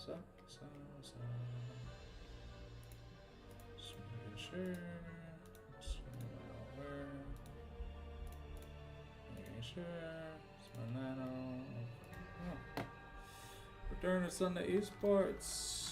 Just making sure. Making sure. Spin that on. Oh. Return to Sunday Esports.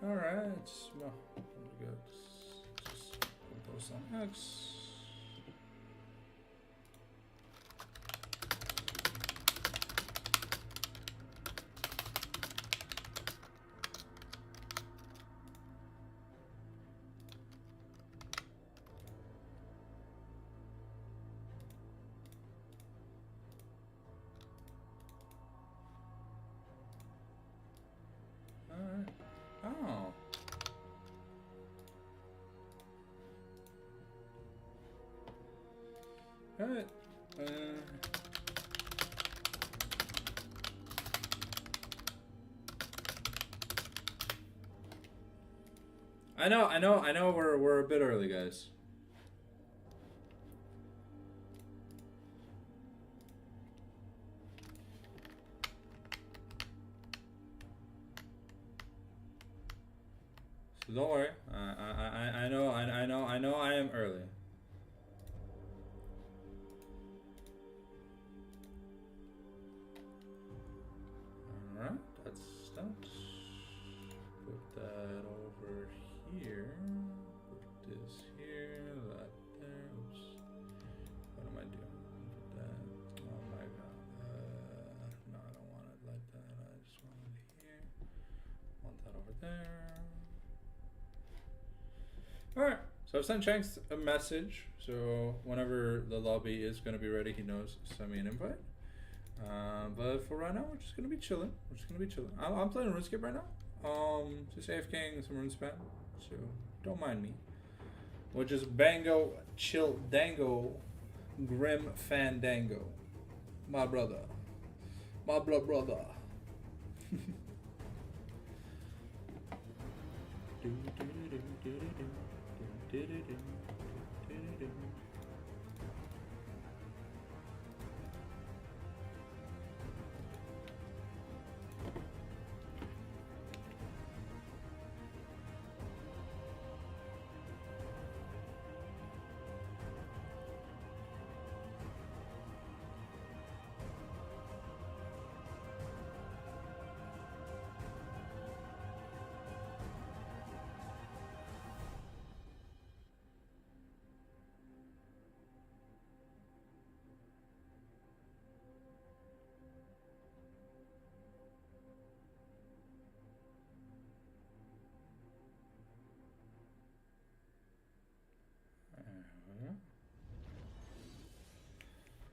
Alright, well, we got just compose on X. Alright. Oh. Alright. I know we're a bit early, guys. So don't worry. I know I am early. Alright, that's that. Put that over here. Put this here, that there. Oops. What am I doing? Put that. Oh my god. No, I don't want it like that. I just want it here. Want that over there. Alright, so I've sent Shanks a message, so whenever the lobby is going to be ready, he knows, send me an invite. But for right now, we're just going to be chilling. I'm playing RuneScape right now. Just AFKing some rune spam, so don't mind me. We're just bango, chill, dango, grim fandango. My brother. My blood brother.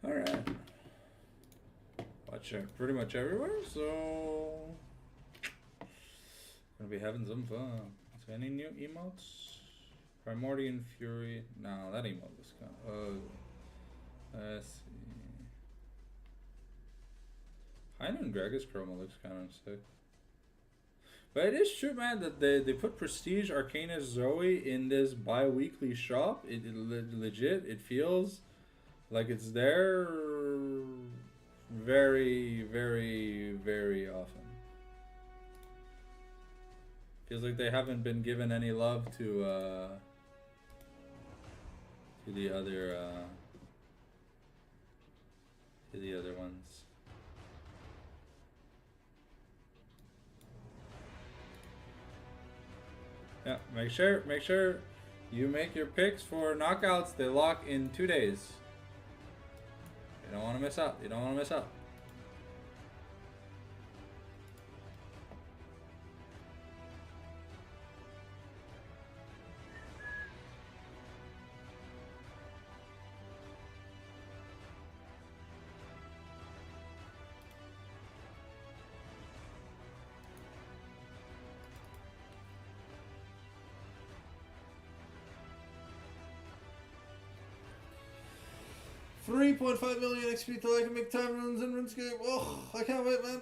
Alright. Watch it pretty much everywhere, so gonna be having some fun. So any new emotes? Primordial Fury. No, that emote was kind of let's see. Heinun Gragas Chroma looks kind of sick. But it is true, man, that they put Prestige Arcana Zoe in this bi-weekly shop. It legit, it feels like it's there very, very, very often. Feels like they haven't been given any love to the other ones. Yeah, make sure you make your picks for knockouts. They lock in 2 days. You don't want to miss out. You don't want to miss out. $3.5 million XP till I can make time runs in RuneScape. Oh, I can't wait, man.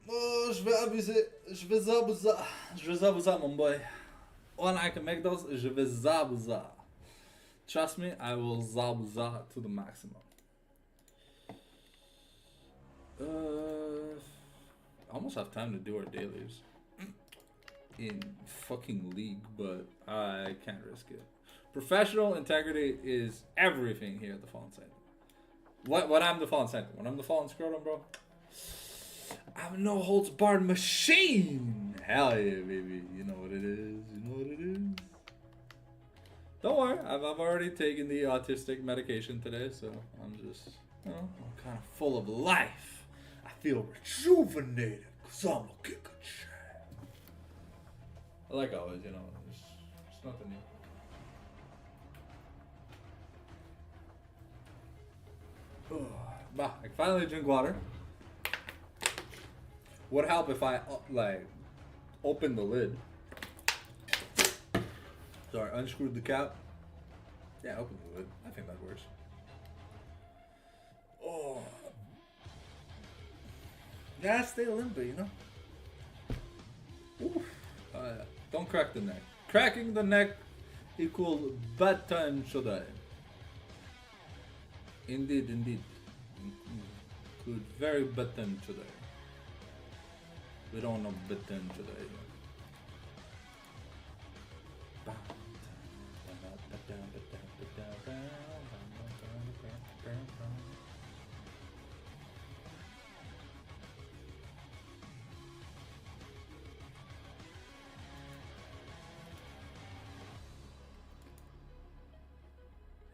Oh, je vais abuser. Je vais zabuza. Je vais zabuza, mon boy. When I can make those, je vais zabuza. Trust me, I will zabuza to the maximum. I almost have time to do our dailies in fucking league, but I can't risk it. Professional integrity is everything here at the Fallen Saint. What I'm the Fallen Saint. When I'm the Fallen Scrotum, bro, I'm a no holds barred machine. Hell yeah, baby. You know what it is. You know what it is. Don't worry, I've already taken the autistic medication today, so I'm just, you know, I'm kind of full of life. I feel rejuvenated because I'm a kick of shit. Like always, you know, it's nothing new. Bah, I can finally drink water. Would help if I like opened the lid. Sorry, unscrewed the cap. Yeah, open the lid. I think that works. Oh, yeah, stay limber, you know. Oof. Don't crack the neck. Cracking the neck equal bad time today. Indeed, indeed. Good, very bad time today. We don't know bad time today.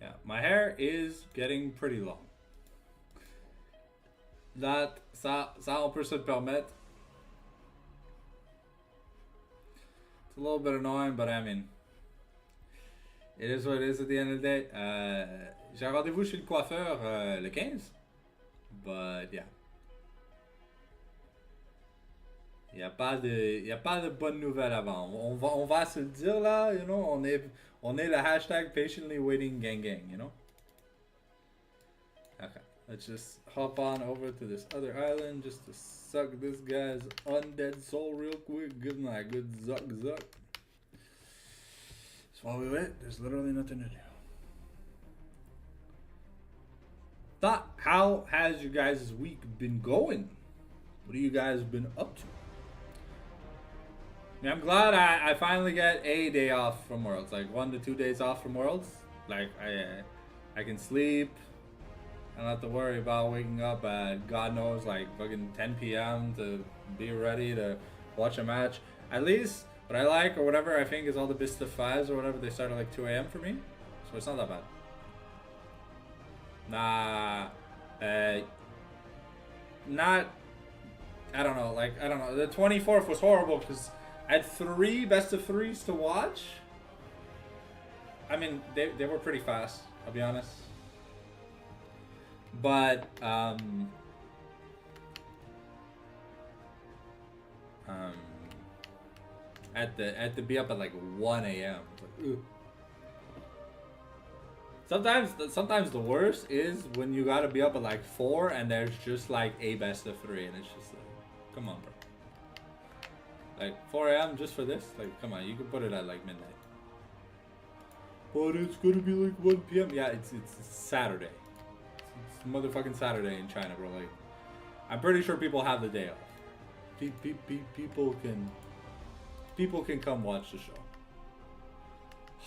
Yeah, my hair is getting pretty long. Ça on peut se le permettre. It's a little bit annoying, but I mean, it is what it is at the end of the day. J'ai un rendez-vous chez le coiffeur le 15. But yeah. Il n'y a pas de bonnes nouvelles avant. On va se le dire là, you know, on est le hashtag patiently waiting gang, you know? Okay, let's just hop on over to this other island just to suck this guy's undead soul real quick. Give him that good zuck. So while we wait, there's literally nothing to do. How has you guys' week been going? What have you guys been up to? I mean, I'm glad I finally get a day off from Worlds, like 1 to 2 days off from Worlds. Like I can sleep. I don't have to worry about waking up at God knows like fucking 10 p.m. to be ready to watch a match. At least what I like or whatever I think is all the best of 5s or whatever, they start at like 2 a.m. for me, so it's not that bad. Not. I don't know. Like I don't know. The 24th was horrible because I had 3 best of 3s to watch. I mean, they were pretty fast, I'll be honest. But I had to be up at like 1 a.m. Like, sometimes the worst is when you gotta be up at like 4 and there's just like a best of 3 and it's just like, come on, bro. Like 4 a.m. just for this? Like, come on, you can put it at like midnight. But it's gonna be like 1 p.m. Yeah, it's Saturday. It's motherfucking Saturday in China, bro. Like, I'm pretty sure people have the day off. People can people can come watch the show.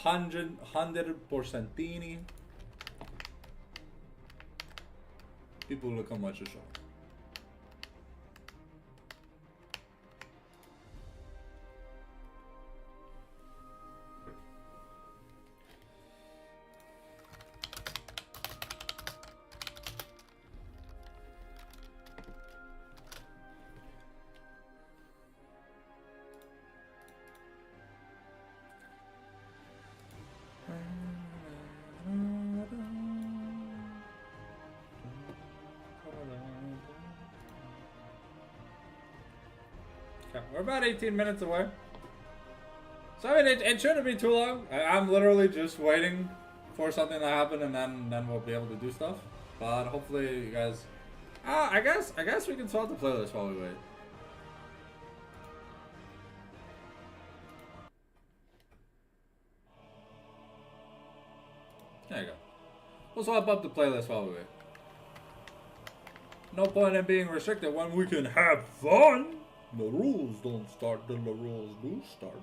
100%. People will come watch the show. Okay, we're about 18 minutes away. So I mean, it shouldn't be too long. I'm literally just waiting for something to happen, and then we'll be able to do stuff. But hopefully you guys... I guess we can swap the playlist while we wait. There you go. We'll swap up the playlist while we wait. No point in being restricted when we can have fun. The rules don't start till the rules do start.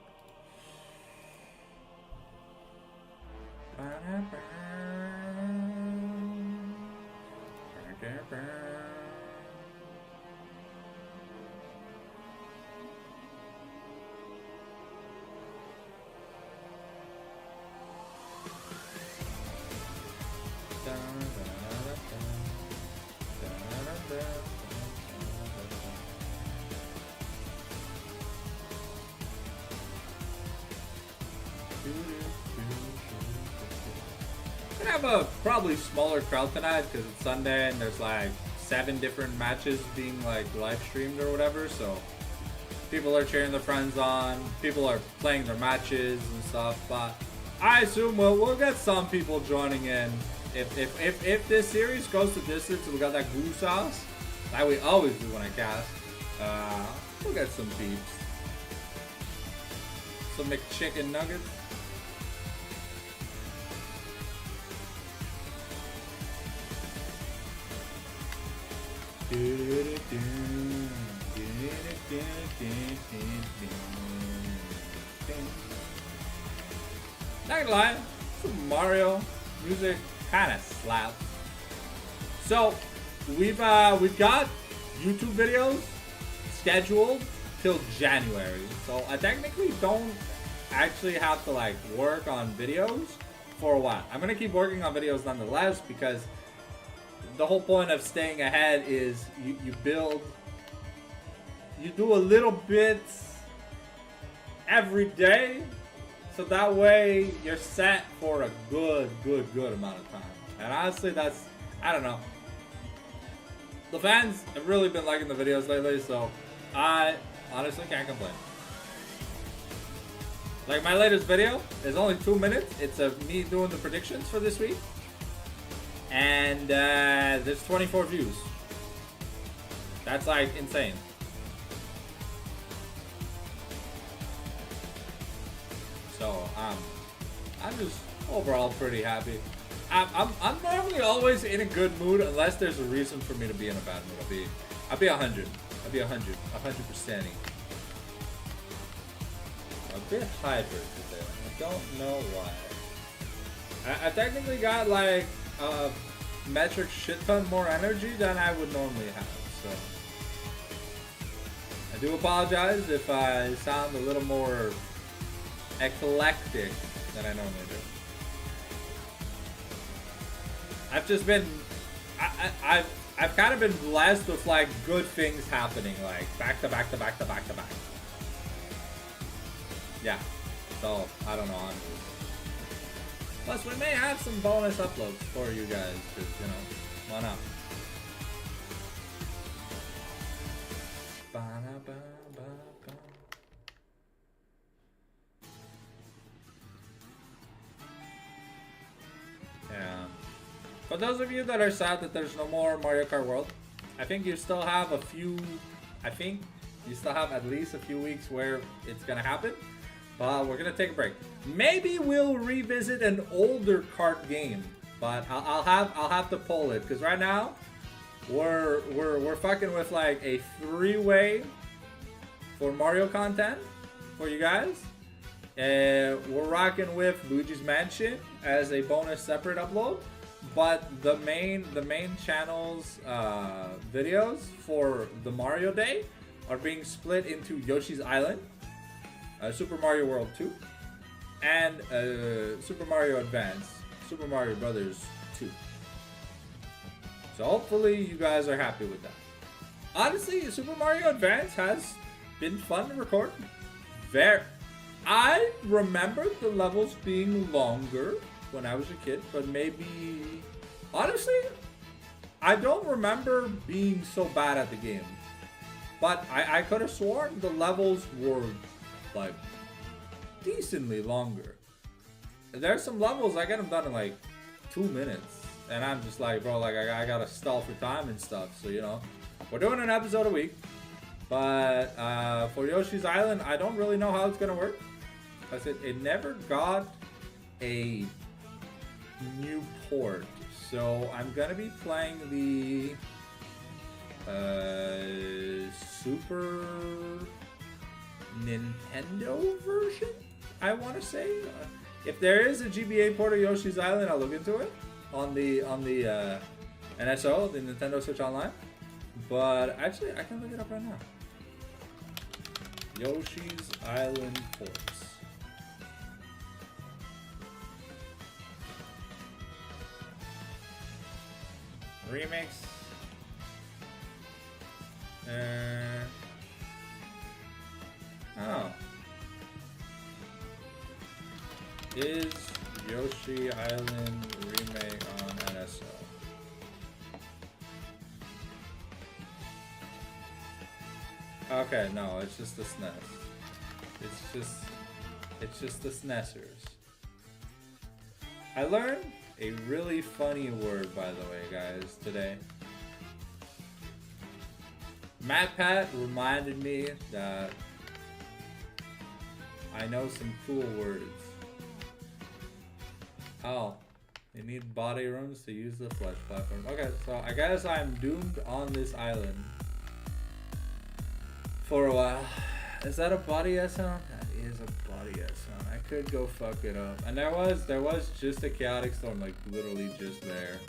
Gonna have a probably smaller crowd tonight because it's Sunday and there's like 7 different matches being like live streamed or whatever, so people are cheering their friends on, people are playing their matches and stuff, but I assume we'll get some people joining in. If this series goes the distance and we got that glue sauce that we always do when I cast, we'll get some peeps. Some McChicken nuggets. Not gonna lie, some Mario music kind of slaps. So we've got YouTube videos scheduled till January. So I technically don't actually have to like work on videos for a while. I'm gonna keep working on videos nonetheless because the whole point of staying ahead is you build, you do a little bit every day, so that way you're set for a good amount of time. And honestly, that's, I don't know. The fans have really been liking the videos lately, so I honestly can't complain. Like my latest video is only 2 minutes. It's of me doing the predictions for this week. And there's 24 views. That's like insane. So I'm just overall pretty happy. I'm normally always in a good mood unless there's a reason for me to be in a bad mood. I'll be 100. I'll be 100%. A bit hyper today. I don't know why. I technically got like a metric shit ton more energy than I would normally have. So I do apologize if I sound a little more eclectic than I normally do. I've just been, I've kind of been blessed with like good things happening, like back to back. Yeah, so I don't know. Plus, we may have some bonus uploads for you guys, because, you know, why not? Yeah. For those of you that are sad that there's no more Mario Kart World, I think you still have a few, you still have at least a few weeks where it's gonna happen. But we're gonna take a break. Maybe we'll revisit an older kart game, but I'll have to pull it because right now we're fucking with like a 3-way for Mario content, for you guys. We're rocking with Luigi's Mansion as a bonus separate upload, but the main channel's videos for the Mario Day are being split into Yoshi's Island, Super Mario World 2, and Super Mario Advance, Super Mario Brothers 2. So hopefully you guys are happy with that. Honestly, Super Mario Advance has been fun to record. I remember the levels being longer when I was a kid, but maybe... Honestly, I don't remember being so bad at the game. But I could have sworn the levels were, like, decently longer. There's some levels I get them done in, like, 2 minutes. And I'm just like, bro, like, I gotta stall for time and stuff. So, you know, we're doing an episode a week. But for Yoshi's Island, I don't really know how it's gonna work. Because it never got a new port. So I'm gonna be playing the Super Nintendo version, I want to say. If there is a GBA port of Yoshi's Island, I'll look into it on the NSO, the Nintendo Switch Online. But actually, I can look it up right now. Yoshi's Island ports. Remix. Oh. Is Yoshi Island remake on NSO? Okay, no, it's just the SNES. It's just the SNESers. I learned a really funny word, by the way, guys, today. MatPat reminded me that I know some cool words. Oh, you need body rooms to use the flesh platform. Okay, so I guess I'm doomed on this island for a while. Is that a body S sound? That is a body S sound. I could go fuck it up. And there was just a chaotic storm, like literally just there.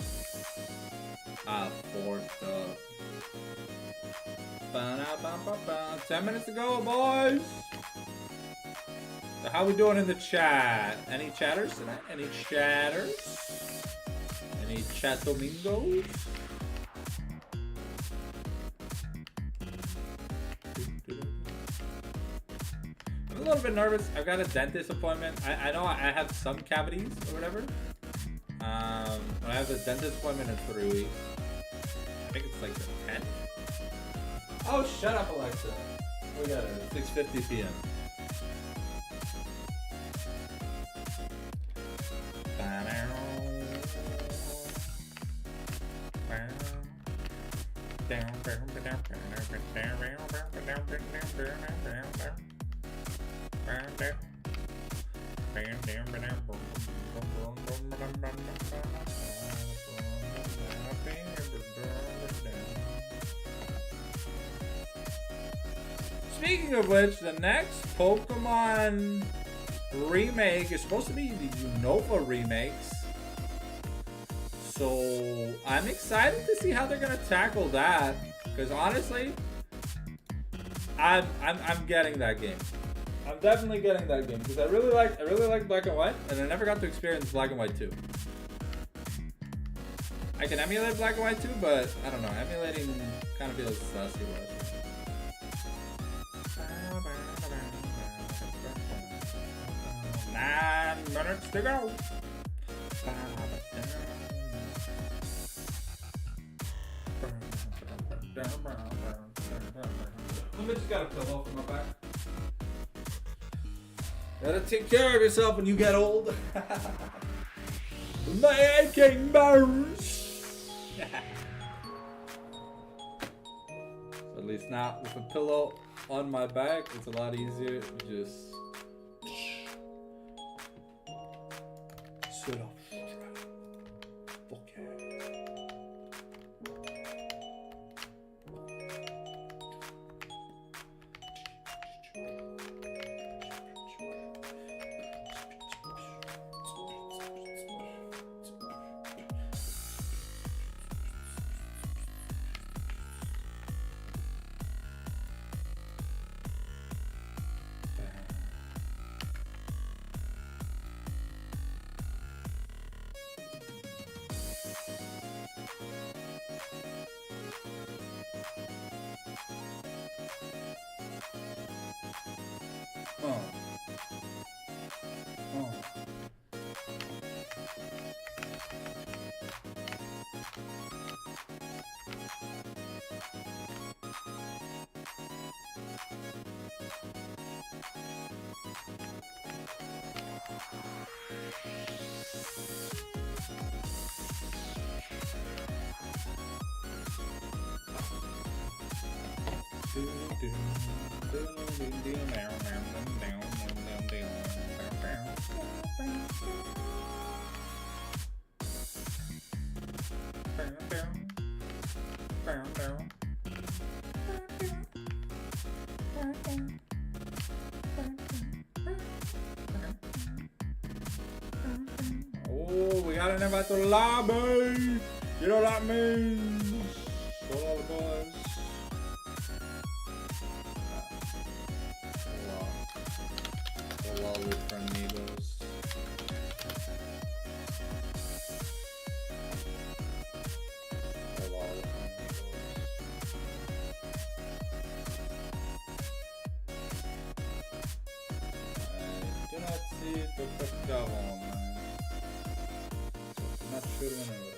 Ah, forked up. 10 minutes to go, boys. So how we doing in the chat? Any chatters tonight? Any chatters? Any chatomingos? I'm a little bit nervous. I've got a dentist appointment. I know I have some cavities or whatever. I have a dentist appointment in 3 weeks. I think it's like the 10th. Oh, shut up, Alexa. We got it. 6:50 p.m. Speaking of which, the next Pokemon remake is supposed to be the Unova remakes. So I'm excited to see how they're gonna tackle that. Because honestly, I'm getting that game. I'm definitely getting that game because I really like Black and White, and I never got to experience Black and White 2. I can emulate Black and White 2, but I don't know. Emulating kind of feels sassy. 9 minutes to go. I just got a pillow for my back. Gotta take care of yourself when you get old. My aching bones. So at least now with a pillow on my back, it's a lot easier to just sit up. Oh. Oh. Oh, we got an invite to the lobby. You know what that means? So all the boys. Hello, amigos. Hello, amigos. I do not see Dr. Gavon. Not sure when I was.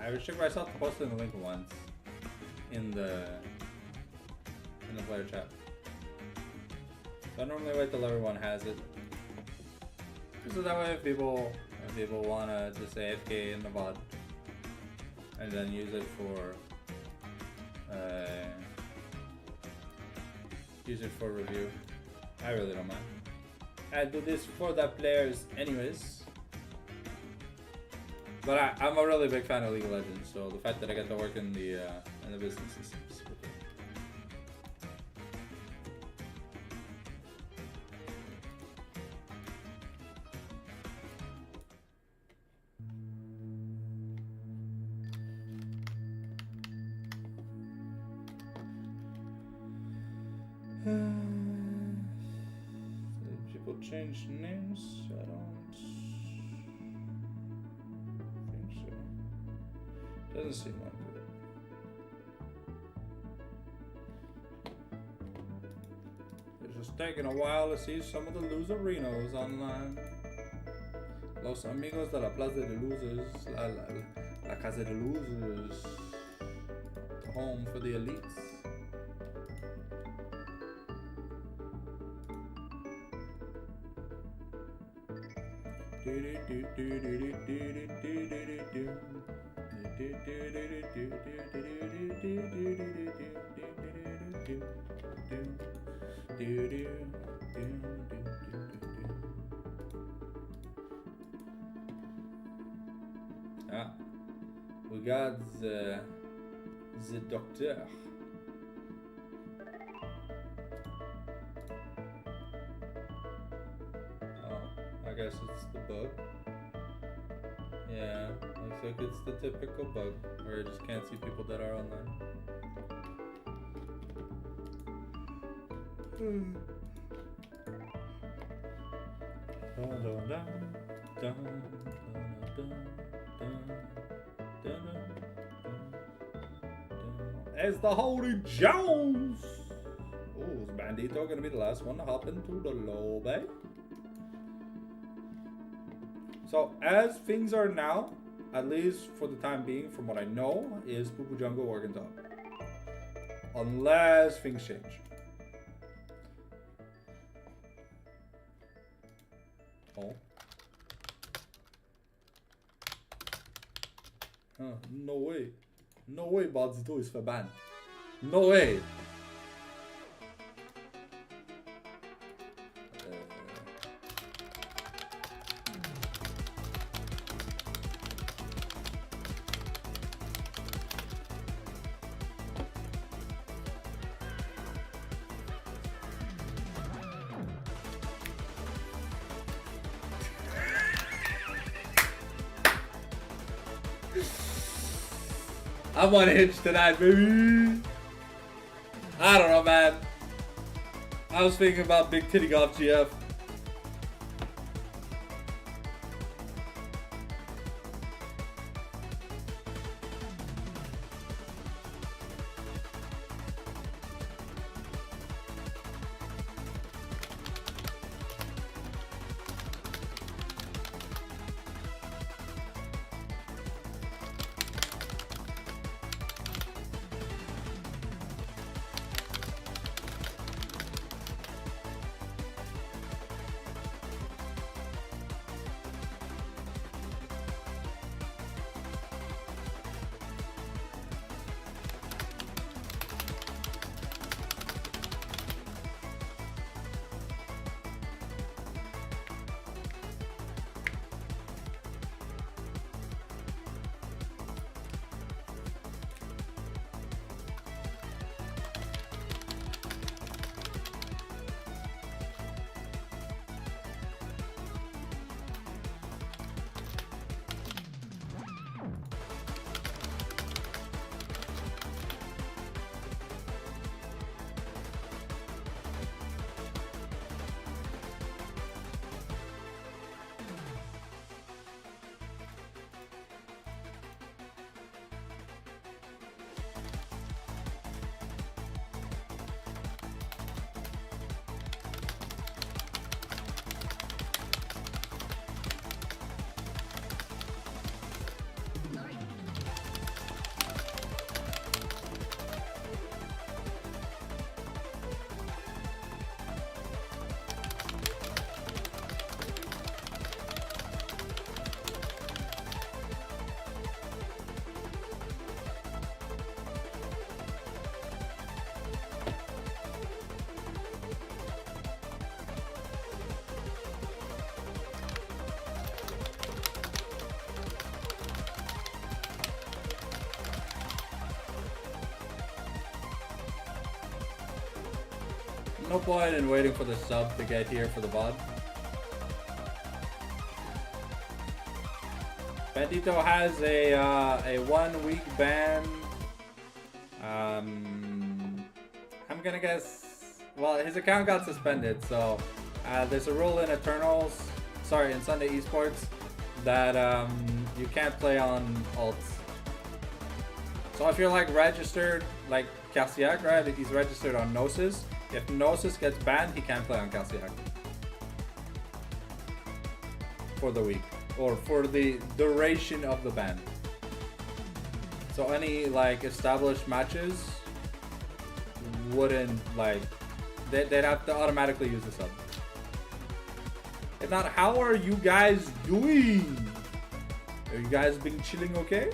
I restrict myself to posting the link once in the player chat. So I normally wait till everyone has it. So that way if people wanna just AFK in the VOD and then use it for review, I really don't mind. I do this for the players anyways. But I'm a really big fan of League of Legends, so the fact that I get to work in the business is super cool. Did people change names? I don't think so. Doesn't seem like it. It's just taking a while to see some of the Loserinos online. Los amigos de la Plaza de Losers, la Casa de Losers, home for the elites. Ah, we got the doctor. I guess it's the bug. Yeah, looks like it's the typical bug where you just can't see people that are online. It's the Holy Jones! Oh, is Bandito gonna be the last one to hop into the lobby? So as things are now, at least for the time being, from what I know, is Pupu Jungle working top. Unless things change. Oh. No way. No way Badzito il se fait ban. No way. I'm unhinged tonight, baby. I don't know, man. I was thinking about Big Titty Golf GF. No point in waiting for the sub to get here for the VOD. Bandito has a 1 week ban. I'm gonna guess. Well, his account got suspended, so there's a rule in in Sunday Esports that you can't play on alts. So if you're like registered, like Kassiak, right? He's registered on Gnosis. If Gnosis gets banned, he can't play on Kassiak for the week or for the duration of the ban. So any like established matches wouldn't like they'd have to automatically use the sub. If not, how are you guys doing? Are you guys been chilling okay?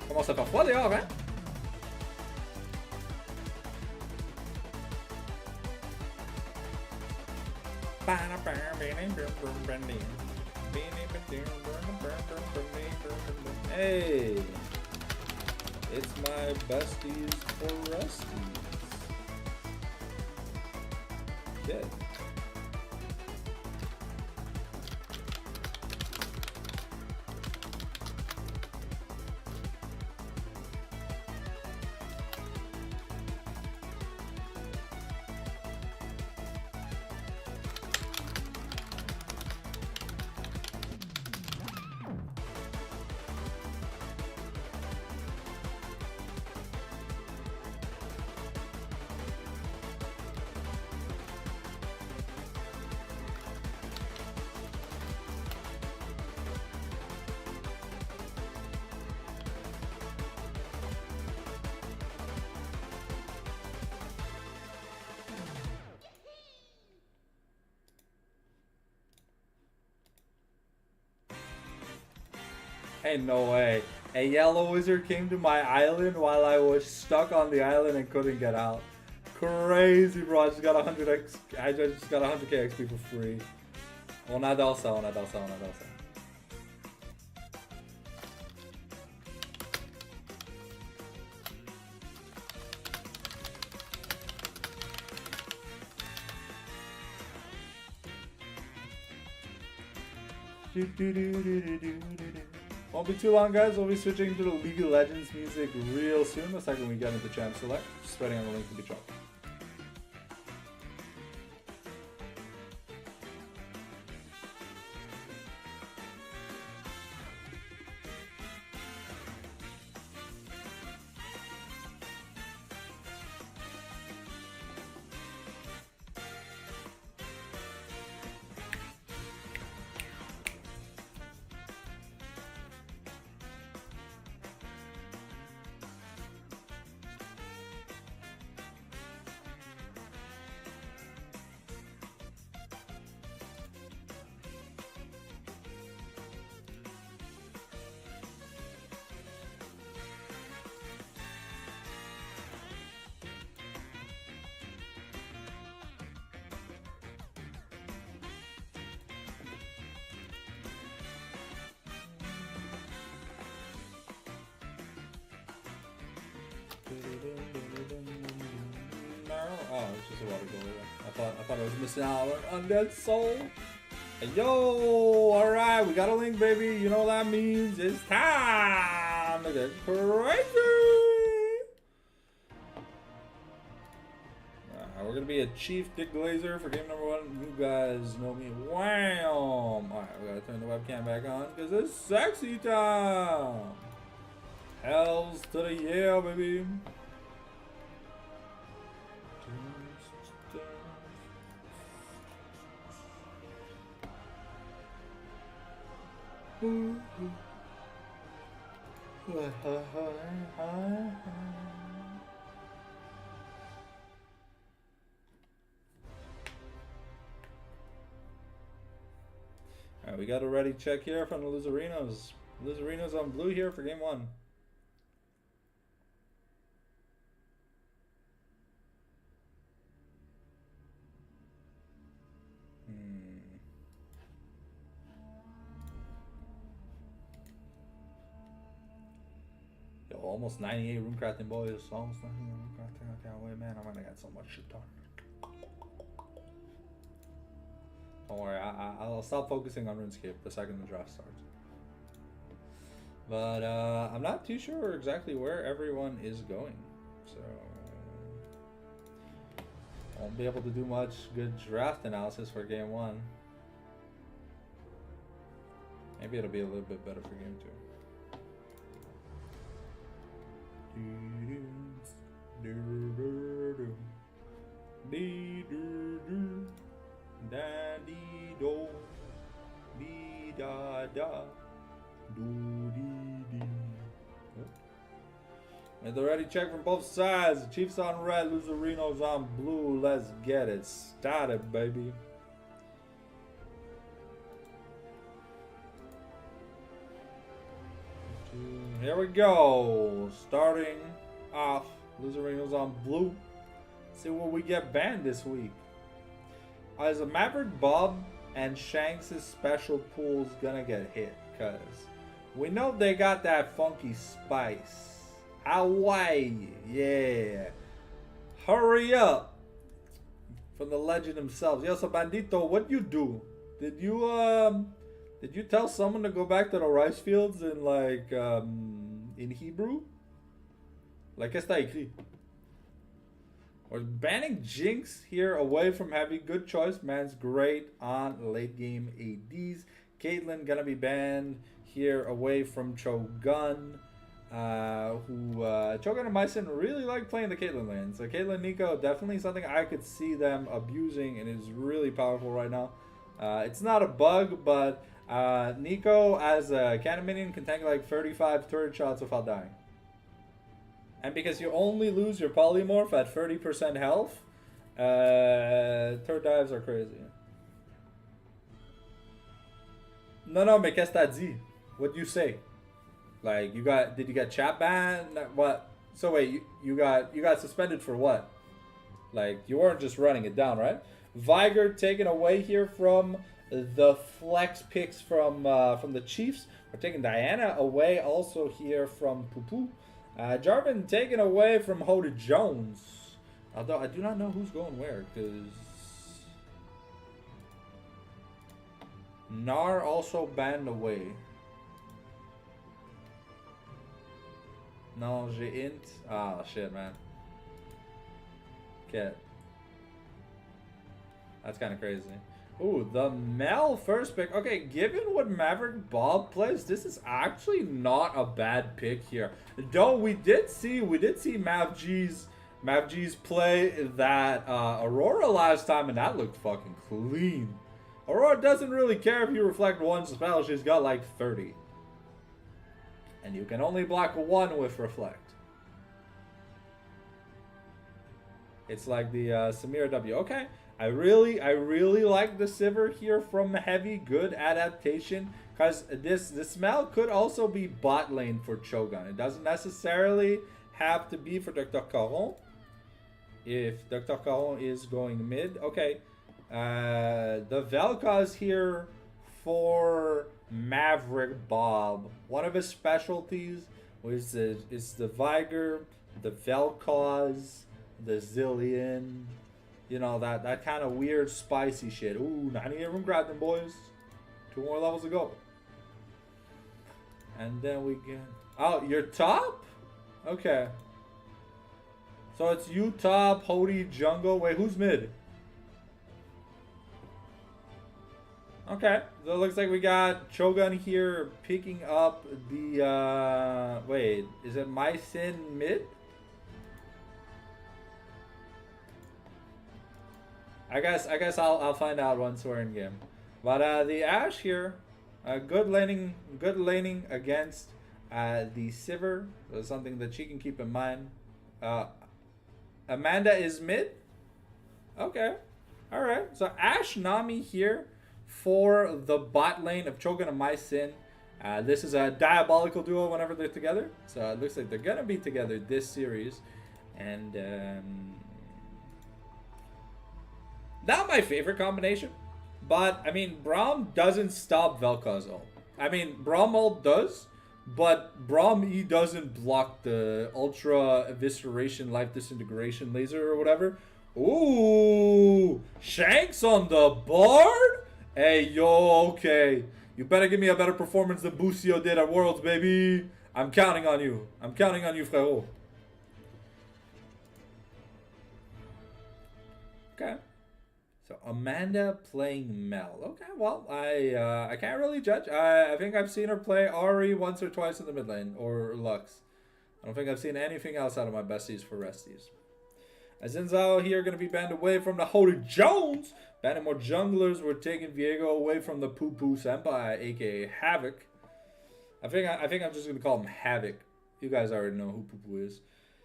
Comment ça fait froid dehors, hein? Hey, it's my besties for Rusties. Good. Ain't no way. A yellow wizard came to my island while I was stuck on the island and couldn't get out. Crazy, bro. I just got 100x. I just got 100k XP for free. Ona dalsa, ona dalsa, ona dalsa. Won't be too long, guys. We'll be switching to the League of Legends music real soon. The second we get into Champ Select. Just waiting on the link to be dropped. Oh, it's just a water cooler. I thought I was missing out on Undead Soul. Yo, alright, we got a link, baby. You know what that means. It's time to get crazy. We're gonna be a Chief Dick Glazer for game number 1. You guys know me. Wham! Alright, we gotta turn the webcam back on because it's sexy time. Hells to the yeah, baby. Alright, we got a ready check here from the Loserinos. Loserinos on blue here for game 1. Yo, almost 98 room crafting, boys. Almost 98 room crafting. I can't wait, man. I'm gonna get so much shit done. Don't worry, I'll stop focusing on RuneScape the second the draft starts. But I'm not too sure exactly where everyone is going, so I won't be able to do much good draft analysis for game 1. Maybe it'll be a little bit better for game 2. Da dee do, dee da da, do dee dee. And the ready check from both sides. The Chiefs on red, Loserinos on blue. Let's get it started, baby. Here we go. Starting off, Loserinos on blue. See what we get banned this week. Is a Maverick Bob and Shanks' special pool's gonna get hit? Cause we know they got that funky spice. Hawaii, yeah. Hurry up. From the legend himself. Yo, so Bandito, what you do? Did you tell someone to go back to the rice fields in like in Hebrew? Like está écrit. We're banning Jinx here away from heavy. Good choice. Man's great on late game ADs. Caitlyn gonna be banned here away from Cho'Gun. Cho'Gun and Myson really like playing the Caitlyn lane. So Caitlyn, Nico, definitely something I could see them abusing and is really powerful right now. It's not a bug, but Nico as a cannon minion can tank like 35 turret shots without dying. And because you only lose your polymorph at 30% health, turret dives are crazy. No, mais qu'est-ce que t'as dit? What you say? Like, did you get chat banned? What? So wait, you got suspended for what? Like, you weren't just running it down, right? Viger taken away here from the flex picks from the Chiefs. We're taking Diana away also here from Poo. Jarvan taken away from Hoda Jones. Although I do not know who's going where, because Nar also banned away. No, j'ai int. Ah, shit, man. Okay. That's kind of crazy. Ooh, the Mel first pick. Okay, given what Maverick Bob plays, this is actually not a bad pick here. Though we did see Mav G's play that Aurora last time, and that looked fucking clean. Aurora doesn't really care if you reflect one spell. She's got like 30. And you can only block one with reflect. It's like the Samira W. Okay. I really like the Sivir here from Heavy. Good adaptation. Because the smell could also be bot lane for Cho'Gath. It doesn't necessarily have to be for Dr. Caron. If Dr. Caron is going mid. Okay. The Vel'Koz here for Maverick Bob. One of his specialties is the Viger, the Vel'Koz, the Zillion. You know, that kind of weird spicy shit. Ooh, 90 of them grabbed them, boys. 2 more levels to go. And then we get... Oh, you're top? Okay. So it's you top, Hody, jungle. Wait, who's mid? Okay. So it looks like we got Cho'Gath here picking up the... Wait, is it My Sin mid? I guess I'll find out once we're in game. But the Ashe here, good laning against the Sivir. That's something that she can keep in mind. Amanda is mid. Okay, all right. So Ashe Nami here for the bot lane of Cho'Gath and My Sin. This is a diabolical duo whenever they're together. So it looks like they're gonna be together this series, and. Not my favorite combination, but I mean, Braum doesn't stop Vel'Koz ult. I mean, Braum ult does, but Braum E doesn't block the Ultra Evisceration Life Disintegration laser or whatever. Ooh, Shanks on the board? Hey, yo, okay. You better give me a better performance than Busio did at Worlds, baby. I'm counting on you. I'm counting on you, frérot. Okay. So Amanda playing Mel. Okay, well, I can't really judge. I think I've seen her play Ahri once or twice in the mid lane, or Lux. I don't think I've seen anything else out of my besties for resties. Azinzao here going to be banned away from the Hoda Jones. Banning more junglers. We're taking Viego away from the Poo Senpai, aka Havoc. I think I'm just going to call him Havoc. You guys already know who Poo is.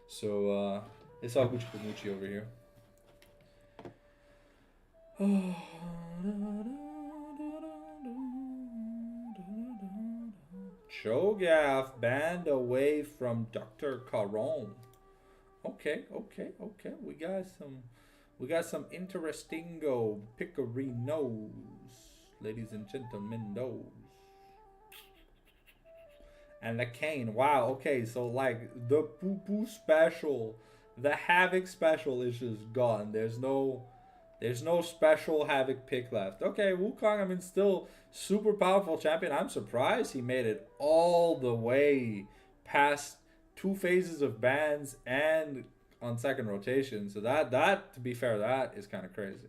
So it's all Gucci Pamucci over here. Cho'Gath banned away from Dr. Caron. Okay. We got some interestingo pickerinos, ladies and gentlemen, those. And the Kane. Wow, okay, so like the Poo special, the Havoc special is just gone. There's no special Havoc pick left. Okay, Wukong, I mean, still super powerful champion. I'm surprised he made it all the way past 2 phases of bans and on second rotation. So that to be fair, that is kind of crazy.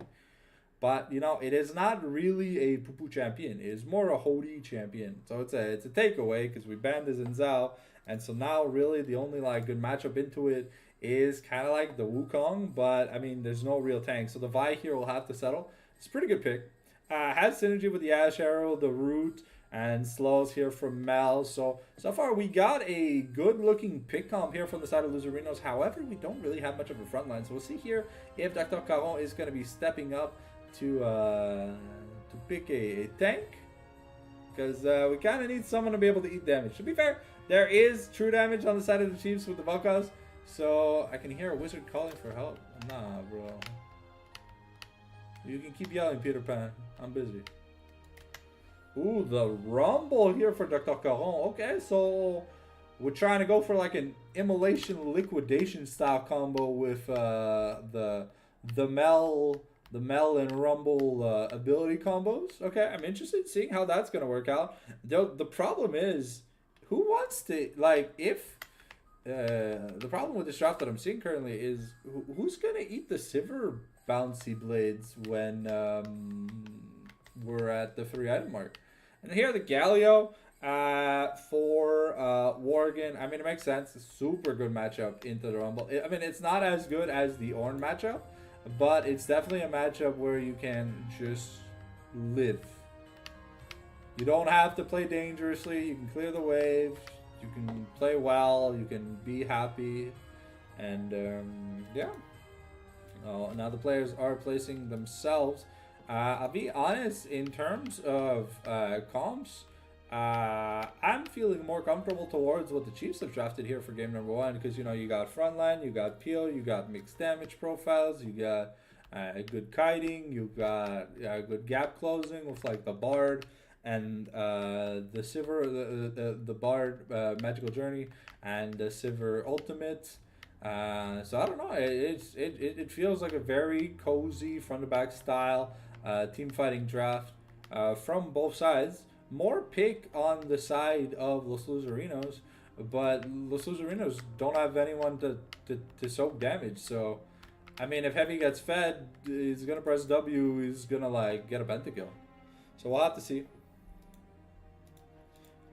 But, you know, it is not really a Poo champion. It is more a Hody champion. So it's a takeaway because we banned the Zinzao. And so now really the only like good matchup into it is kind of like the Wukong, but I mean, there's no real tank. So the Vi here will have to settle. It's a pretty good pick. Has synergy with the Ash Arrow, the Root, and slows here from Mel. So far we got a good looking pick comp here from the side of Loserinos. However, we don't really have much of a front line. So we'll see here if Dr. Caron is going to be stepping up to pick a tank. Because we kind of need someone to be able to eat damage. To be fair, There is true damage on the side of the Chiefs with the Valkas. So I can hear a wizard calling for help. Nah, bro. You can keep yelling, Peter Pan. I'm busy. Ooh, the Rumble here for Dr. Caron. Okay, so we're trying to go for like an immolation liquidation style combo with the Mel and Rumble ability combos. Okay, I'm interested in seeing how that's gonna work out. The problem is, who wants to like if the problem with this draft that I'm seeing currently is who's gonna eat the Sivir bouncy blades when we're at the 3-item mark. And here the Galio for Worgen. I mean, it makes sense. A super good matchup into the Rumble. I mean, it's not as good as the Ornn matchup, but it's definitely a matchup where you can just live. You don't have to play dangerously. You can clear the wave. You can play well. You can be happy. And yeah. Oh, now the players are placing themselves. I'll be honest, in terms of comps, I'm feeling more comfortable towards what the Chiefs have drafted here for game number 1 because, you know, you got frontline, you got peel, you got mixed damage profiles, you got good kiting, you got good gap closing with like the Bard and the Sivir, the Bard Magical Journey and the Sivir Ultimate. So I don't know. It feels like a very cozy front to back style team fighting draft from both sides. More pick on the side of Los Loserinos, but Los Loserinos don't have anyone to soak damage. So, I mean, if Heavy gets fed, he's gonna press W. He's gonna like get a pentakill. So we'll have to see.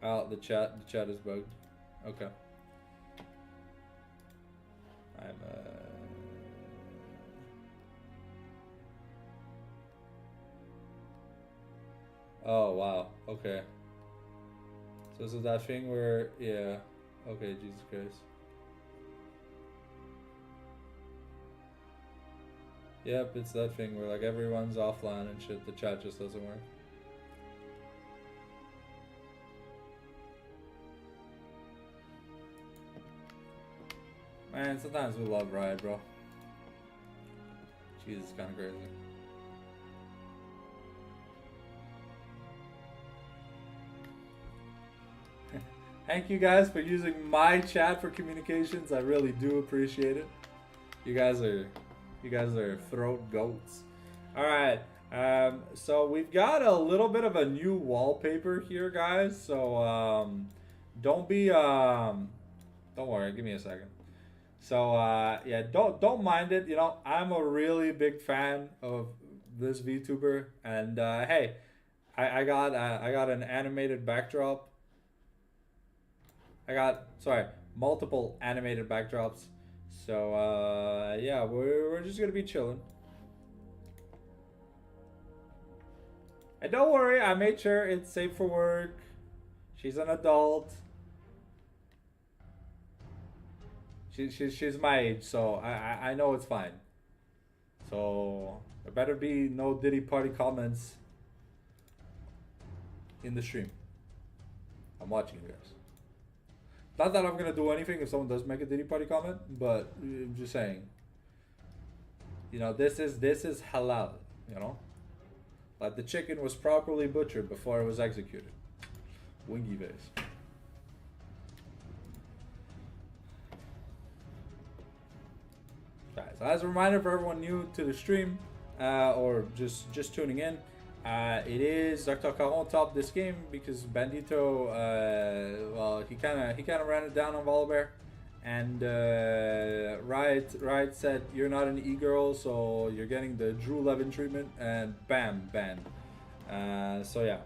Oh, the chat is bugged. Okay. Oh wow. Okay. So is it that thing where yeah. Okay, Jesus Christ. Yep, it's that thing where like everyone's offline and shit. The chat just doesn't work. Man, sometimes we love Riot, bro. Jesus, it's kind of crazy. Thank you guys for using my chat for communications. I really do appreciate it. You guys are throat goats. All right. So we've got a little bit of a new wallpaper here, guys. So don't worry. Give me a second. So yeah, don't mind it. You know, I'm a really big fan of this VTuber, and hey, I got an animated backdrop. Multiple animated backdrops. So yeah, we're just gonna be chilling. And don't worry, I made sure it's safe for work. She's an adult. She's my age, so I know it's fine. So there better be no Diddy party comments in the stream. I'm watching you guys. Not that I'm gonna do anything if someone does make a Diddy party comment, but I'm just saying. You know, this is halal. You know, like the chicken was properly butchered before it was executed. Wingy face. So as a reminder for everyone new to the stream or just tuning in, it is Dr. Caron top this game because Bandito, well, he kind of ran it down on Volibear, and Riot said you're not an e-girl, so you're getting the Drew Levin treatment, and bam, banned. So yeah,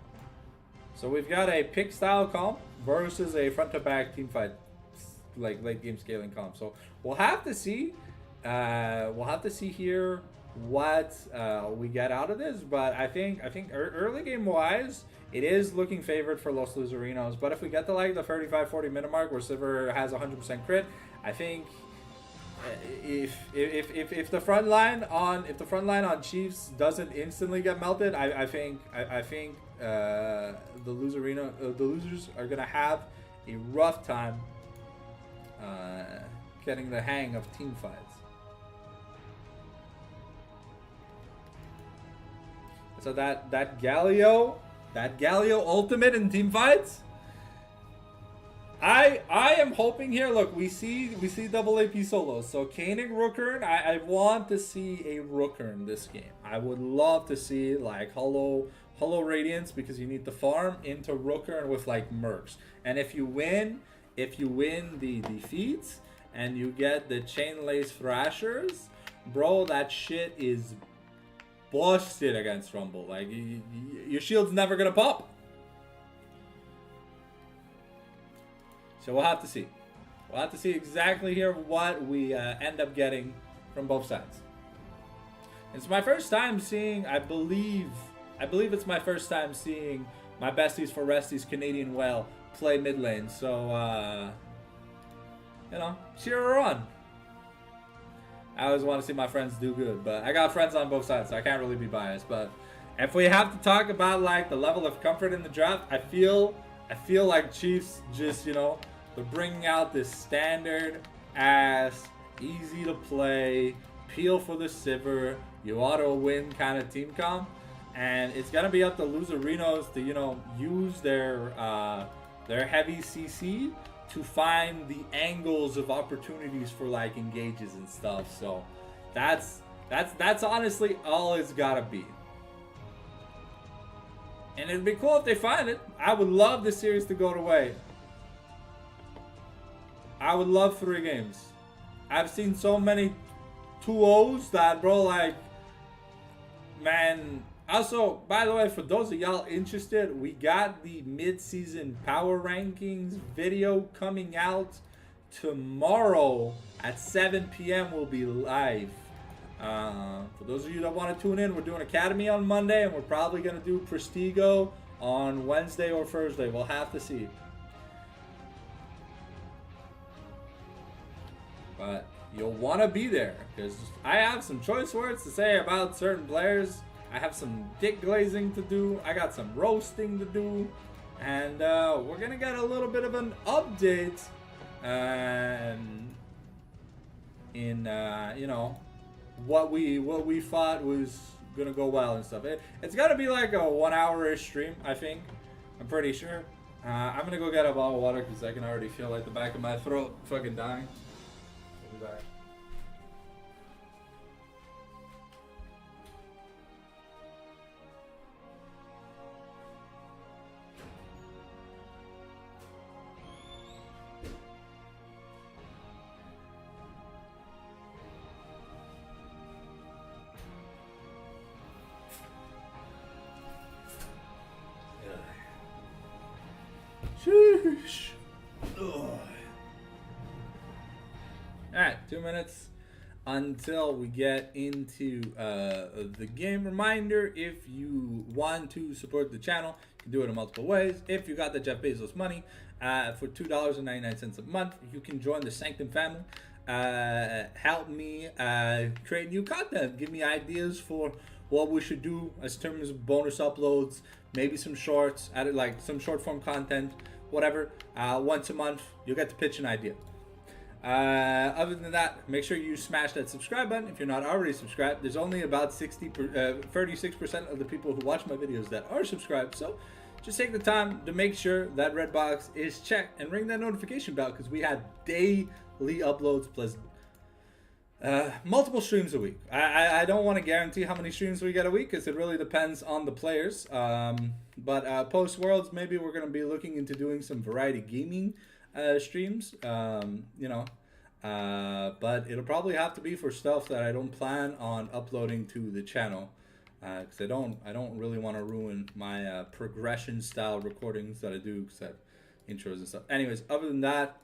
so we've got a pick style comp versus a front to back team fight, like late game scaling comp. So we'll have to see. We'll have to see here what we get out of this, but I think early game wise it is looking favored for Los Loserinos. But if we get to like the 35-40 minute mark where Sivir has 100% crit, I think if the front line on Chiefs doesn't instantly get melted, I think the losers are gonna have a rough time getting the hang of team fights. So that Galio ultimate in team fights. I am hoping here. Look, we see double AP solos. So Koenig Rookern. I want to see a Rookern this game. I would love to see like Hollow Radiance, because you need to farm into Rookern with like Mercs. And if you win the defeats and you get the Chain Lace Thrashers, bro, that shit is busted against Rumble. Like your shield's never gonna pop. So we'll have to see. We'll have to see exactly here what we end up getting from both sides. It's my first time seeing, I believe it's my first time seeing my besties for Resties Canadian Whale play mid lane. So, you know, cheer her on. I always want to see my friends do good, but I got friends on both sides, so I can't really be biased. But if we have to talk about like the level of comfort in the draft, I feel like Chiefs just, you know, they're bringing out this standard ass, easy to play, peel for the Sivir, you auto win kind of team comp, and it's gonna be up to Loserinos to, you know, use their heavy CC to find the angles of opportunities for like engages and stuff. So that's honestly all it's gotta be. And it'd be cool if they find it. I would love the series to go away. I would love 3 games. I've seen so many 2-0s that, bro, like, man. Also, by the way, for those of y'all interested, we got the mid-season power rankings video coming out tomorrow at 7 p.m. We'll be live. For those of you that want to tune in, we're doing Academy on Monday, and we're probably going to do Prestigo on Wednesday or Thursday. We'll have to see. But you'll want to be there, because I have some choice words to say about certain players. I have some dick glazing to do. I got some roasting to do. And we're going to get a little bit of an update in you know, what we thought was gonna go well and stuff. It's gotta be like a 1 hour-ish stream, I think. I'm pretty sure. I'm gonna go get a bottle of water because I can already feel like the back of my throat fucking dying. I'll be back. Sheesh. Alright, 2 minutes until we get into the game. Reminder, if you want to support the channel, you can do it in multiple ways. If you got the Jeff Bezos money, for $2.99 a month, you can join the Sanctum family. Help me create new content. Give me ideas for what we should do as terms of bonus uploads, maybe some shorts, added like some short form content, whatever. Once a month, you'll get to pitch an idea. Other than that, make sure you smash that subscribe button if you're not already subscribed. There's only about 36% of the people who watch my videos that are subscribed, so just take the time to make sure that red box is checked and ring that notification bell, because we had daily uploads plus multiple streams a week. I don't want to guarantee how many streams we get a week, because it really depends on the players. But post Worlds, maybe we're going to be looking into doing some variety gaming streams, you know, but it'll probably have to be for stuff that I don't plan on uploading to the channel, because I don't really want to ruin my progression style recordings that I do, because I have intros and stuff. Anyways, other than that,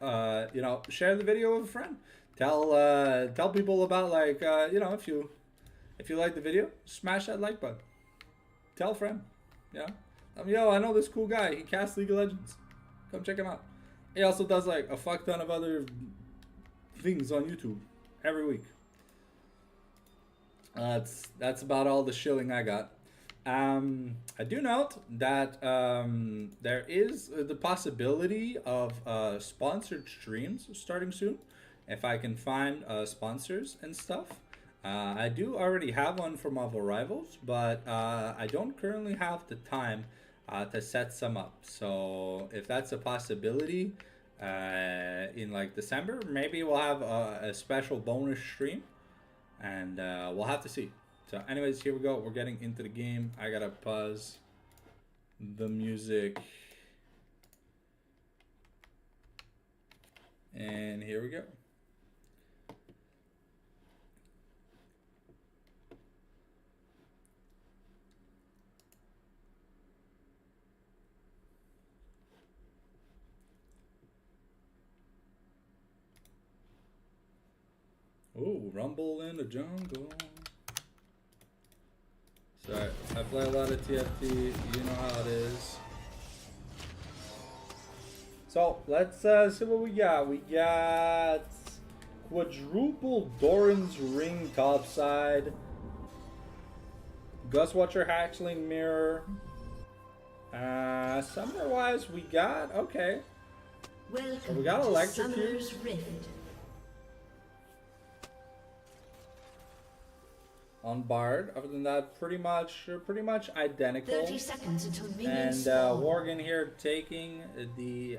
you know, share the video with a friend. Tell people about, like, you know, if you like the video, smash that like button. Tell a friend, you know. Yo, I know this cool guy. He casts League of Legends. Come check him out. He also does like a fuck ton of other things on YouTube every week. That's about all the shilling I got. I do note that there is the possibility of sponsored streams starting soon. If I can find sponsors and stuff. I do already have one for Marvel Rivals, but I don't currently have the time to set some up. So if that's a possibility in like December, maybe we'll have a special bonus stream, and we'll have to see. So anyways, here we go. We're getting into the game. I gotta pause the music. And here we go. Oh, Rumble in the Jungle. So I play a lot of TFT, you know how it is. So let's see what we got. We got quadruple Doran's Ring topside, Gustwatcher Hatchling Mirror. Summoner wise, we got okay. So we got Electrocute. On Bard. Other than that, pretty much identical. 30 seconds until And minions Worgen here taking the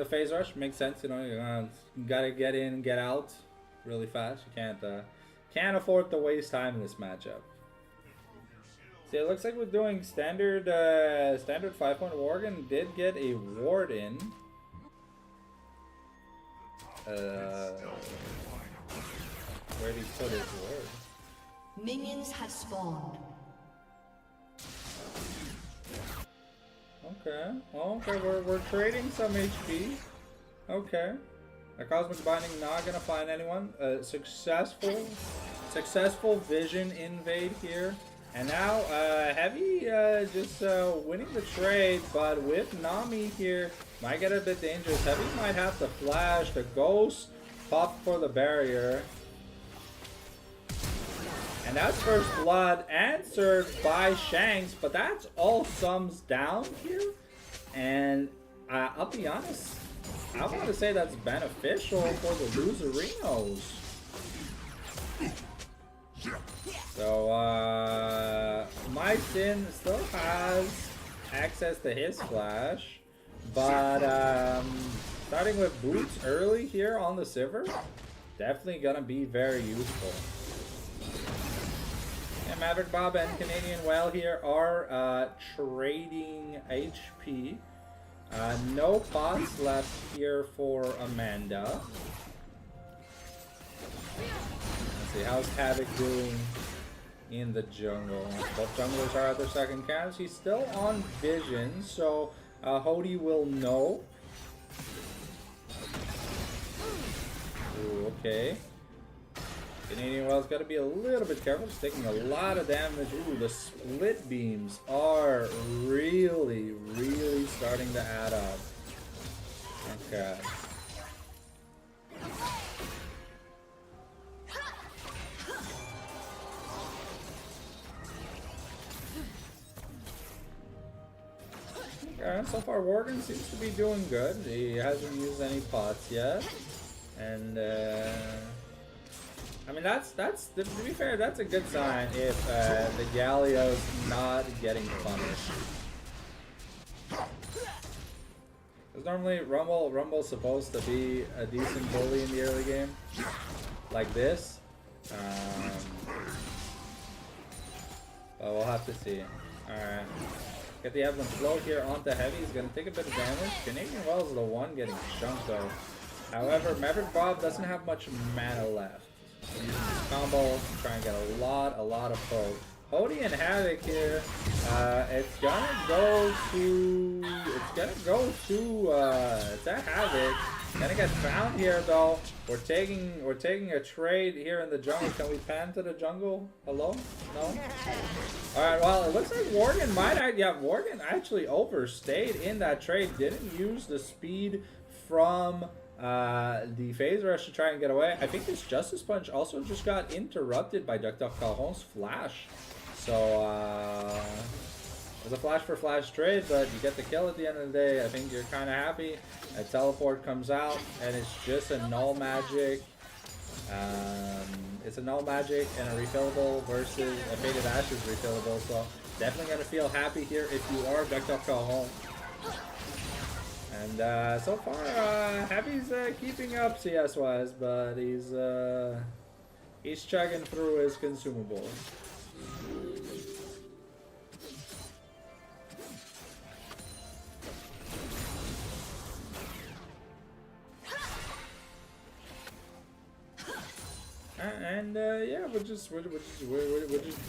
phase rush makes sense. You know, you gotta get in, get out really fast. You can't afford to waste time in this matchup. See, it looks like we're doing standard 5-point. Worgen did get a ward in. Where did he put his word? Minions have spawned. Okay. Oh, okay, we're trading some HP. Okay. The Cosmic Binding not gonna find anyone. Successful Vision invade here. And now Heavy just winning the trade, but with Nami here, might get a bit dangerous. Heavy might have to flash. The Ghost pop for the barrier. And that's First Blood answered by Shanks, but that's all sums down here. And I'll be honest, I want to say that's beneficial for the Loserinos. So, My Sin still has access to his flash, but starting with boots early here on the Sivir, definitely gonna be very useful. And Maverick Bob and Canadian Well here are trading HP. No pots left here for Amanda. Let's see, how's Havoc doing in the jungle? Both junglers are at their second counts. He's still on Vision, so Hody will know. Ooh, okay. Canadian Well's got to be a little bit careful. He's taking a lot of damage. Ooh, the split beams are really starting to add up. Okay. So far Worgen seems to be doing good. He hasn't used any pots yet. And I mean, that's to be fair, that's a good sign if the Galio's not getting punished. Because normally Rumble's supposed to be a decent bully in the early game, like this. But we'll have to see. All right, get the Evelyn flow here onto Heavy. He's gonna take a bit of damage. Canadian Wells is the one getting chunked though. However, Maverick Bob doesn't have much mana left. Using his combo, trying to get a lot of poke. Hody and Havoc here. It's gonna go to Havoc. Gonna get found here though. We're taking a trade here in the jungle. Can we pan to the jungle? Hello? No? Alright, well it looks like Worgen Worgen actually overstayed in that trade. Didn't use the speed from the phase rush to try and get away. I think this Justice Punch also just got interrupted by Dr. Caron's flash. So, it was a flash for flash trade, but you get the kill at the end of the day. I think you're kind of happy. A teleport comes out, and it's just a null magic. It's a null magic and a refillable versus a Faded Ashes refillable. So, definitely going to feel happy here if you are Dr. Caron. And so far, Heavy's keeping up CS-wise, but he's chugging through his consumables. And yeah, we're just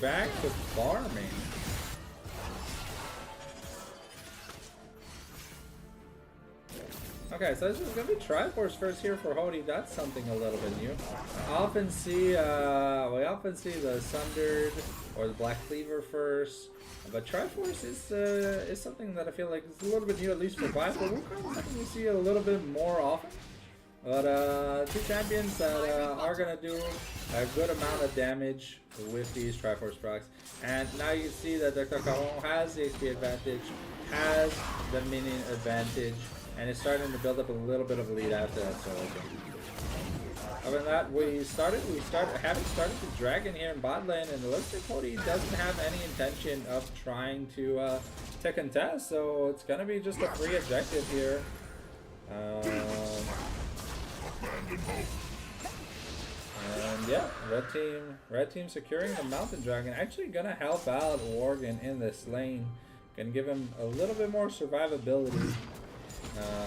back to farming. Okay, so this is gonna be Triforce first here for Hody. That's something a little bit new. We often see the Sundered or the Black Cleaver first, but Triforce is something that I feel like is a little bit new, at least for Vibe. But we're kind of hoping we see it a little bit more often. But two champions that are gonna do a good amount of damage with these Triforce procs. And now you can see that Dr. Caron has the XP advantage, has the minion advantage, and it's starting to build up a little bit of a lead after that solo game. Other than that, having started the dragon here in bot lane, and it looks like Cody doesn't have any intention of trying to contest, so it's gonna be just a free objective here. And yeah, red team securing the mountain dragon, actually gonna help out Worgen in this lane, gonna give him a little bit more survivability.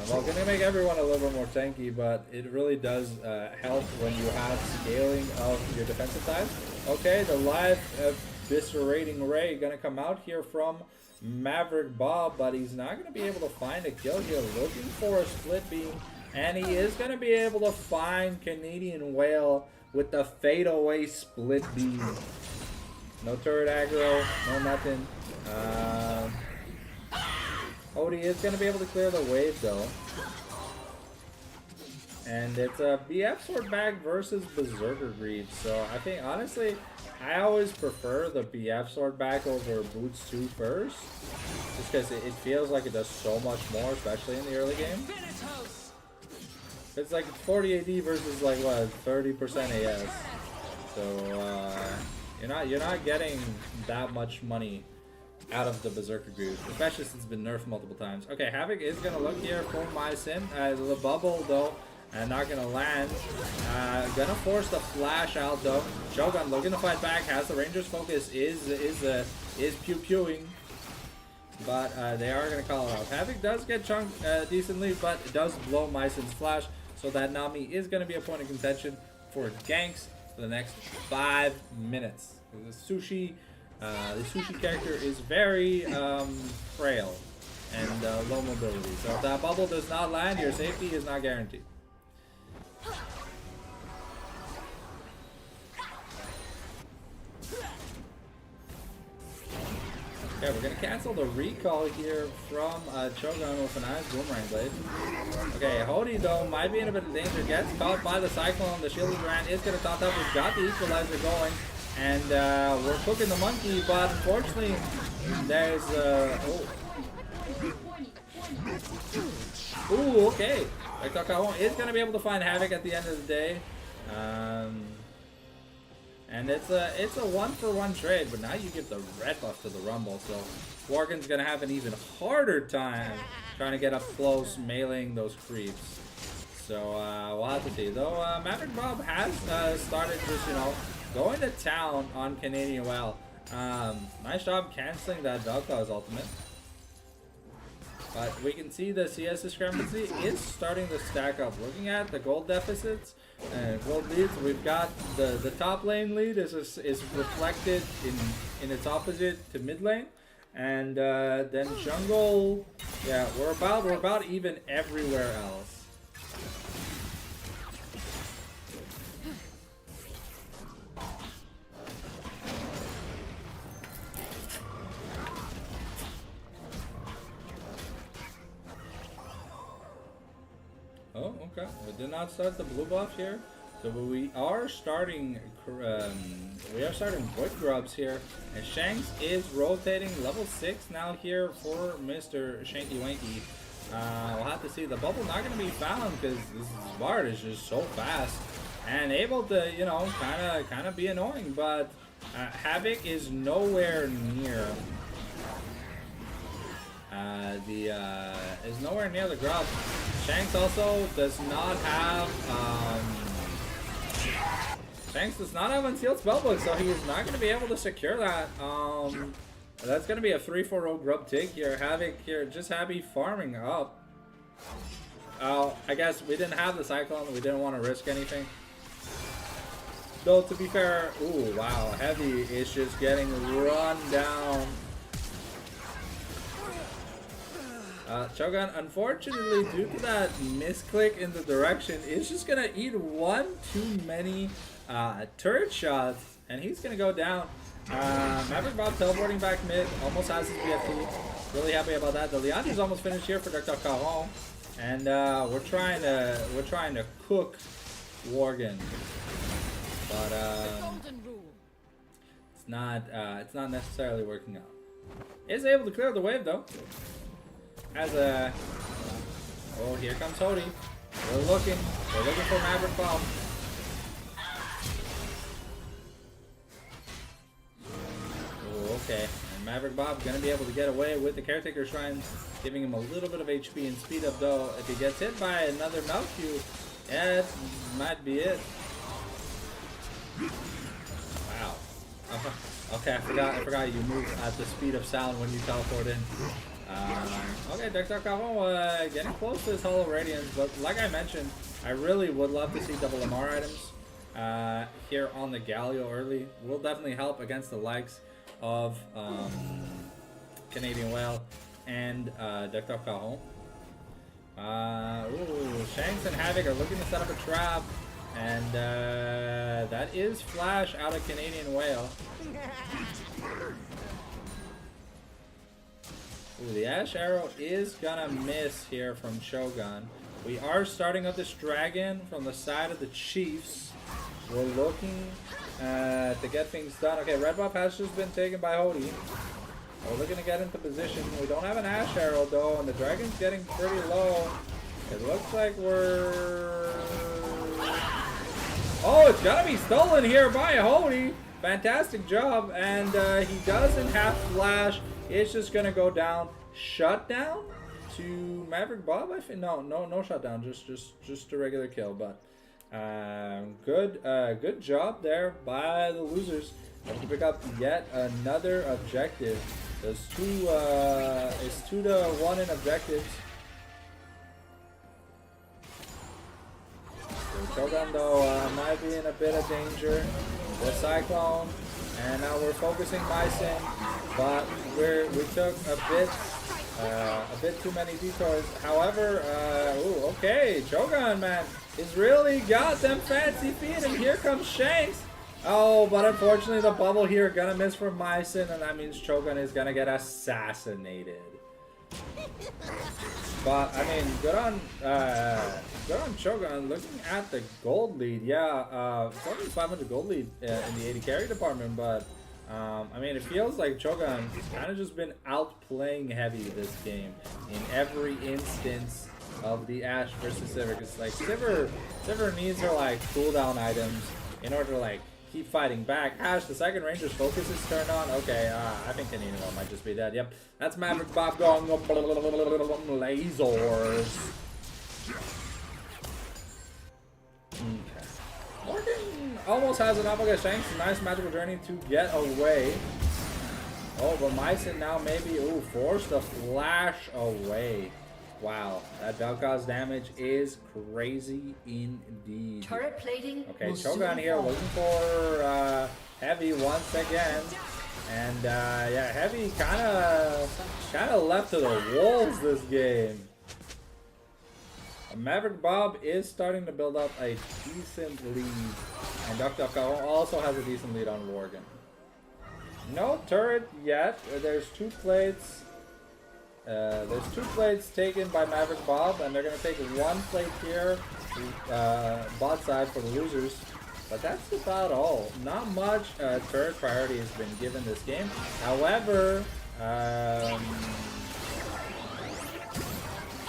Well, gonna make everyone a little bit more tanky, but it really does help when you have scaling of your defensive side. Okay, the live eviscerating ray gonna come out here from Maverick Bob, but he's not gonna be able to find a kill here. Looking for a split beam, and he is gonna be able to find Canadian Whale with the fadeaway split beam. No turret aggro, no nothing. Hody is going to be able to clear the wave though. And it's a BF Swordbag versus Berserker Greed. So I think, honestly, I always prefer the BF Swordbag over Boots 2 first. Just because it feels like it does so much more, especially in the early game. It's like 40 AD versus like what, 30% AS. So you're not getting that much money out of the Berserker Greed, especially since it's been nerfed multiple times. Okay, Havoc is gonna look here for Mycin. The bubble though, not gonna land. Gonna force the flash out though. Shogun looking to fight back. Has the Ranger's focus. Is pew-pewing, but they are gonna call it out. Havoc does get chunked decently, but it does blow Mycin's flash, so that Nami is gonna be a point of contention for ganks for the next 5 minutes. The sushi character is very frail and low mobility. So if that bubble does not land, your safety is not guaranteed. Okay, we're gonna cancel the recall here from Chogun with an Ice Boomerang Blade. Okay, Hody though might be in a bit of danger. Gets caught by the Cyclone. The Shielded Brand is gonna top up. We've got the Equalizer going. And we're cooking the monkey, but unfortunately, there's Ooh, okay. Dr. Caron is gonna be able to find Havoc at the end of the day, and it's a 1-for-1 trade. But now you give the red buff to the Rumble, so Worgen's gonna have an even harder time trying to get up close, meleeing those creeps. So we'll have to see. Though Maverick Bob has started just going to town on Canadian Whale. Nice job canceling that Dogclaw's ultimate. But we can see the CS discrepancy is starting to stack up. Looking at the gold deficits and gold leads, we've got the top lane lead is reflected in its opposite to mid lane. And then jungle, yeah, we're about even everywhere else. Oh, okay. We did not start the blue buff here. So we are starting Void Grubs here, and Shanks is rotating level 6 now here for Mr. Shanky Wanky. We'll have to see. The bubble not going to be found because this Bard is just so fast and able to, you know, kind of be annoying. But Havoc is nowhere near the grub. Shanks also does not have Shanks does not have Unsealed Spellbook, so he is not going to be able to secure that. That's going to be a 3-4-0 grub take here. Havoc here, just happy farming up. Oh, I guess we didn't have the Cyclone. We didn't want to risk anything. Though, to be fair, ooh, wow. Heavy is just getting run down. Shogun, unfortunately, due to that misclick in the direction, is just going to eat one too many turret shots, and he's going to go down. Maverick Bob teleporting back mid, almost has his BFT. Really happy about that. The Leandri's almost finished here for Dr. Caron, and we're trying to cook Worgen, but it's not necessarily working out. Is able to clear the wave though. Oh, here comes Hody. We're looking for Maverick Bob. Okay, and Maverick Bob gonna be able to get away with the Caretaker Shrine, giving him a little bit of HP and speed up though. If he gets hit by another Melcu, yeah, it might be it. Wow. Okay, I forgot you move at the speed of sound when you teleport in. Okay, Dr. Caron getting close to his Hollow Radiance, but like I mentioned, I really would love to see double MR items here on the Galio early. Will definitely help against the likes of Canadian Whale and Dr. Caron. Shanks and Havoc are looking to set up a trap, and that is Flash out of Canadian Whale. Ooh, the Ash Arrow is gonna miss here from Shogun. We are starting up this dragon from the side of the Chiefs. We're looking to get things done. Okay, red buff has just been taken by Hody. We're looking to get into position. We don't have an Ash Arrow though, and the dragon's getting pretty low. It looks like we're... Oh, it's gonna be stolen here by Hody. Fantastic job, and he doesn't have Flash. It's just gonna go down. Shutdown to Maverick Bob. I think no shutdown. Just a regular kill. But good job there by the losers. Able to pick up yet another objective. There's it's 2-1 in objectives. So Shogun though might be in a bit of danger. The Cyclone, and now we're focusing Mycin, but we took a bit too many detours. However, ooh, okay, Shogun man has really got them fancy feet, and here comes Shanks. Oh, but unfortunately the bubble here gonna miss for Mycin, and that means Shogun is gonna get assassinated. But I mean, good on Shogun. Looking at the gold lead, yeah, 4,500 gold lead in the AD carry department. But I mean, it feels like Shogun kind of just been outplaying Heavy this game in every instance of the Ashe versus Sivir. Because like Sivir needs her like cooldown items in order to like keep fighting back. Ashe, the second Ranger's focus is turned on. Okay, I think Canadian Whale might just be dead. Yep, that's Maverick Bob going lasers. Okay. Morgan almost has enough against Shanks. Nice magical journey to get away. Oh, but Mycin now maybe forced to flash away. Wow, that Vel'Koz damage is crazy indeed. Turret plating. Okay, Shogun here looking for Heavy once again, and yeah, Heavy kind of left to the wolves this game. Maverick Bob is starting to build up a decent lead, and Dr. Caron also has a decent lead on Worgen. No turret yet. There's 2 plates. There's 2 plates taken by Maverick Bob, and they're going to take 1 plate here, bot side for the losers. But that's about all. Not much turret priority has been given this game. However,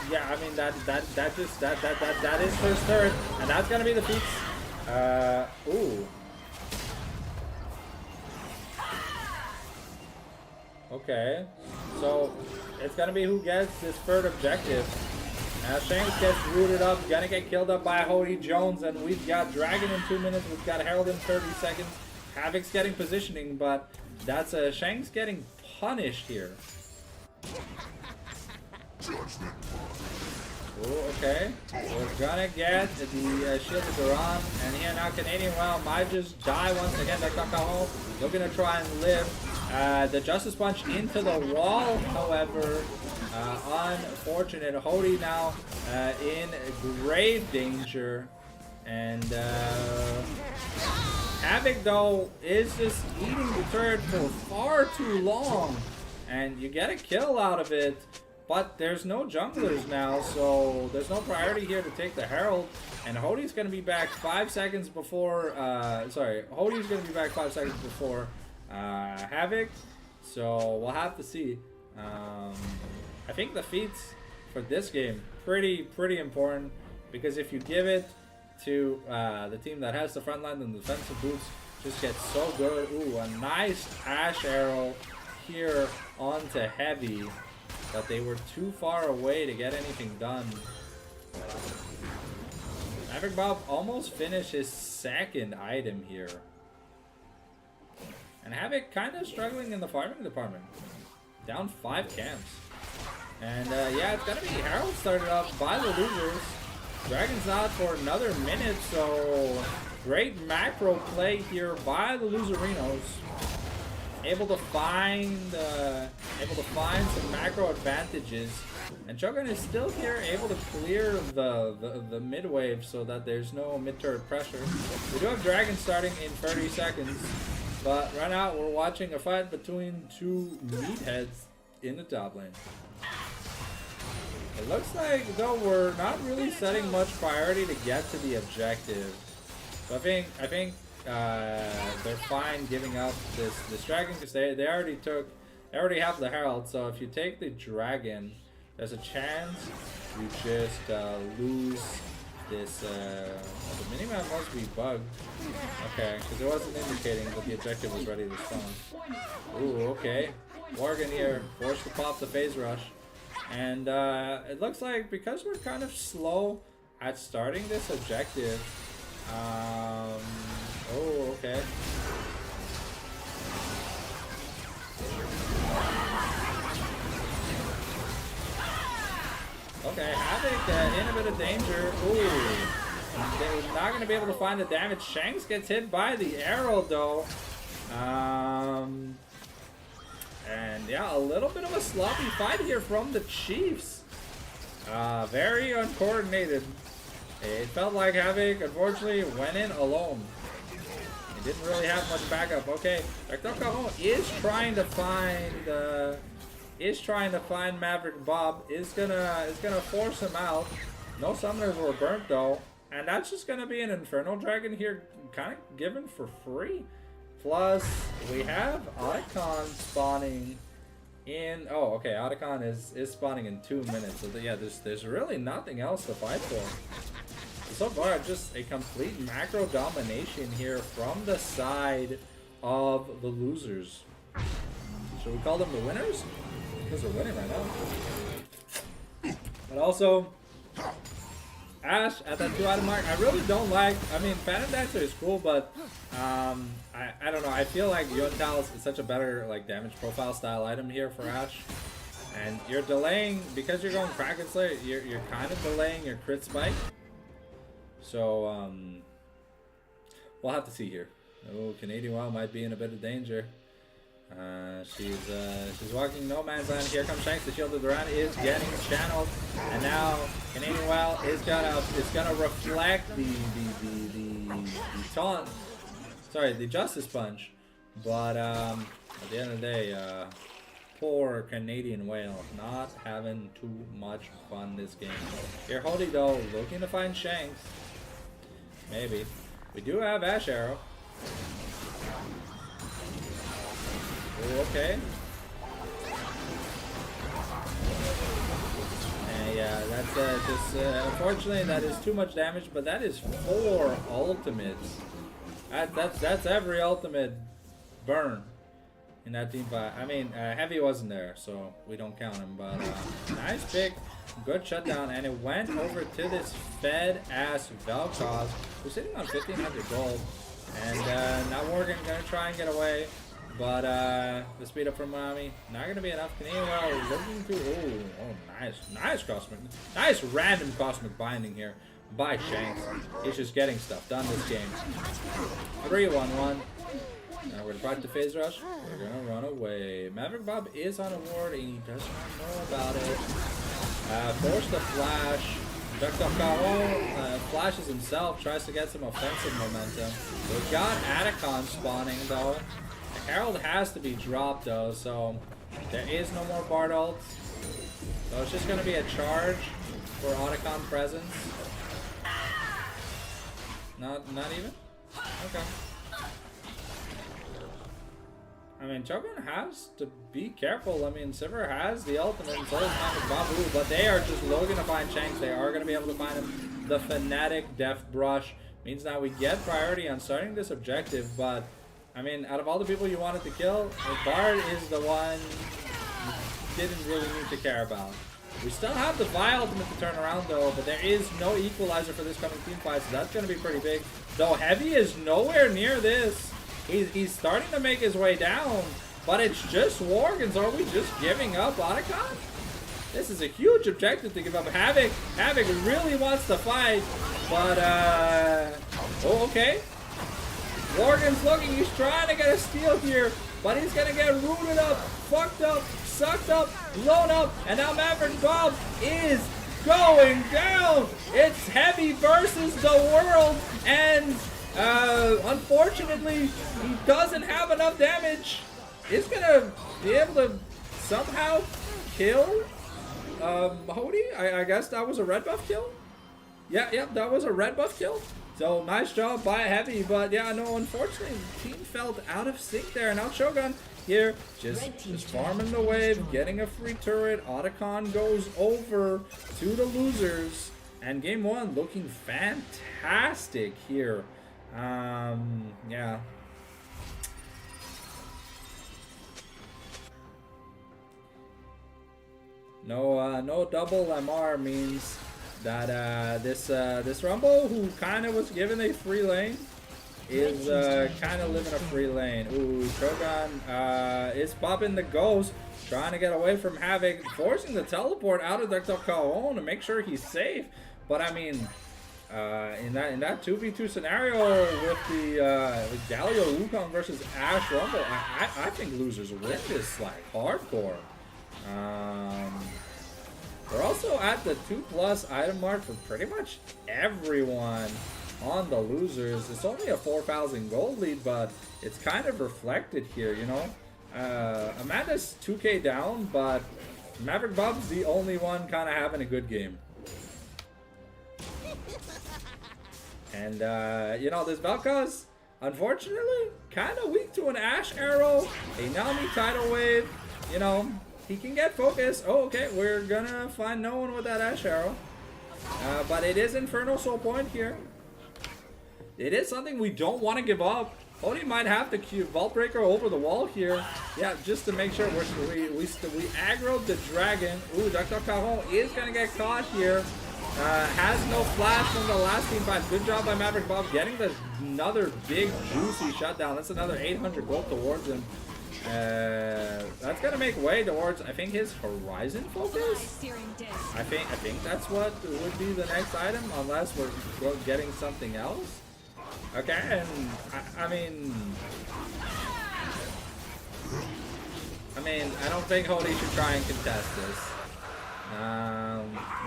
yeah, I mean that is first turret, and that's gonna be the feats. Ooh. Okay, so it's gonna be who gets this third objective. Shanks gets rooted up, gonna get killed up by Hody Jones, and we've got Dragon in 2 minutes, we've got Herald in 30 seconds. Havoc's getting positioning, but that's Shanks getting punished here. Ooh, okay. We're gonna get the shield to Duran, and here now Canadian Well might just die once again. They're home. Looking to try and live. The Justice Punch into the wall, however, unfortunate. Hody now in grave danger, and Havoc though is just eating the turret for far too long, and you get a kill out of it. But there's no junglers now, so there's no priority here to take the Herald. And Hody's going to be back 5 seconds before, Hody's going to be back 5 seconds before Havoc. So we'll have to see. I think the feats for this game, pretty important. Because if you give it to the team that has the front line, then the defensive boots just get so good. Ooh, a nice Ash arrow here onto Heavy. But they were too far away to get anything done. Maverick Bob almost finished his 2nd item here. And Havoc kind of struggling in the farming department. Down 5 camps. And yeah, it's going to be Herald started up by the losers. Dragon's out for another minute, so great macro play here by the Loserinos. Able to find some macro advantages, and Chogan is still here, able to clear the mid wave so that there's no mid turret pressure. We do have Dragon starting in 30 seconds, but right now we're watching a fight between 2 meatheads in the top lane. It looks like though we're not really setting much priority to get to the objective. So I think they're fine giving up this dragon because they already have the Herald. So if you take the dragon, there's a chance you just lose this. The minimap must be bugged. Okay, because it wasn't indicating that the objective was ready to spawn. Ooh, okay. Morgan here forced to pop the phase rush, and it looks like because we're kind of slow at starting this objective. Oh, okay. Okay, Havoc in a bit of danger. Ooh. They're not going to be able to find the damage. Shanks gets hit by the arrow, though. And yeah, a little bit of a sloppy fight here from the Chiefs. Very uncoordinated. It felt like Havoc, unfortunately, went in alone. He didn't really have much backup. Okay, Cajon is trying to find Maverick Bob. Is gonna force him out. No summoners were burnt though, and that's just gonna be an Inferno Dragon here, kind of given for free. Plus, we have Otacon spawning in. Oh, okay, Otacon is spawning in 2 minutes. So yeah, there's really nothing else to fight for. So far, just a complete macro domination here from the side of the losers. Should we call them the winners? Because they're winning right now. But also, Ash at that 2 item mark, I really don't like. I mean, Phantom Dancer is cool, but I don't know. I feel like Yuntal's is such a better like damage profile style item here for Ash. And you're delaying, because you're going Kraken Slayer, you're kind of delaying your crit spike. So, we'll have to see here. Oh, Canadian Wild might be in a bit of danger. She's walking no man's land. Here comes Shanks. The shield of Duran is getting channeled, and now Canadian Wild is gonna reflect the taunt. Sorry, the Justice Punch. But at the end of the day, poor Canadian whale. Not having too much fun this game. Here, Hody though, looking to find Shanks. Maybe. We do have Ash Arrow. Ooh, okay. And yeah, that's just unfortunately that is too much damage, but that is 4 ultimates. That's every ultimate burn in that team fight. I mean, Heavy wasn't there, so we don't count him. But nice pick, good shutdown, and it went over to this fed-ass Vel'Koz, who's sitting on 1,500 gold. And now Morgan gonna try and get away, but the speed up from Miami not gonna be enough. Canadian Well looking to nice cosmic, nice random cosmic binding here by Shanks. He's just getting stuff done this game. 3-1-1. Now we're about to phase rush. We're gonna run away. Maverick Bob is on a ward and he does not know about it. Force the flash. Ducked up Caron, flashes himself, tries to get some offensive momentum. We've got Atacon spawning though. Herald has to be dropped though, so there is no more Bard ults. So it's just gonna be a charge for Atacon presence. Not even? Okay. I mean, Chogun has to be careful. I mean, Sivir has the ultimate and so does Maverick Babu, but they are just looking to find Shanks. They are going to be able to find him. The Fnatic Death Brush means now we get priority on starting this objective, but I mean, out of all the people you wanted to kill, Bard is the one you didn't really need to care about. We still have the Vi ultimate to turn around though, but there is no equalizer for this coming team fight, so that's going to be pretty big. Though Heavy is nowhere near this. He's starting to make his way down, but it's just Worgens. Are we just giving up Otacon? This is a huge objective to give up. Havoc really wants to fight, but oh, okay. Worgens looking, he's trying to get a steal here, but he's gonna get rooted up, fucked up, sucked up, blown up, and now Maverick Bob is going down. It's Heavy versus the world, and unfortunately, he doesn't have enough damage. He's gonna be able to somehow kill Hody. I guess that was a red buff kill. Yeah, that was a red buff kill. So nice job by Heavy, but yeah, no, unfortunately, the team felt out of sync there. Now Shogun here just farming the wave, getting a free turret. Otacon goes over to the losers, and game 1 looking fantastic here. Yeah. No double MR means that this Rumble, who kind of was given a free lane, is kind of living a free lane. Ooh, Shogun is popping the ghost, trying to get away from Havoc, forcing the teleport out of Dr. Caron to make sure he's safe. But I mean, in that 2v2 scenario with the with Galio Wukong versus Ash Rumble, I think losers win this like hardcore. We're also at the 2+ item mark for pretty much everyone on the losers. It's only a 4,000 gold lead, but it's kind of reflected here, you know. Amanda's 2k down, but Maverick Bob's the only one kind of having a good game. And, you know, this Vel'Koz, unfortunately, kind of weak to an Ash Arrow, a Nami Tidal Wave. You know, he can get focus. Oh, okay, we're gonna find no one with that Ash Arrow. But it is Infernal Soul Point here. It is something we don't want to give up. Hody might have to cue Vault Breaker over the wall here. Yeah, just to make sure we aggroed the dragon. Ooh, Dr. Caron is gonna get caught here. Has no flash from the last team fight. Good job by Maverick Bob getting another big juicy shutdown. That's another 800 gold towards him. That's gonna make way towards, I think, his Horizon focus. I think that's what would be the next item, unless we're getting something else. Okay, and I mean, I don't think Hody should try and contest this.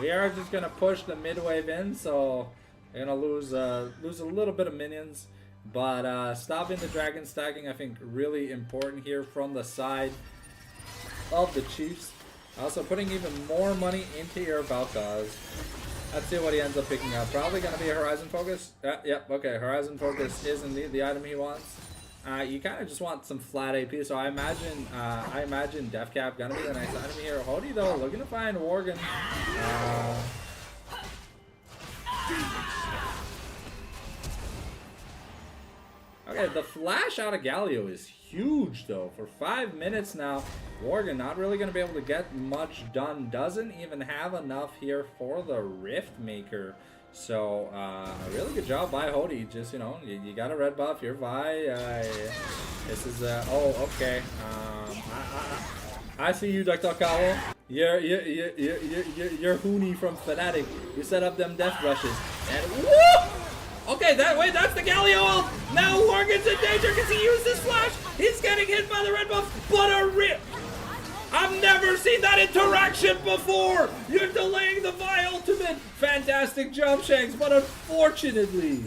We are just gonna push the mid wave in, so we're gonna lose a little bit of minions, but stopping the dragon stacking, I think, really important here from the side of the Chiefs. Also putting even more money into your Valkaz. Let's see what he ends up picking up. Probably going to be a Horizon Focus. Yep, okay. Horizon Focus is indeed the item he wants. You kind of just want some flat AP, so I imagine Def Cap gonna be the next item here. Hody though, looking to find Worgen. Okay, the flash out of Galio is huge though. For 5 minutes now, Worgen not really gonna be able to get much done. Doesn't even have enough here for the Rift Maker. So, really good job by Hody. Just, you know, you got a red buff. You're Vi. This is, oh, okay. I see you, Dr. Kawo. You're Hooney from Fnatic. You set up them death rushes. And, woo! Okay, that's the Galio ult. Now Worgen's in danger because he used his flash. He's getting hit by the red buff, but a rip. I've never seen that interaction before! You're delaying the Vi ultimate! Fantastic job, Shanks, but unfortunately,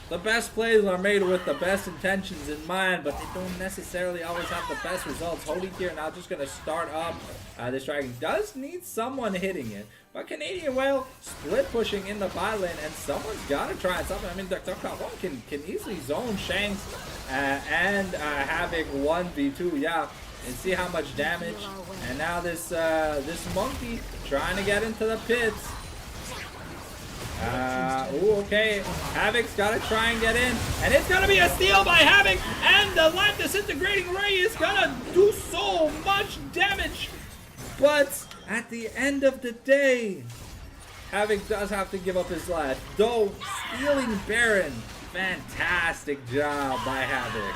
the best plays are made with the best intentions in mind, but they don't necessarily always have the best results. Hody here now just going to start up. This dragon does need someone hitting it, but Canadian Whale split pushing in the bot lane, and someone's got to try something. I mean, Dr. Calvon can easily zone Shanks and Havoc 1v2, yeah. And see how much damage. And now this monkey trying to get into the pits. Ooh, okay. Havoc's got to try and get in. And it's going to be a steal by Havoc. And the light disintegrating ray is going to do so much damage. But at the end of the day, Havoc does have to give up his life. Though, stealing Baron. Fantastic job by Havoc.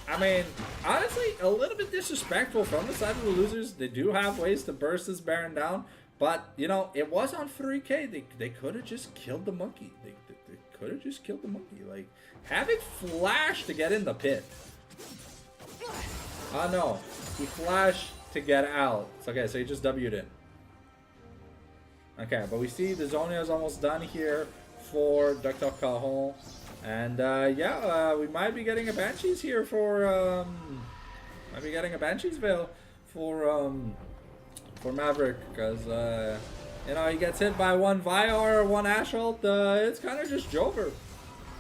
I mean, honestly, a little bit disrespectful from the side of the losers. They do have ways to burst this Baron down, but, you know, it was on 3K. They could have just killed the monkey. They could have just killed the monkey. Like, Havoc flashed to get in the pit. Oh, no. He flashed to get out. It's okay, so he just W'd in. Okay, but we see the Zonia is almost done here for Dr. Cajon. And yeah, we might be getting a Banshees here for might be getting a Banshees Veil for Maverick, because you know, he gets hit by one Vior or one Ash ult. It's kind of just Jover.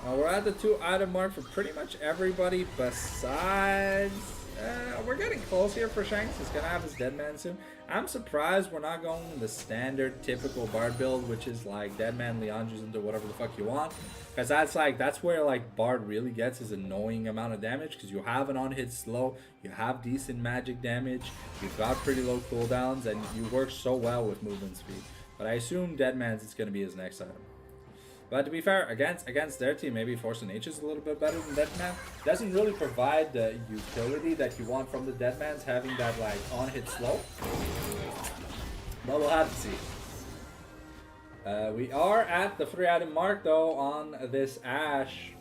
We're at the 2 item mark for pretty much everybody besides. We're getting close here for Shanks. He's gonna have his Deadman soon. I'm surprised we're not going the standard typical Bard build, which is like Deadman, Leandros into whatever the fuck you want. Because that's where like Bard really gets his annoying amount of damage, because you have an on-hit slow, you have decent magic damage, you've got pretty low cooldowns, and you work so well with movement speed. But I assume Deadman's is going to be his next item. But to be fair, against their team, maybe Force of Nature is a little bit better than Deadman. Doesn't really provide the utility that you want from the Deadman's, having that like on-hit slow. But we'll have to see. We are at the 3 item mark though on this Ashe.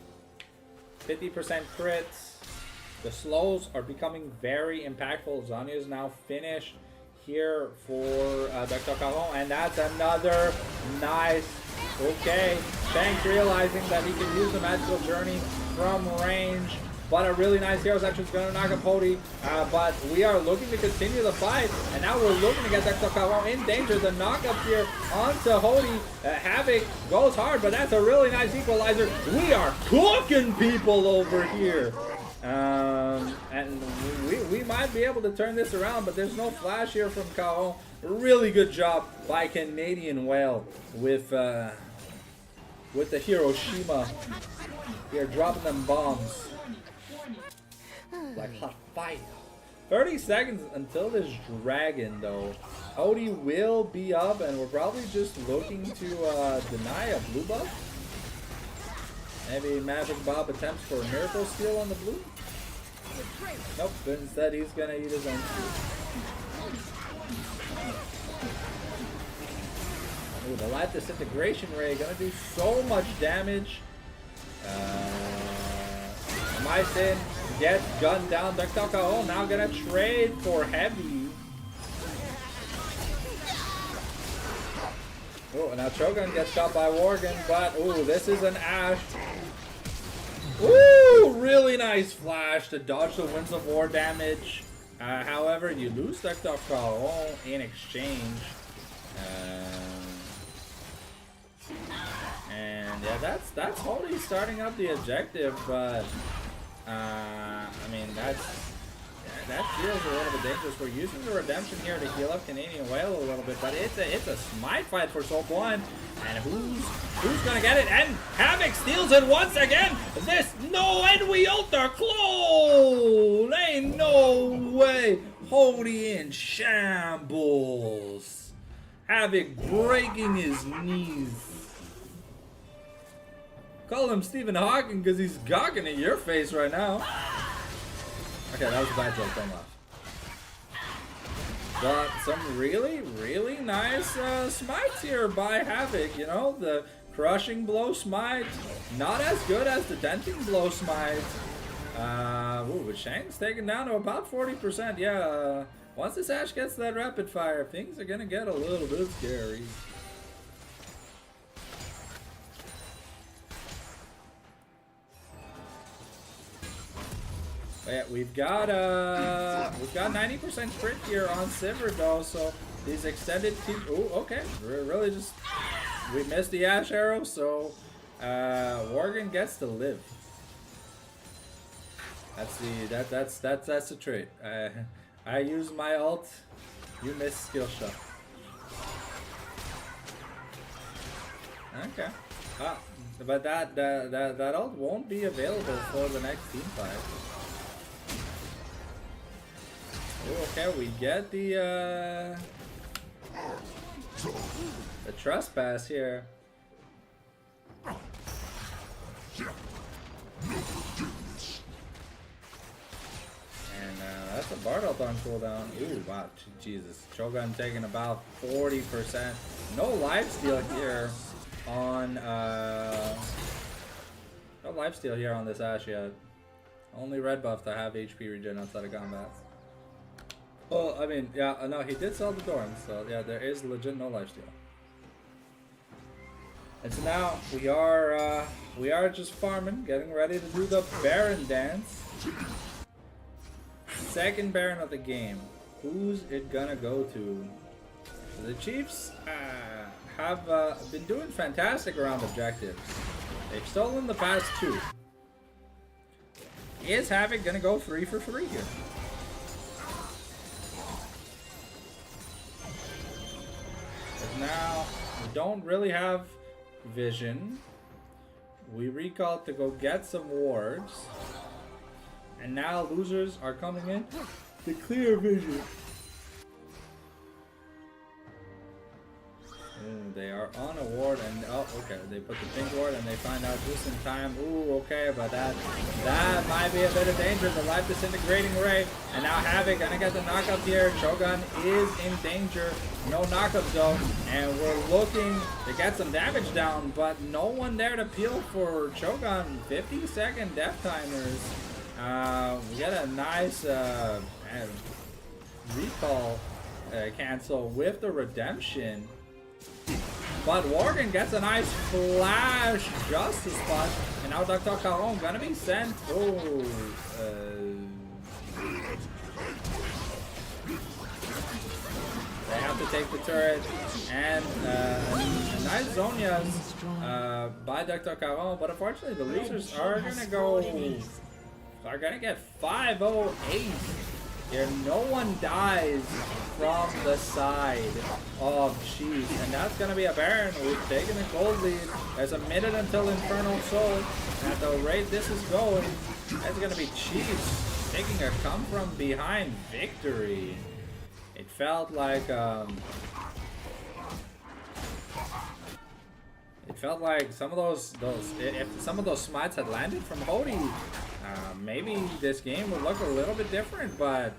50% crits. The slows are becoming very impactful. Zanya is now finished here for Dr. Caron, and that's another nice. Okay, Shanks realizing that he can use the magical journey from range. But a really nice hero's action is going to knock up Hody. But we are looking to continue the fight. And now we're looking to get Dr. Caron in danger. The knockup here onto Hody. Havoc goes hard, but that's a really nice equalizer. We are cooking people over here. And we might be able to turn this around, but there's no flash here from Caron. Really good job by Canadian Whale with the Hiroshima. They're dropping them bombs like hot fire. 30 seconds until this dragon though. Hody will be up, and we're probably just looking to deny a blue buff. Maybe Magic Bob attempts for a miracle steal on the blue. Nope, but instead he's gonna eat his own food. Ooh, the light disintegration ray gonna do so much damage. Mycin gets gunned down. Dr. Caron now gonna trade for heavy. Oh, and now Chogun gets shot by Worgen, but ooh, this is an Ashe. Ooh, really nice. nice flash to dodge the Winds of War damage. However, you lose Dr. Caron in exchange. And yeah, that's Holy starting up the objective, but I mean that feels a little bit dangerous. We're using the redemption here to heal up Canadian Whale a little bit, but it's a smite fight for Soul Blind, and who's gonna get it? And Havoc steals it once again. And we ult our clone. Ain't no way. Holy in shambles. Havoc breaking his knees. Call him Stephen Hawking because he's gawking at your face right now. Okay, that was a bad joke, don't laugh. But some really, really nice smites here by Havoc, you know, the crushing blow smite, not as good as the denting blow smite. But Shang's taken down to about 40%, yeah. Once this Ashe gets that rapid fire, things are gonna get a little bit scary. But yeah, we've got 90% crit here on Sivir though, so these extended team. Oh, okay, we're really just we missed the Ashe arrow, so Worgen gets to live. That's the trait. I use my ult, you miss skill shot. Okay. But that ult won't be available for the next team fight. Oh, okay, we get the trespass here. And that's a Bard ult on cooldown. Ooh, wow, Jesus. Shogun taking about 40%. No lifesteal here on no lifesteal here on this Ashe yet. Only red buff to have HP regen outside of combat. Well, I mean, yeah, no, he did sell the Dorn, so yeah, there is legit no lifesteal. And so now we are just farming, getting ready to do the Baron dance. Second Baron of the game. Who's it gonna go to? So the Chiefs have been doing fantastic around objectives. They've stolen the past two. Is Havoc gonna go 3 for 3 here? Now, we don't really have vision. We recall to go get some wards. And now losers are coming in to clear vision. Ooh, they are on a ward and oh, okay, they put the pink ward and they find out just in time. Ooh, okay, but that might be a bit of danger. The life disintegrating ray, and now Havoc gonna get the knockup here. Shogun is in danger. No knockup though, and we're looking to get some damage down, but no one there to peel for Shogun. 50-second death timers. We get a nice recall cancel with the redemption. But Worgen gets a nice flash justice spot, and now Dr. Caron gonna be sent. Oh, they have to take the turret, and a nice Zonia's by Dr. Caron, but unfortunately the losers are gonna get 508. Here, no one dies from the side of Chiefs, and that's gonna be a Baron. We've taken a gold lead. There's a minute until Infernal Soul, and at the rate this is going, that's gonna be Chiefs taking a come from behind victory. It felt like some of those if some of those smites had landed from Hody, maybe this game would look a little bit different, but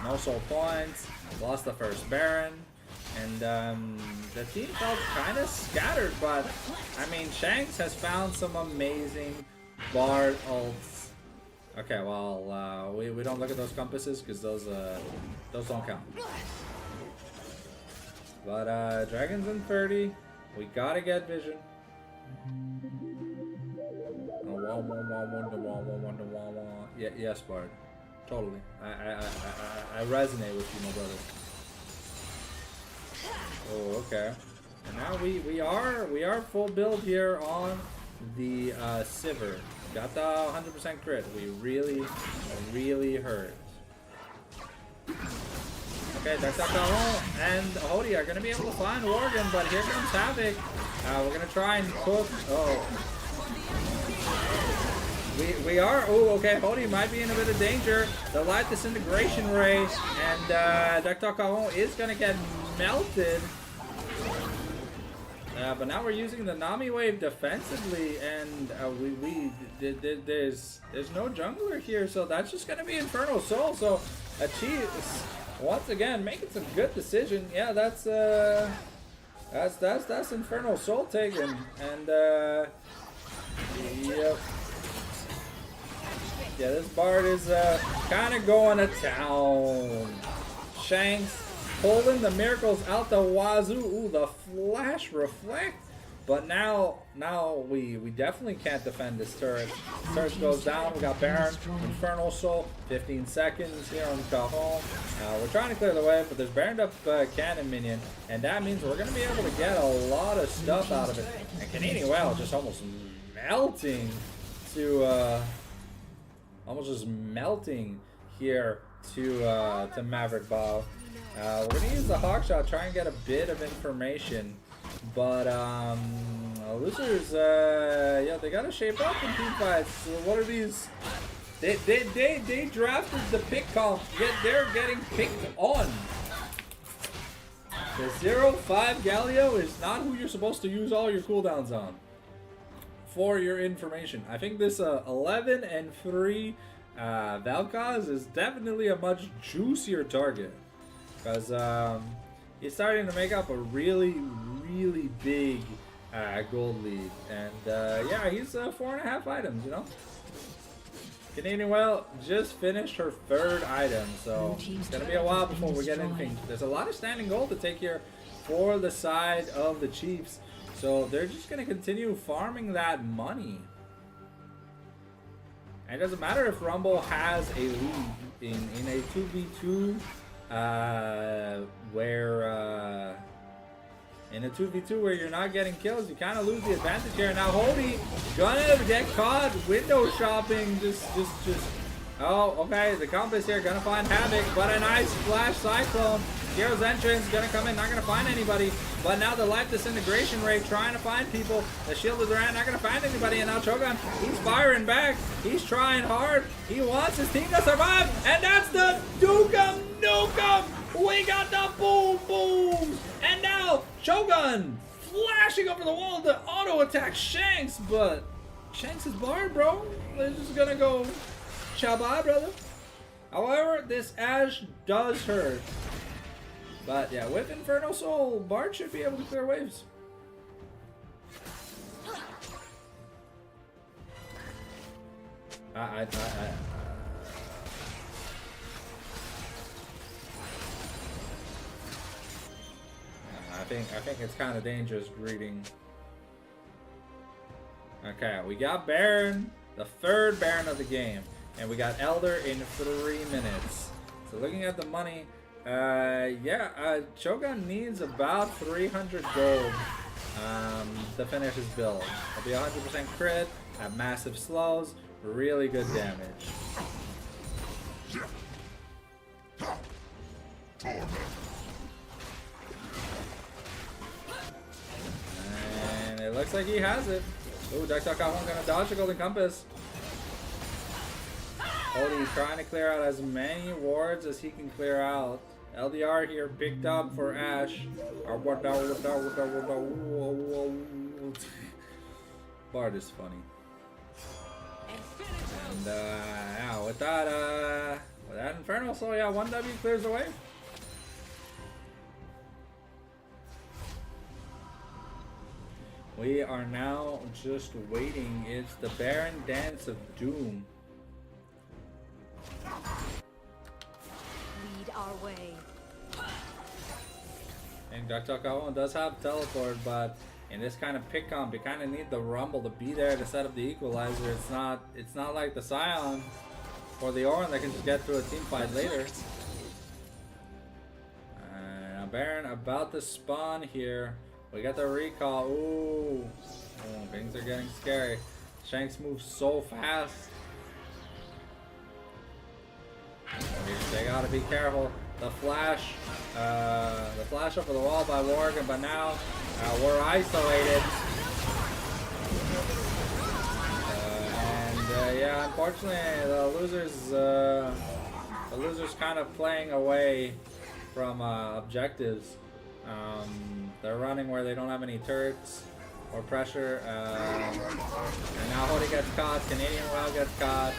no soul points, lost the first Baron, and the team felt kind of scattered, but I mean, Shanks has found some amazing Bard ults. Okay, well, we don't look at those compasses because those don't count. But Dragons in 30, we gotta get vision. Yeah, yes, Bard. Totally. I resonate with you, my brother. Oh, okay. And now we are full build here on the Sivir. Got the 100% crit. We really hurt. Okay, that's Caron and Hody are gonna be able to find Worgen, but here comes Havoc. We're gonna try and cook. Oh. We are. Oh, okay. Hody might be in a bit of danger. The light disintegration ray, and Dr. Caron is gonna get melted. But now we're using the Nami wave defensively, and there's no jungler here, so that's just gonna be Infernal Soul. So Achieves once again making some good decision. Yeah, that's Infernal Soul taken, and yep. Yeah, this Bard is kind of going to town. Shanks pulling the miracles out the wazoo. Ooh, the flash reflect. But now we definitely can't defend this turret. Turret goes down. We got Baron, Infernal Soul, 15 seconds here on Cajon. We're trying to clear the way, but there's Baroned up cannon minion, and that means we're going to be able to get a lot of stuff out of it. And Canadian Well just almost melting to here to Maverick Bow. We're gonna use the Hawkshot, try and get a bit of information, but losers, yeah, they gotta shape up in team fights. So what are these? They drafted the pick comp, yet they're getting picked on. The 0-5 Galio is not who you're supposed to use all your cooldowns on. For your information, I think this 11 and 3 Valkaz is definitely a much juicier target, because he's starting to make up a really big gold lead, and yeah, he's 4.5 items, you know. Canadian Well just finished her 3rd item, so it's gonna be a while before we get anything. There's a lot of standing gold to take here for the side of the Chiefs. So they're just going to continue farming that money. And it doesn't matter if Rumble has a lead in a 2v2 where in a 2v2 where you're not getting kills, you kind of lose the advantage here. Now Hody gonna get caught window shopping. Just oh, okay, the compass here gonna find Havoc, but a nice flash cyclone. Hero's entrance gonna come in, not gonna find anybody. But now the life disintegration ray trying to find people. The shield of Duran not gonna find anybody. And now Chogan, he's firing back. He's trying hard. He wants his team to survive. And that's the Dukem Nukem. We got the boom boom. And now Chogan flashing over the wall to auto attack Shanks. But Shanks is barred, bro. They're just gonna go Shabba, brother. However, this Ashe does hurt. But yeah, with Infernal Soul, Bard should be able to clear waves. I think it's kind of dangerous greeting. Okay, we got Baron, the 3rd Baron of the game, and we got Elder in 3 minutes. So looking at the money. Yeah, Chogan needs about 300 gold to finish his build. It'll be 100% crit, have massive slows, really good damage. And it looks like he has it. Ooh, Dr. Cajon gonna dodge the Golden Compass. Hody trying to clear out as many wards as he can clear out. LDR here picked up for Ashe. Bard is funny. And yeah, with that Infernal Soul, yeah, 1W clears away. We are now just waiting. It's the Baron Dance of Doom. Lead our way. And Dr. Cajon does have teleport, but in this kind of pick comp, you kind of need the Rumble to be there to set up the equalizer. It's not like the Scion or the Orin that can just get through a team fight later. Now Baron about to spawn here. We got the recall. Ooh, things are getting scary. Shanks moves so fast. They gotta be careful. The flash over the wall by Worgen, but now we're isolated. Yeah, unfortunately, the losers kind of playing away from objectives. They're running where they don't have any turrets or pressure. And now Hody gets caught. Canadian Well gets caught.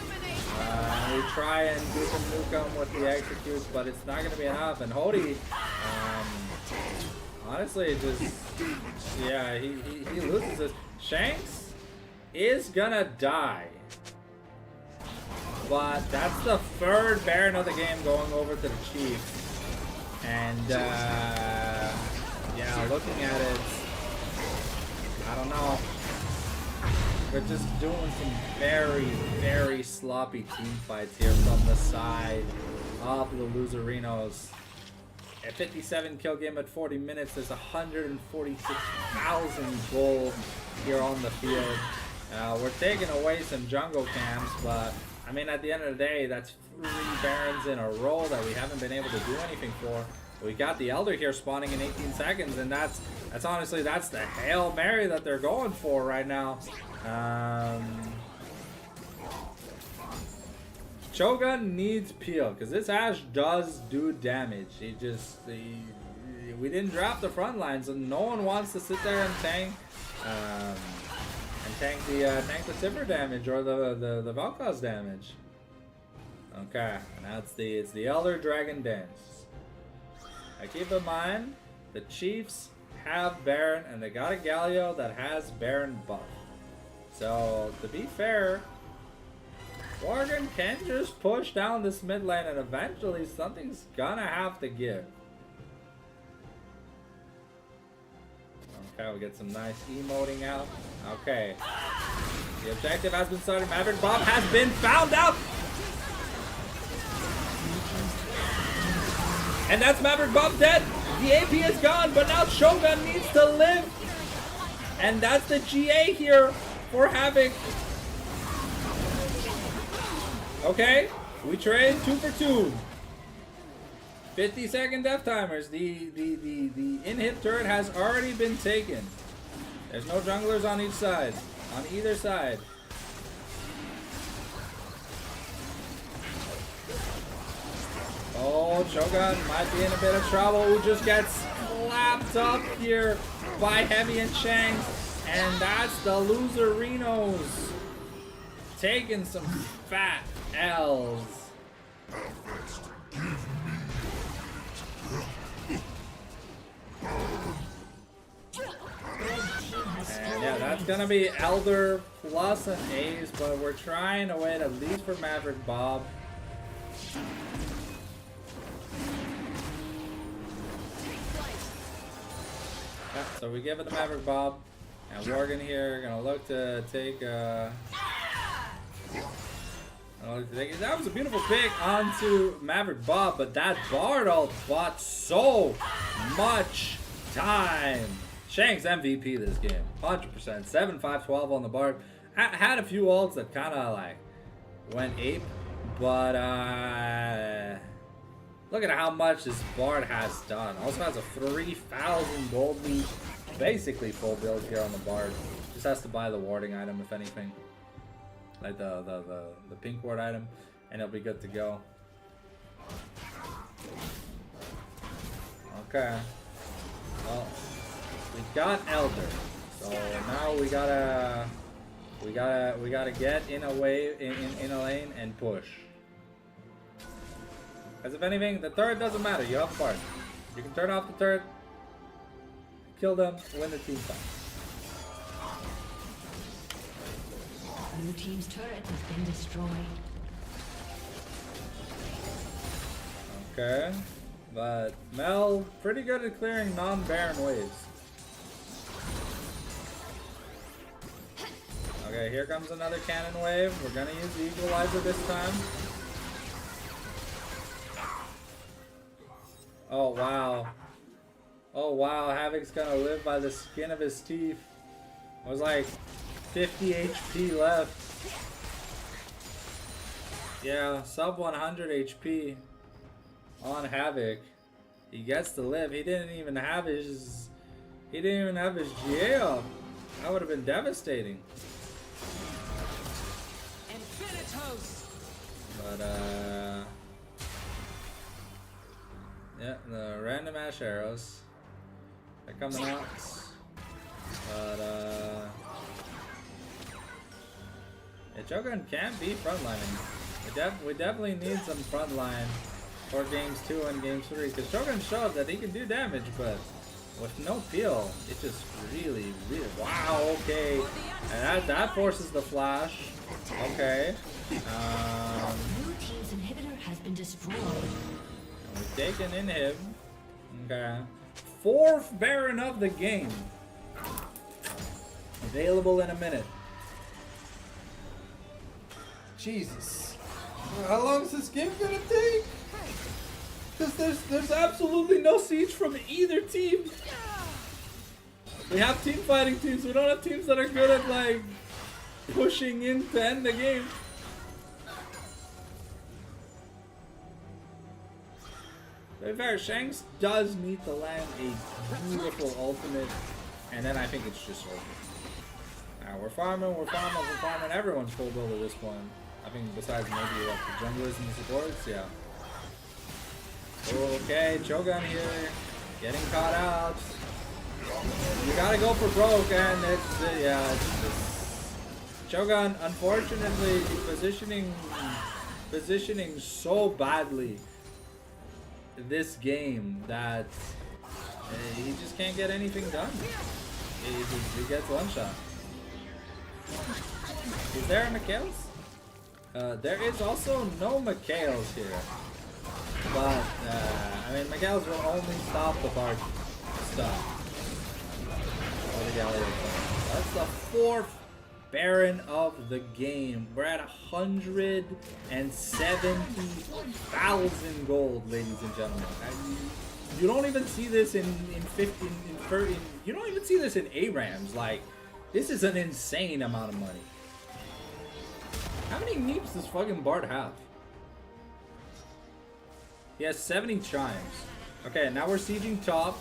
We try and do some nukem with the executes, but it's not going to be enough. And Hody, honestly, just yeah, he loses this. Shanks is gonna die. But that's the third Baron of the game going over to the Chiefs. And, yeah, looking at it, I don't know. They're just doing some very, very sloppy team fights here from the side of the Loserinos. A 57 kill game at 40 minutes. There's 146,000 gold here on the field. We're taking away some jungle camps, but I mean, at the end of the day, that's 3 Barons in a row that we haven't been able to do anything for. We got the Elder here spawning in 18 seconds, and that's honestly, that's the Hail Mary that they're going for right now. Shogun needs peel, because this Ashe does do damage. We didn't drop the front line, so no one wants to sit there and tank. Tank the Tipper damage or the Valkos damage. Okay, and it's the Elder Dragon Dance. Now keep in mind, the Chiefs have Baron and they got a Galio that has Baron buff. So to be fair, Worgen can just push down this mid lane and eventually something's gonna have to give. Okay, we get some nice emoting out. Okay. The objective has been started. Maverick Bob has been found out. And that's Maverick Bob dead. The AP is gone, but now Shogun needs to live. And that's the GA here for Havoc. Okay, we trade 2 for 2. 50-second death timers. The in-hit turret has already been taken. There's no junglers on each side, on either side. Oh, Shogun might be in a bit of trouble. Who just gets slapped up here by Heavy and Shanks, and that's the Loserinos taking some fat L's. And yeah, that's gonna be Elder plus an Ace, but we're trying to wait at least for Maverick Bob. Yeah, so we give it to Maverick Bob, and Worgen here gonna look to take. That was a beautiful pick onto Maverick Bob, but that Bard ult bought so much time. Shanks MVP this game, 100%. 7-5-12 on the Bard. Had a few ults that kind of like went ape, but look at how much this Bard has done. Also has a 3,000 gold lead, basically full build here on the Bard. Just has to buy the warding item if anything, like the pink ward item, and it'll be good to go. Okay. Well, we got Elder, so now we gotta get in a wave, in a lane and push. As if anything, the turret doesn't matter. You have Bard. You can turn off the turret, kill them, win the team fight. Blue team's turret has been destroyed. Okay, but Mel pretty good at clearing non-Baron waves. Okay, here comes another cannon wave. We're gonna use the equalizer this time. Oh wow. Oh wow, Havoc's gonna live by the skin of his teeth. It was like 50 HP left. Yeah, sub 100 HP on Havoc. He gets to live. He didn't even have his GA up. That would have been devastating. But yeah, the random ash arrows. They're coming out. But yeah, Chogun can't be frontlining. We definitely need some frontline for games 2 and games 3, because Chogun showed that he can do damage, but with no peel, it just really, wow, okay. And that forces the flash. Okay. Blue team's inhibitor has been destroyed. We've taken inhib. Okay. 4th Baron of the game. Available in a minute. Jesus. How long is this game gonna take? Because there's absolutely no siege from either team. We have team fighting teams. We don't have teams that are good at like pushing in to end the game. To be fair, Shanks does need to land a beautiful ultimate, and then I think it's just over. Now we're farming. Everyone's full build at this point. I think besides maybe like the junglers and the supports, yeah. Okay, Chogun here, getting caught out. You gotta go for broke, and it's yeah, it's Chogun unfortunately positioning so badly this game that he just can't get anything done. He gets one shot. Is there a Mikhails? There is also no Mikhails here. But, I mean, Mikhails will only stop the Bard stuff. Or the Galio. That's the 4th Baron of the game. We're at 170,000 gold, ladies and gentlemen. You don't even see this in 15, you don't even see this in ARAMs. Like, this is an insane amount of money. How many Neeps does fucking Bard have? He has 70 chimes. Okay, now we're sieging top.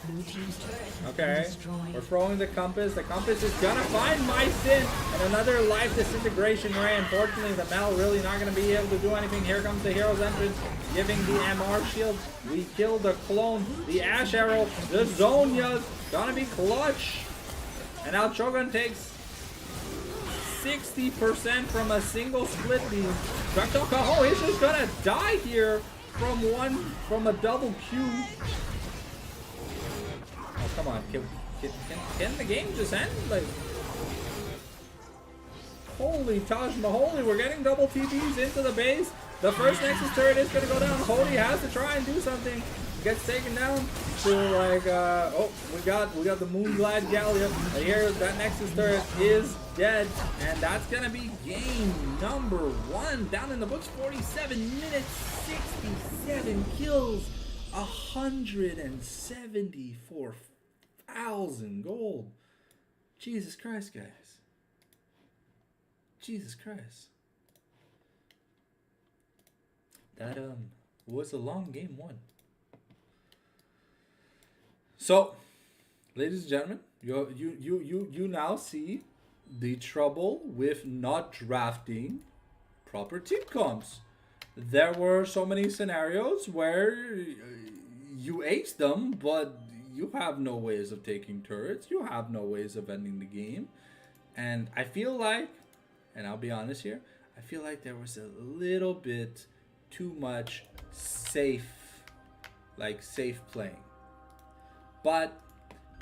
Blue team's turret has been Okay, destroyed. we're throwing the compass. The compass is gonna find my sin, and another life disintegration ray. Unfortunately, the Mel really not gonna be able to do anything. Here comes the hero's entrance, giving the MR shield. We killed the clone, the Ash Arrow, the Zonya's gonna be clutch. And now Chogun takes 60% from a single split beam. Oh, he's just gonna die here from a double Q. Oh, come on. Can the game just end? Like, holy Taj Maholi, we're getting double TPs into the base. The first Nexus turret is going to go down. Hody has to try and do something. Gets taken down to like, oh, we got the Moonglad Gallia. And here, that Nexus turret is dead. And that's going to be game number 1. Down in the books, 47 minutes, 67 kills, 174,000 gold. Jesus Christ, guys. Jesus Christ. That was a long game 1. So, ladies and gentlemen, you now see the trouble with not drafting proper team comps. There were so many scenarios where you aced them, but you have no ways of taking turrets. You have no ways of ending the game. And I feel like, and I'll be honest here, I feel like there was a little bit too much safe playing. But,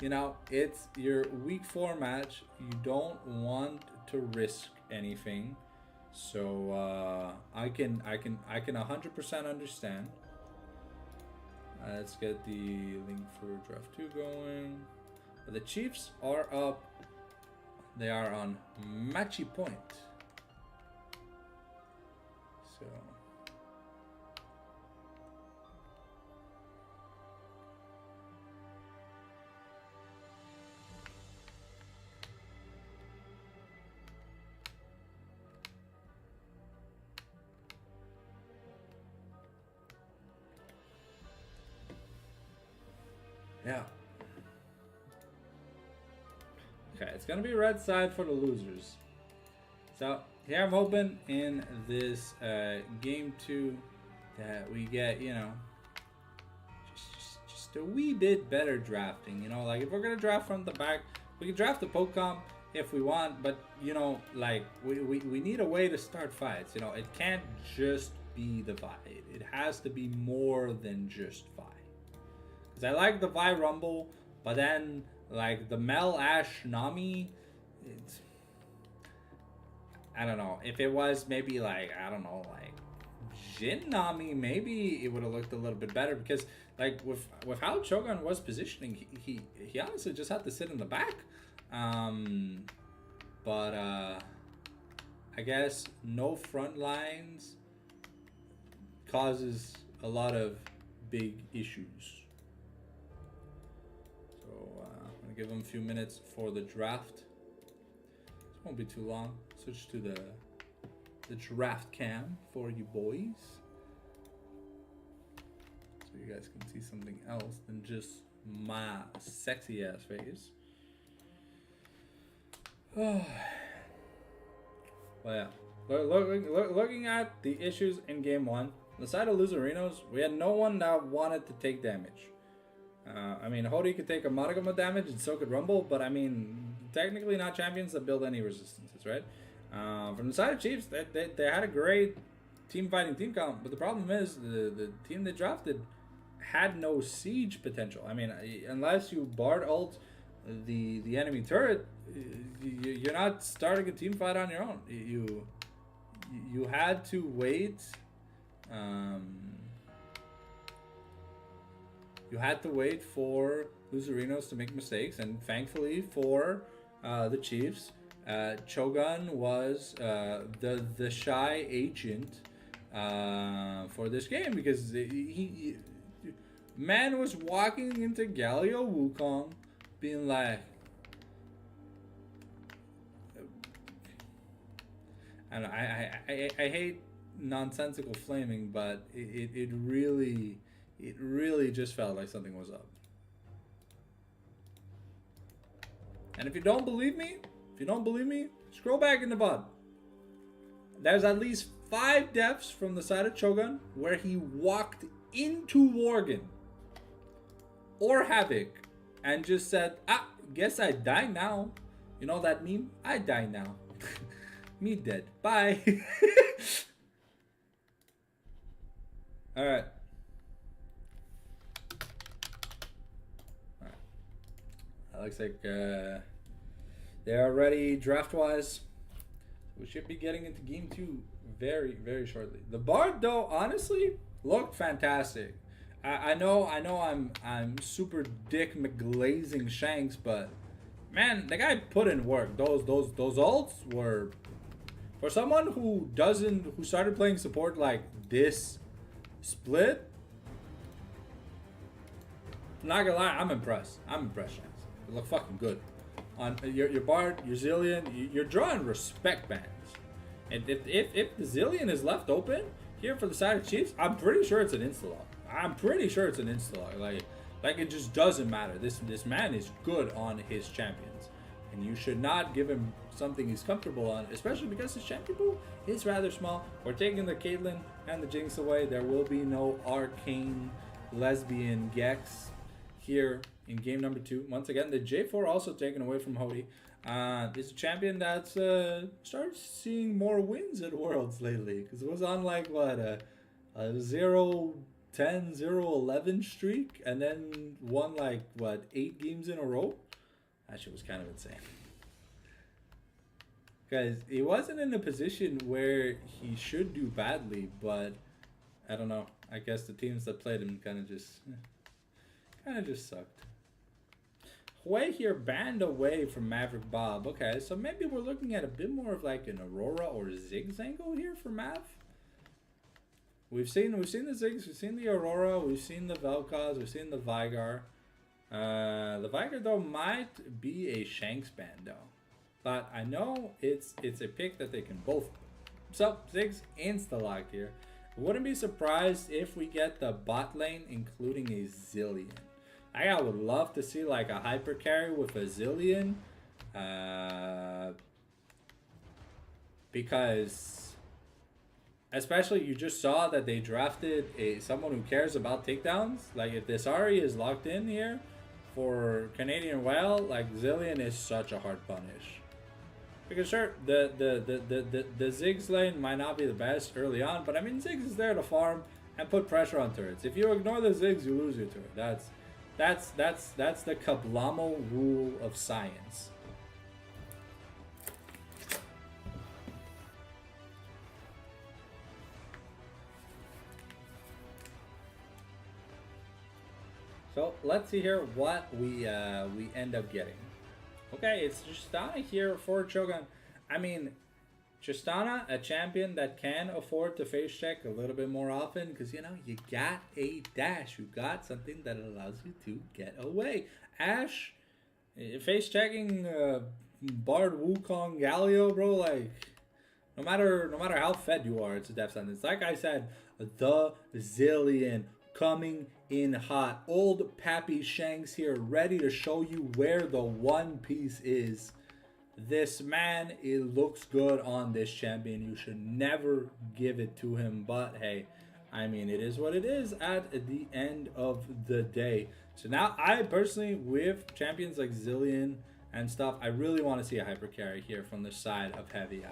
you know, it's your week 4 match. You don't want to risk anything. So I can 100% understand. Let's get the link for draft 2 going. The Chiefs are up They are on matchy point. So yeah. Okay, it's gonna be red side for the losers. So here I'm hoping in this game 2 that we get, you know, just a wee bit better drafting. You know, like if we're gonna draft from the back, we can draft the poke comp if we want, but you know, like we need a way to start fights. You know, it can't just be the Vi. It has to be more than just Vi. Because I like the Vi Rumble, but then like the Mel Ash Nami, it's, I don't know. If it was maybe like, I don't know, like Jin Nami, maybe it would have looked a little bit better, because like with how Chogun was positioning, he honestly just had to sit in the back. But I guess no front lines causes a lot of big issues. So I'm gonna give them a few minutes for the draft. This won't be too long. Switch to the draft cam for you boys, so you guys can see something else than just my sexy ass face. Oh. Well, yeah. Looking at the issues in game 1, on the side of Loserinos, we had no one that wanted to take damage. I mean, Hody could take a modicum of damage, and so could Rumble, but I mean, technically not champions that build any resistances, right? From the side of Chiefs, they had a great team fighting team comp, but the problem is the team they drafted had no siege potential. I mean, unless you Bard ult the enemy turret, you're not starting a team fight on your own. You had to wait. You had to wait for Loserinos to make mistakes, and thankfully for the Chiefs, Chogun was the shy agent for this game, because he man was walking into Galio Wukong being like, I hate nonsensical flaming, but it really just felt like something was up. And if you don't believe me, scroll back in the VOD. There's at least 5 deaths from the side of Chogun where he walked into Worgen or Havoc and just said, guess I die now. You know that meme? I die now. Me dead. Bye. Alright. Looks like they are ready draft-wise. We should be getting into game 2 very, very shortly. The Bard, though, honestly, looked fantastic. I know I'm super dick McGlazing Shanks, but man, the guy put in work. Those ults were, for someone who started playing support like this split. Not gonna lie, I'm impressed. Shanks. It look fucking good. On your Bard, your Zillion, you're drawing respect bans. And if the Zillion is left open here for the side of Chiefs, I'm pretty sure it's an insta-log. Like it just doesn't matter. This man is good on his champions, and you should not give him something he's comfortable on, especially because his champion pool is rather small. We're taking the Caitlyn and the Jinx away. There will be no arcane lesbian Gex here in game number 2. Once again, the J4 also taken away from Hody. It's a champion that's started seeing more wins at Worlds lately, because it was on like what a 0-10, 0-11 streak, and then won like what 8 games in a row. That shit was kind of insane. Guys, he wasn't in a position where he should do badly, but I don't know. I guess the teams that played him kind of just sucked. Way here banned away from Maverick Bob. Okay, so maybe we're looking at a bit more of like an Aurora or Ziggs angle here for Mav. We've seen the Ziggs, we've seen the Aurora, we've seen the Vel'Koz, we've seen the Vigar. The Vigar though might be a Shanks ban though, but I know it's a pick that they can both. So Ziggs insta lock here. Wouldn't be surprised if we get the bot lane including a Zilean. I would love to see like a hyper carry with a Zilean, because especially you just saw that they drafted someone who cares about takedowns. Like if this Ahri is locked in here for Canadian Whale, like Zilean is such a hard punish. Because sure, the Ziggs lane might not be the best early on, but I mean Ziggs is there to farm and put pressure on turrets. If you ignore the Ziggs, you lose your turret. That's the Kablamo rule of science. So let's see here what we end up getting. Okay, it's Tristana here for Cho'Gath. I mean, Tristana, a champion that can afford to face check a little bit more often because, you know, you got a dash. You got something that allows you to get away. Ashe, face checking Bard, Wukong, Galio, bro, like, no matter how fed you are, it's a death sentence. Like I said, the Zilean coming in hot. Old Pappy Shanks here, ready to show you where the One Piece is. This man, it looks good on this champion. You should never give it to him. But hey, I mean, it is what it is at the end of the day. So now, I personally, with champions like Zilean and stuff, I really want to see a hyper carry here from the side of Heavy.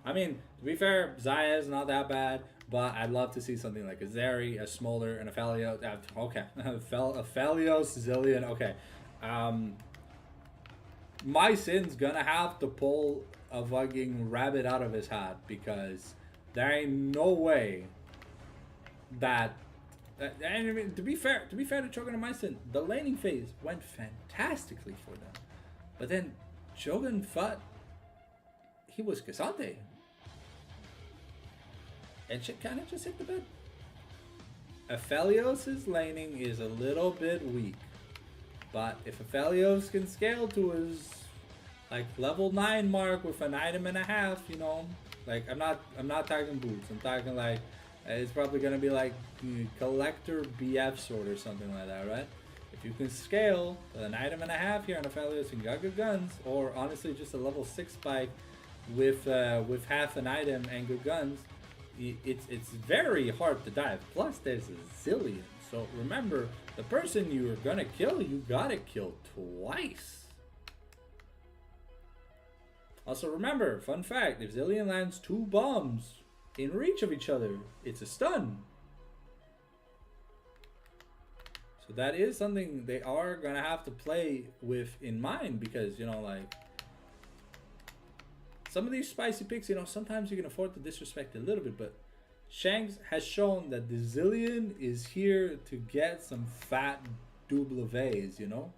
I mean, to be fair, Xayah is not that bad, but I'd love to see something like a Zeri, a Smolder, and a Felios. Okay, a Felios, Zilean. Okay. My Sin's gonna have to pull a fucking rabbit out of his hat because there ain't no way that. And I mean, to be fair to Cho'Gath and My Sin, the laning phase went fantastically for them, but then Cho'Gath thought he was Cassante, and shit kind of just hit the bed. Aphelios' laning is a little bit weak. But if Aphelios can scale to his like level 9 mark with an item and a half, you know, like I'm not talking boots. I'm talking like it's probably gonna be like collector BF sword or something like that, right? If you can scale with an item and a half here on Aphelios and got good guns, or honestly just a level 6 spike with half an item and good guns, it's very hard to dive. Plus there's a Zilean. So remember, the person you are gonna kill, you gotta kill twice. Also remember, fun fact, if Zilean lands 2 bombs in reach of each other, it's a stun. So that is something they are gonna have to play with in mind because, you know, like, some of these spicy picks, you know, sometimes you can afford to disrespect a little bit, but Shanks has shown that the Zilean is here to get some fat double-Vs, you know?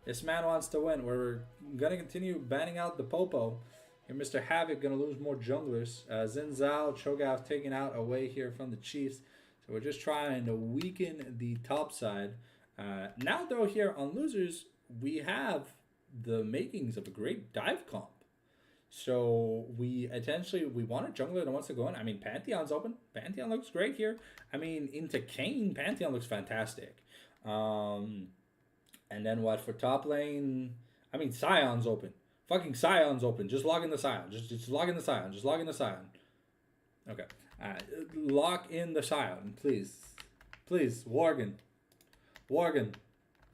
This man wants to win. We're going to continue banning out the Popo. Here, Mr. Havoc going to lose more junglers. Xin Zhao, Cho'Gath taken out away here from the Chiefs. So we're just trying to weaken the top side. Now, though, here on Losers, we have the makings of a great dive comp. So we want a jungler that wants to go in. I mean, Pantheon's open. Pantheon looks great here. I mean, into Kayn, Pantheon looks fantastic. And then what for top lane? I mean, Scion's open. Fucking Scion's open. Just log in the Scion. Just log in the Scion. Just log in the Scion. Okay. Lock in the Scion, please. Please, Worgen.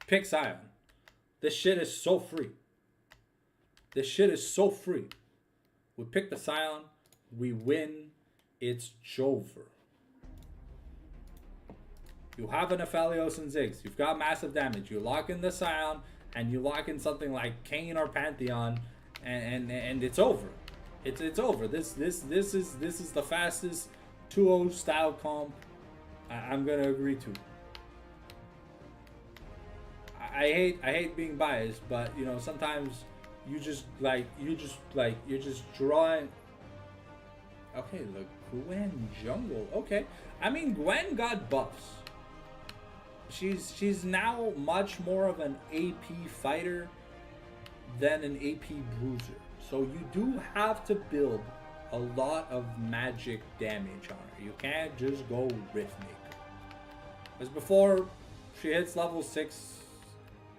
Pick Scion. This shit is so free. This shit is so free. We pick the Scion, we win, it's over. You have an Aphelios and Ziggs, you've got massive damage, you lock in the Scion, and you lock in something like Kayn or Pantheon, and it's over. It's over. This is the fastest 2-0 style comp I'm gonna agree to. I hate being biased, but you know sometimes you're just drawing. Okay, the Gwen jungle. Okay, I mean Gwen got buffs. She's now much more of an AP fighter than an AP bruiser. So you do have to build a lot of magic damage on her. You can't just go Riftmaker. Because before she hits level 6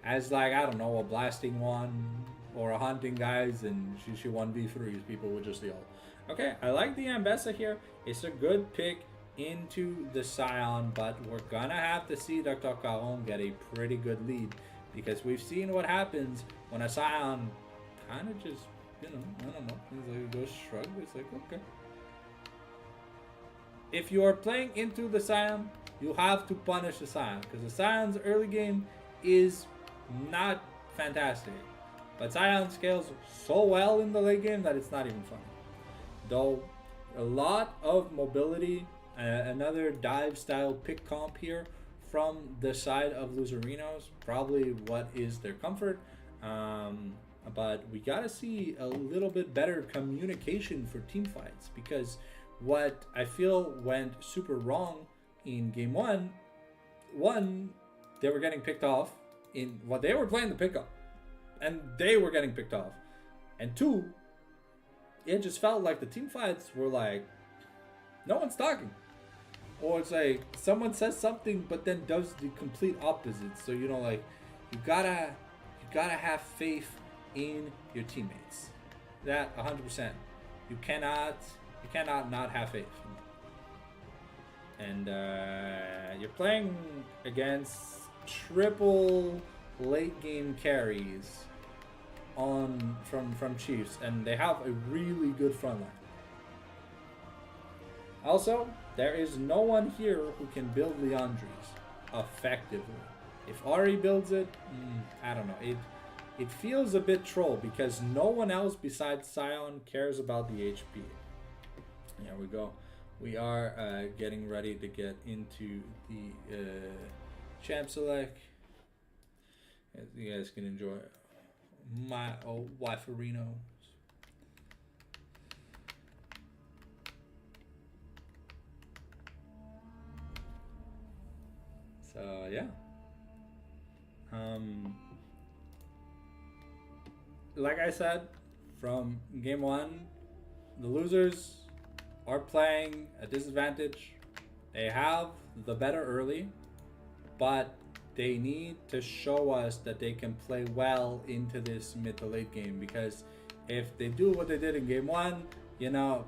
as like, I don't know, a blasting one or a hunting guys and she 1v3s people with just the ult. Okay, I like the Ambessa here. It's a good pick into the Scion, but we're gonna have to see Dr. Caron get a pretty good lead because we've seen what happens when a Scion kind of just, you know, I don't know, it's like it goes shrug. It's like, okay. If you are playing into the Scion, you have to punish the Scion because the Scion's early game is not fantastic, but Scion scales so well in the late game that it's not even funny. Though a lot of mobility, another dive style pick comp here from the side of Loserinos, probably what is their comfort. But we gotta see a little bit better communication for team fights because what I feel went super wrong in game one, they were getting picked off in what they were playing the pickup, and they were getting picked off, and 2, it just felt like the team fights were like no one's talking, or it's like someone says something but then does the complete opposite. So you know, like you gotta have faith in your teammates. That 100%. You cannot not have faith. And you're playing against triple late game carries on from Chiefs, and they have a really good front line. Also, there is no one here who can build Leandries effectively. If Ari builds it, I don't know. It feels a bit troll because no one else besides Scion cares about the HP. There we go. We are getting ready to get into the champ select. As you guys can enjoy my old Wiferino. So yeah. Like I said, from game 1, the losers are playing a disadvantage. They have the better early, but they need to show us that they can play well into this mid to late game, because if they do what they did in game 1, you know,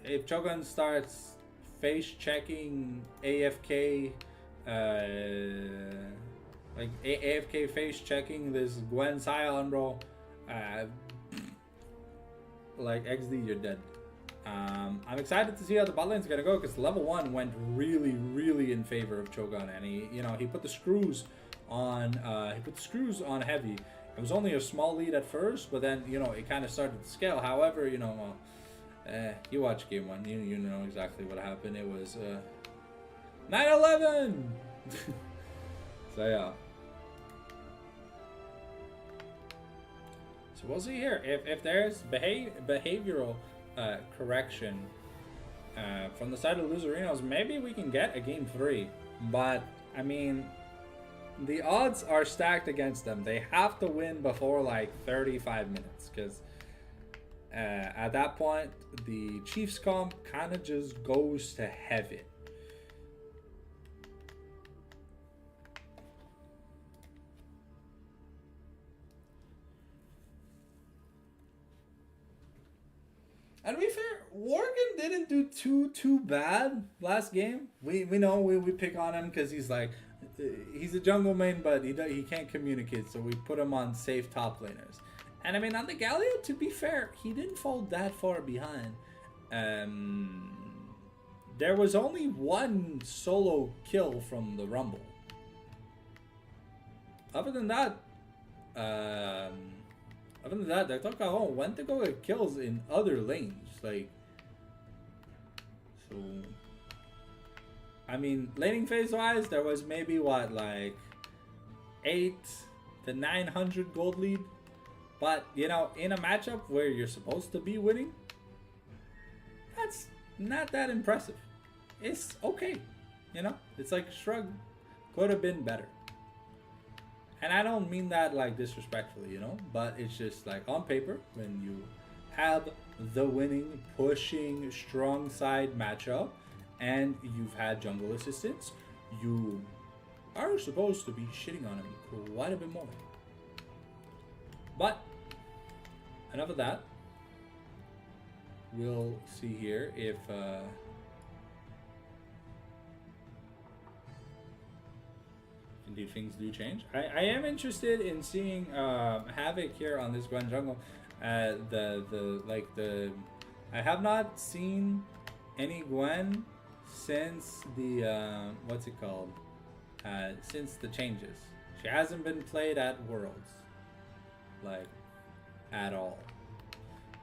if Chogun starts face checking AFK, like AFK face checking this Gwen Scion, bro, like XD, you're dead. I'm excited to see how the bot lane's gonna go, because level 1 went really in favor of Chogun, and he put the screws on heavy. It was only a small lead at first, but then it kind of started to scale. However, you watch game 1, you know exactly what happened. It was 9-11. So yeah. So we'll see here if there's behavioral correction from the side of Loserinos. Maybe we can get a game 3, but I mean, the odds are stacked against them. They have to win before like 35 minutes, because at that point the Chiefs comp kind of just goes to heaven. And to be fair, Worgen didn't do too bad last game. We know we pick on him because he's a jungle main, but he can't communicate, so we put him on safe top laners. And I mean, on the Galio, to be fair, he didn't fall that far behind. There was only one solo kill from the Rumble. Other than that, Dr. Caron went to go get kills in other lanes. So I mean, laning phase wise, there was maybe 8 to 900 gold lead. But, you know, in a matchup where you're supposed to be winning, that's not that impressive. It's okay. You know? It's like, shrug. Could have been better. And I don't mean that like disrespectfully, you know? But it's just like on paper, when you have the winning, pushing, strong side matchup, and you've had jungle assistance, you are supposed to be shitting on him quite a bit more. But enough of that. We'll see here if indeed things do change. I am interested in seeing Havoc here on this Gwen jungle. I have not seen any Gwen since the what's it called? Since the changes. She hasn't been played at Worlds, like, at all,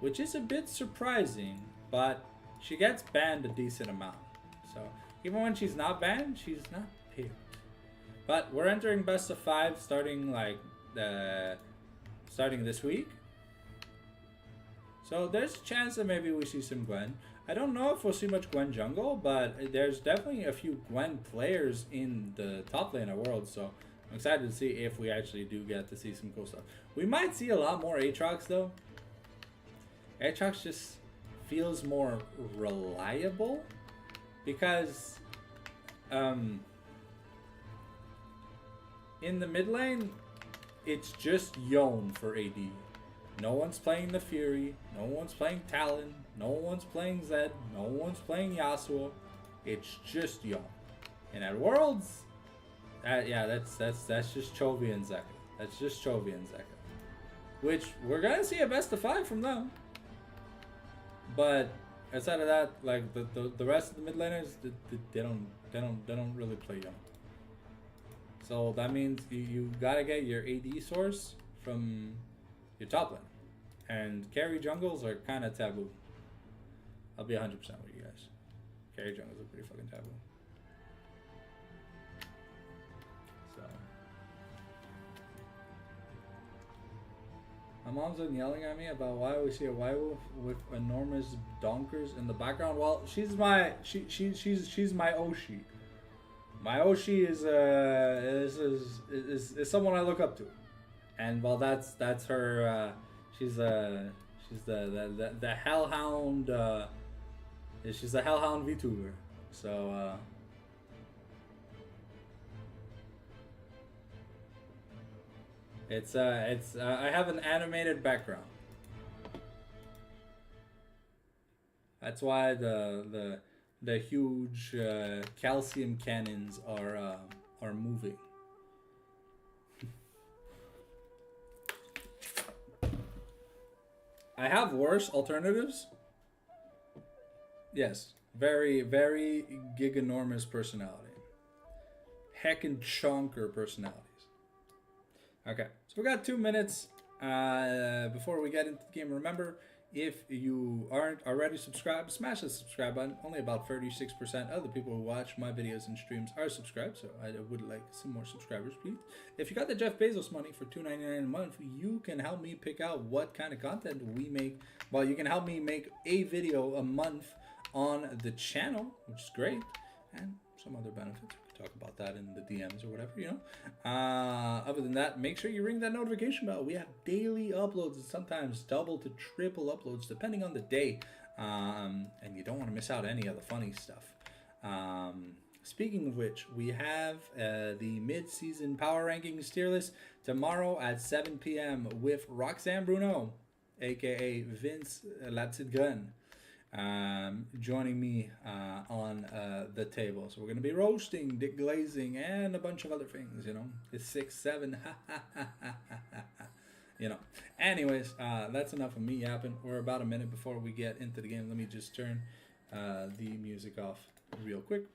which is a bit surprising. But she gets banned a decent amount, so even when she's not banned, she's not picked. But we're entering best of 5 starting starting this week. So there's a chance that maybe we see some Gwen. I don't know if we'll see much Gwen jungle, but there's definitely a few Gwen players in the top lane of Worlds, so I'm excited to see if we actually do get to see some cool stuff. We might see a lot more Aatrox though. Aatrox just feels more reliable because in the mid lane, it's just Yone for AD. No one's playing the Fury, no one's playing Talon, no one's playing Zed, no one's playing Yasuo. It's just Yone. And at Worlds, yeah, that's just Chovy and Zeka. That's just Chovy and Zeka. Which we're gonna see a best of 5 from them. But outside of that, like the rest of the mid laners, they don't really play Yone. So that means you gotta get your AD source from your top lane. And carry jungles are kind of taboo. I'll be 100% with you guys. Carry jungles are pretty fucking taboo. So. My mom's been yelling at me about why we see a Waiwu with enormous donkers in the background. Well, she's my Oshi. My Oshi is someone I look up to, and well, that's her. She's the hellhound. She's a hellhound VTuber. So it's I have an animated background. That's why the huge calcium cannons are moving. I have worse alternatives. Yes, very, very giganormous personality. Heckin' chonker personalities. Okay, so we got 2 minutes before we get into the game. Remember, if you aren't already subscribed, smash the subscribe button. Only about 36% of the people who watch my videos and streams are subscribed, so I would like some more subscribers, please. If you got the Jeff Bezos money for $2.99 a month, you can help me pick out what kind of content we make. Well, you can help me make a video a month on the channel, which is great, and some other benefits. Talk about that in the DMs or whatever, you know. Other than that, make sure you ring that notification bell. We have daily uploads and sometimes double to triple uploads depending on the day, and you don't want to miss out any of the funny stuff. Speaking of which, we have the mid-season power rankings tier list tomorrow at 7 p.m. with Roxanne Bruno, aka Vince Lapsid Gun, joining me on the table. So we're going to be roasting, Dick Glazing, and a bunch of other things, you know. It's 6, 7, you know. Anyways, that's enough of me yapping. We're about a minute before we get into the game. Let me just turn the music off real quick.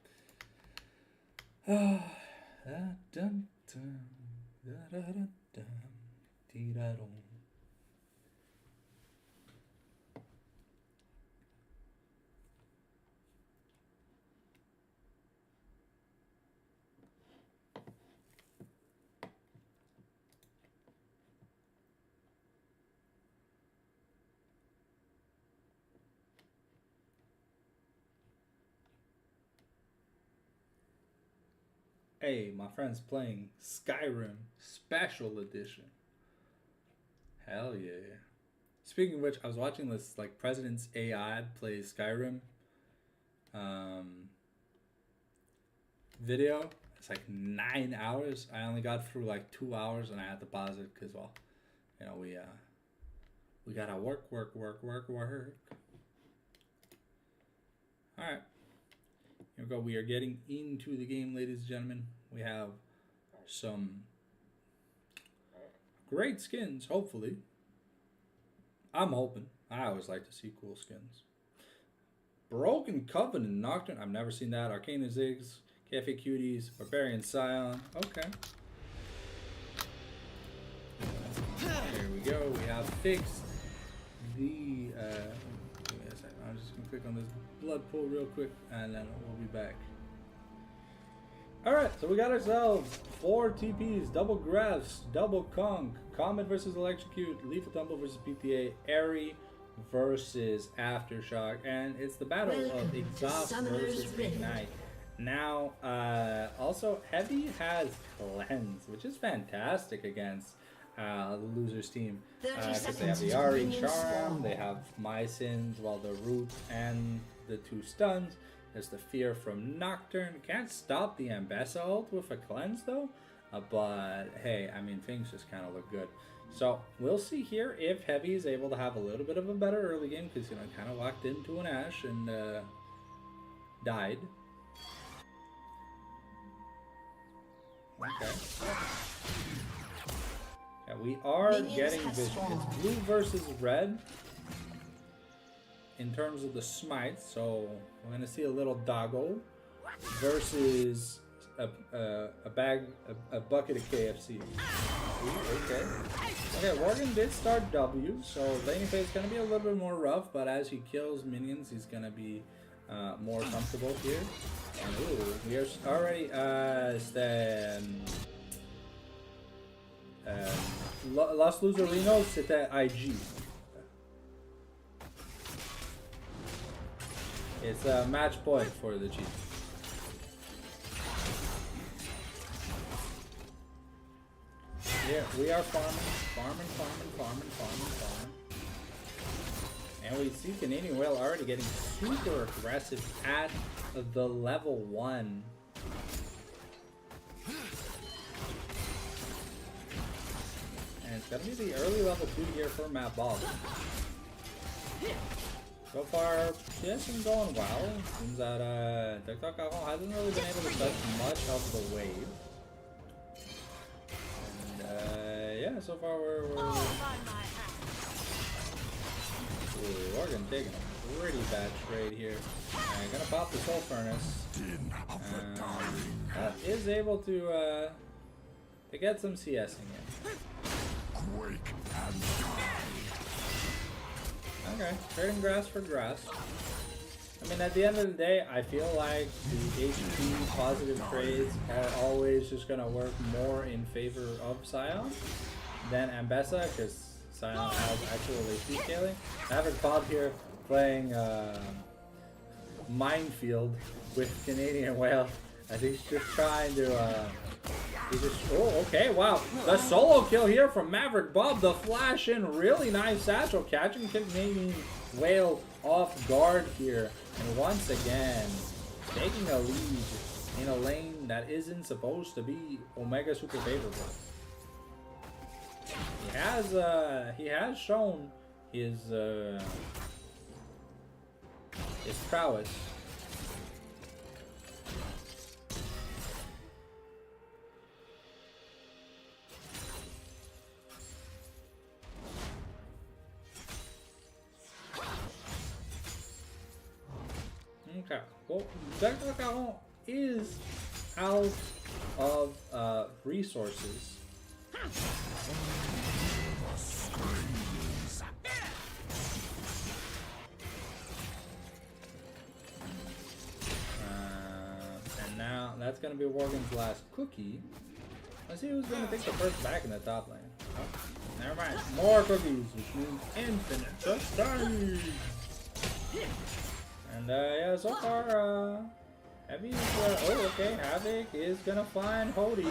Hey, my friend's playing Skyrim Special Edition. Hell yeah. Speaking of which, I was watching this like President's AI play Skyrim video. It's like 9 hours. I only got through like 2 hours and I had to pause it because, well, you know, we gotta work. Alright. Here we go. We are getting into the game, ladies and gentlemen. We have some great skins, hopefully. I'm hoping. I always like to see cool skins. Broken Covenant, Nocturne. I've never seen that. Arcana Ziggs, Cafe Cuties, Barbarian Scion. Okay. Here we go. We have fixed the. Give me a second. I'm just gonna click on this blood pool real quick, and then we'll be back. Alright, so we got ourselves 4 TPs, double Graphs, double Conk, Comet versus Electrocute, Lethal Tumble versus PTA, Airy versus Aftershock, and it's the battle of Exhaust versus Ignite. Now, also, Heavy has Cleanse, which is fantastic against the Losers team. Because they have the Ari Charm, they have Mycins, well, the Root and the 2 stuns. There's the Fear from Nocturne. Can't stop the Ambessa ult with a Cleanse though. But hey, I mean, things just kind of look good. So we'll see here if Heavy is able to have a little bit of a better early game because, you know, kind of locked into an Ashe and died. Okay. Yeah, we are getting vision. It's blue versus red in terms of the smites, so we're gonna see a little doggo versus a bucket of KFC. Okay, Morgan did start W, so laning phase is gonna be a little bit more rough, but as he kills minions, he's gonna be more comfortable here. And ooh, we are already Los Loserinos, c'était IG. It's a match point for the Chiefs. Yeah, we are farming. And we see Canadian Whale already getting super aggressive at the level 1. And it's gonna be the early level 2 here for Matt Bob. So far, she has been going well. Seems that TikTok hasn't really been able to touch much of the wave. And yeah, so far we're gonna take a pretty bad trade here. I'm gonna pop the Soul Furnace. That is able to get some CSing in. Okay, trading grass for grass. I mean, at the end of the day, I feel like the HP positive trades are always just gonna work more in favor of Scion than Ambessa, because Scion has actual HP scaling. Maverick Bob here playing Minefield with Canadian Whale. I think he's just trying to oh, okay, wow. The solo kill here from Maverick Bob. The flash in, really nice satchel. Catching Canadian Whale off guard here. And once again, taking a lead in a lane that isn't supposed to be Omega super favorable. He has shown his prowess. Okay, well, Dr. Caron is out of resources. And now that's going to be Morgan's last cookie. Let's see who's going to take the first back in the top lane. Oh, never mind. More cookies, which means infinite prestige. And yeah, so far, Heavy's, oh, okay, Havoc is gonna find Hody,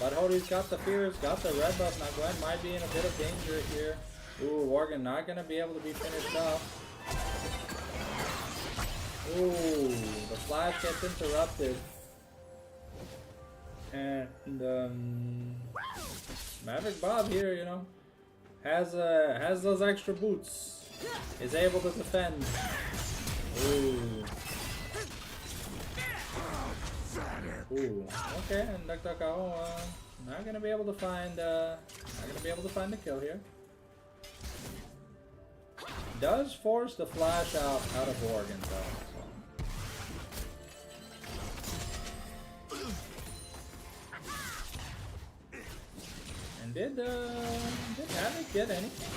but Hody's got the fears, got the red buff. Now Gwen might be in a bit of danger here. Ooh, Worgen not gonna be able to be finished off. Ooh, the flash gets interrupted. And, Maverick Bob here, you know, has those extra boots. Is able to defend. Ooh. Ooh, okay, and DuckDuckGo not gonna be able to find the kill here. Does force the flash out of Worgen though. So. And did Havoc get any? I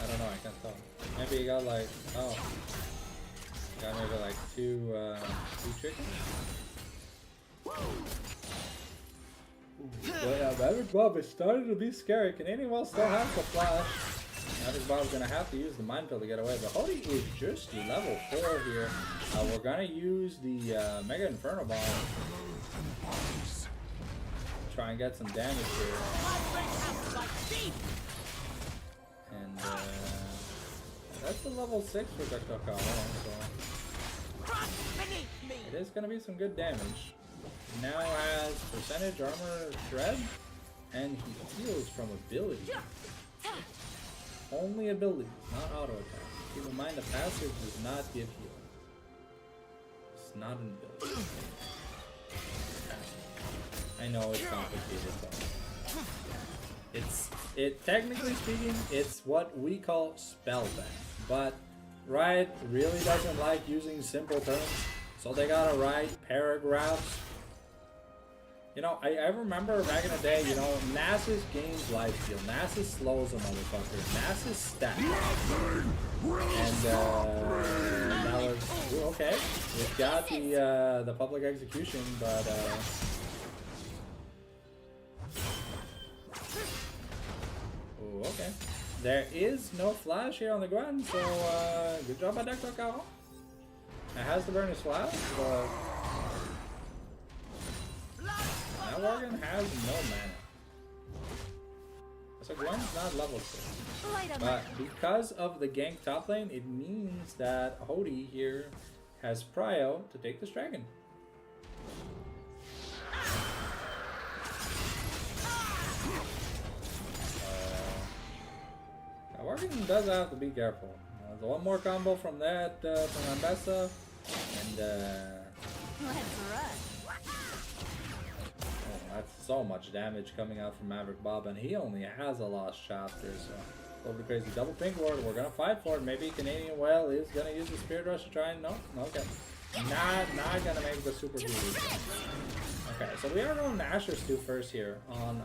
don't know, I can't tell. Maybe he got like, oh. Got maybe like two chickens? But yeah, Maverick Bob is starting to be scary. Canadian Well still has the flash. Maverick Bob's gonna have to use the Mind Pill to get away, but Hody is just level 4 here. We're gonna use the Mega Inferno Bomb. Try and get some damage here. And that's a level 6 for DuckDuckGo, so it is going to be some good damage. Now has percentage armor shred, and he heals from ability. Only ability, not auto attack. Keep in mind the passive does not give heal. It's not an ability. I know it's complicated though. Technically speaking, it's what we call spellbound. But Riot really doesn't like using simple terms, so they gotta write paragraphs. You know, I remember back in the day, you know, Nasus gains lifesteal, Nasus slows a motherfucker, Nasus stacks. And that was, okay, we've got the public execution, but oh, okay. There is no flash here on the ground, so good job by DuckDuckGo. It has to burn his flash, but now Worgen has no mana. So Gwen's not level 6. But because of the gank top lane, it means that Hody here has prio to take this dragon. Worgen does have to be careful. There's one more combo from that, from Ambessa, and oh, that's so much damage coming out from Maverick Bob, and he only has a lost chapter, so totally crazy. Double pink ward, we're gonna fight for it. Maybe Canadian Well is gonna use the Spirit Rush to try and, no, okay. Not gonna make the super booty. Okay, so we are going Asher's 2 first here on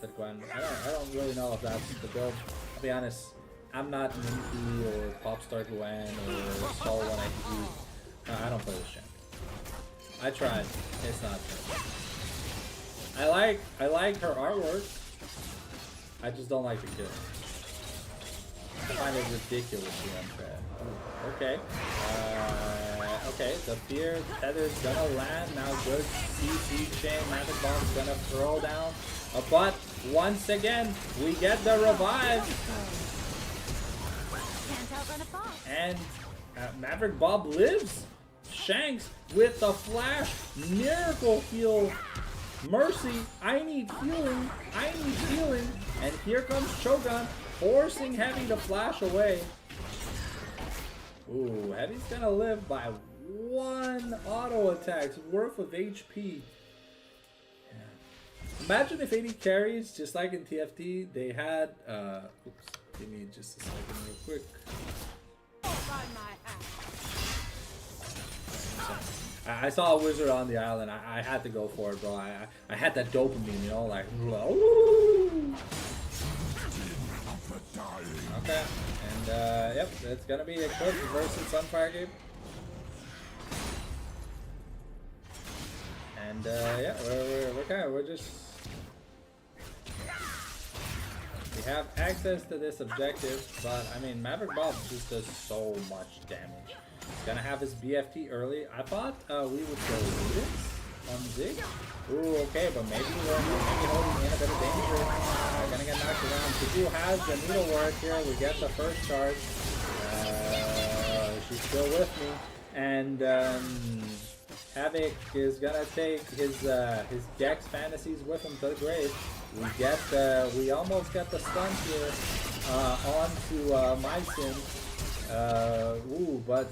the Gwen. I don't really know if that's the build. I'll be honest, I'm not Minky or Popstar Gwen or Soul 180. I don't play this champ. I tried. It's not good. I like her artwork. I just don't like the kill. I find it ridiculously unfair. Ooh, okay. Okay, the fear tether's gonna land. Now good CC chain. Magic Bomb's gonna throw down. But once again, we get the revive. And Maverick Bob lives. Shanks with the flash. Miracle heal. Mercy. I need healing. I need healing. And here comes Shogun, forcing Heavy to flash away. Ooh, Heavy's gonna live by 1 auto attack's worth of HP. Yeah. Imagine if 80 carries, just like in TFT, they had, oops, give me just a second real quick. I saw a wizard on the island. I had to go for it, bro. I had that dopamine, you know, like, ooh. Okay, and yep, it's gonna be Eclipse versus Sunfire game. And yeah, we're just have access to this objective, but I mean, Maverick Bob just does so much damage. He's gonna have his BFT early. I thought we would go Ludens on Zig. Ooh, okay, but maybe we're maybe holding in a bit of danger. Gonna get knocked around. Kudu has the needlework here. We get the first charge. She's still with me, and Havoc is gonna take his Gex fantasies with him to the grave. We almost get the stun here onto Mycin. But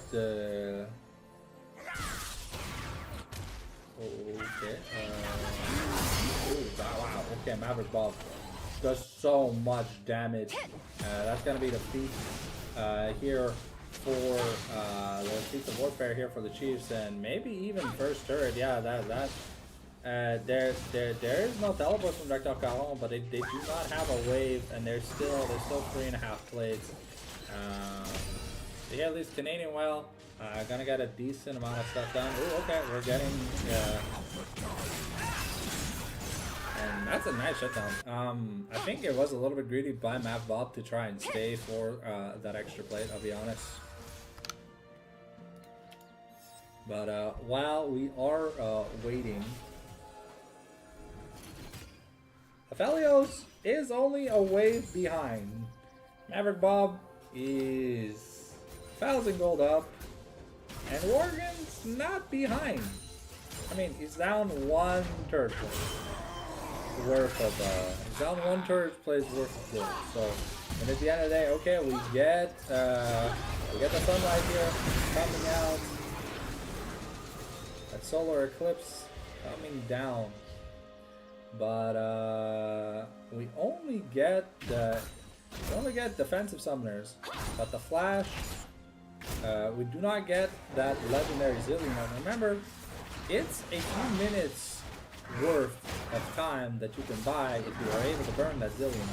okay. Wow. Okay, Maverick Bob does so much damage. That's gonna be the feat here for the feats of warfare here for the Chiefs, and maybe even first turret. Yeah, there is no teleport from Rectal Calon, but they do not have a wave, and there's still 3.5 plates. Yeah, at least Canadian well. Gonna get a decent amount of stuff done. Ooh, okay, we're getting and that's a nice shutdown. I think it was a little bit greedy by Mav Bob to try and stay for that extra plate, I'll be honest. But while we are waiting, Aphelios is only a wave behind. Maverick Bob is 1,000 gold up, and Worgen's not behind. I mean, he's down 1 turret plate worth of he's down 1 turret plate's worth of gold. So, and at the end of the day, okay, we get the sunlight here coming out. That solar eclipse coming down, but we only get defensive summoners, but the flash. We do not get that legendary Zillion. Remember, it's a few minutes worth of time that you can buy if you are able to burn that Zillion.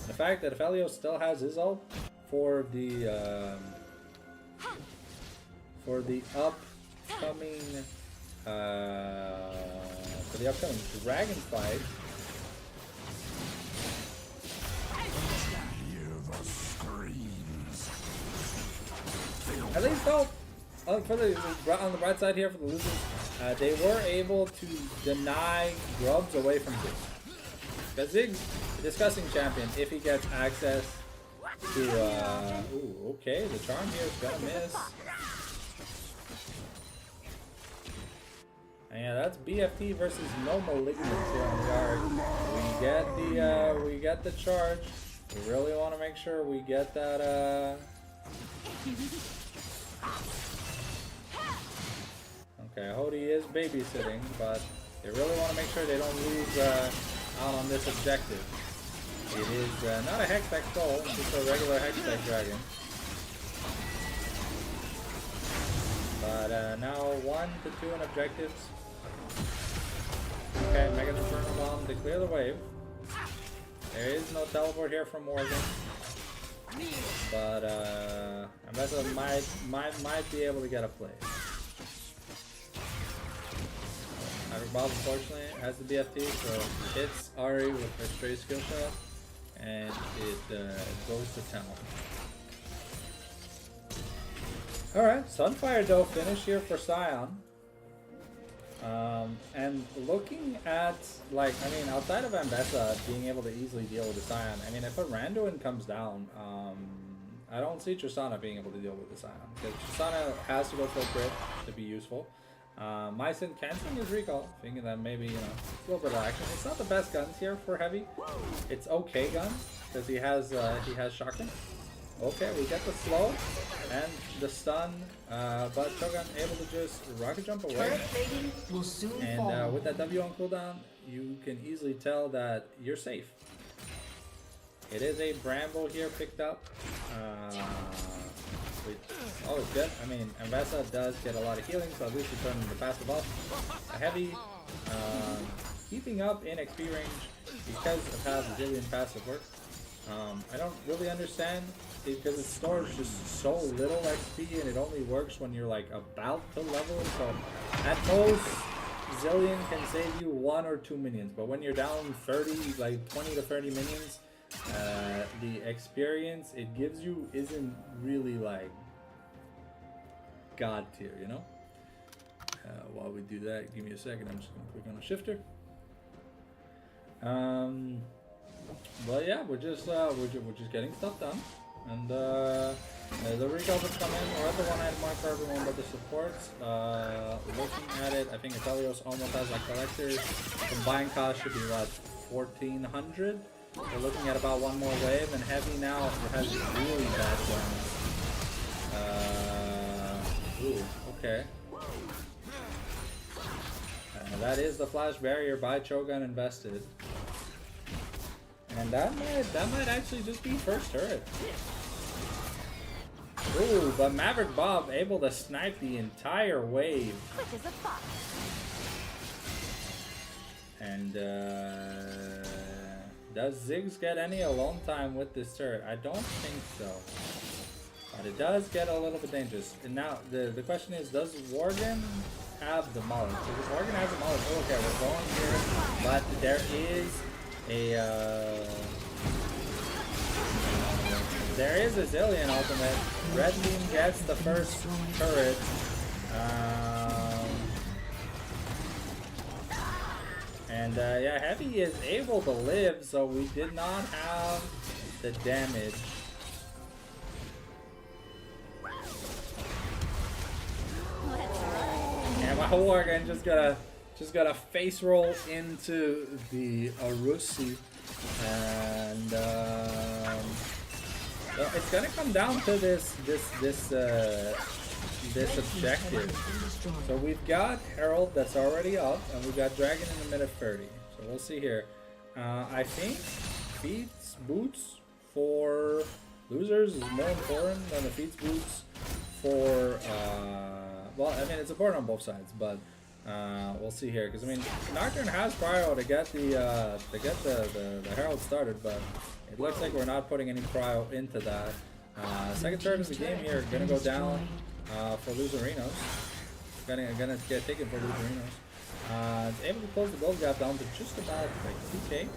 The fact that Aphelios still has his ult for the upcoming dragon fight. At least though, on the bright side here for the losers, they were able to deny grubs away from Zig. Because Zig's a disgusting champion if he gets access to ooh, okay, the charm here is gonna miss. And yeah, that's BFT versus no malignance here on the guard. We get the charge. We really want to make sure we get that okay, Hody is babysitting, but they really want to make sure they don't lose out on this objective. It is not a Hextech Soul, it's just a regular Hextech Dragon. But now 1 to 2 in objectives. Okay, Mega Inferno Bomb to clear the wave. There is no teleport here from Morgan. But Ambessa might be able to get a play. Maverick Bob unfortunately has the BFT, so hits Ari with her stray skill shot, and it goes to town. Alright, Sunfire though finish here for Sion. And looking at, like, I mean, outside of Ambessa being able to easily deal with the Sion, I mean, if a Randuin comes down, I don't see Tristana being able to deal with the Sion. Because Tristana has to go for a crit to be useful. Mycin canceling his recall, thinking that maybe, you know, a little bit of action. It's not the best guns here for Heavy. It's okay guns, because he has shotgun. Okay, we get the slow and the stun, but Shogun able to just rocket jump away. And with that W on cooldown, you can easily tell that you're safe. It is a Bramble here picked up. Always good. I mean, Ambessa does get a lot of healing, so at least you turn the passive off. A Heavy, keeping up in XP range because of how the Zillion passive works. I don't really understand because it stores just so little XP and it only works when you're like about to level. So at most, Zillion can save you 1 or 2 minions, but when you're down 30, like 20 to 30 minions, the experience it gives you isn't really like god tier, you know. While we do that, give me a second. I'm just gonna click on the shifter. But yeah, we're just getting stuff done, and the recalls have come in. We're at the 1 item mark for everyone but the supports. Looking at it, I think Italios almost has like collectors. Combined cost should be about 1,400. We're looking at about one more wave, and Heavy now has really bad guns. Ooh, okay. That is the flash barrier by Cho'Gun invested. And that might actually just be first turret. Ooh, but Maverick Bob able to snipe the entire wave. Quick as a fox. And does Ziggs get any alone time with this turret? I don't think so. But it does get a little bit dangerous. And now the question is, does Worgen have the mullet? So if Worgen has the mullet, okay, we're going here. But there is a Zillion ultimate. Red team gets the first turret. And yeah, Heavy is able to live, so we did not have the damage. And my Worgen just gotta face roll into the Arusi, and so it's gonna come down to this objective. So we've got Herald that's already up, and we've got Dragon in the minute 30. So we'll see here. I think Feats Boots for losers is more important than the Feats Boots for well, I mean, it's important on both sides, but we'll see here. Because I mean, Nocturne has cryo to get the Herald started, but it looks like we're not putting any cryo into that. Second turret of the game here, gonna go down for Loserinos. Gonna get taken for Loserinos. It's able to close the gold gap down to just about like 2k.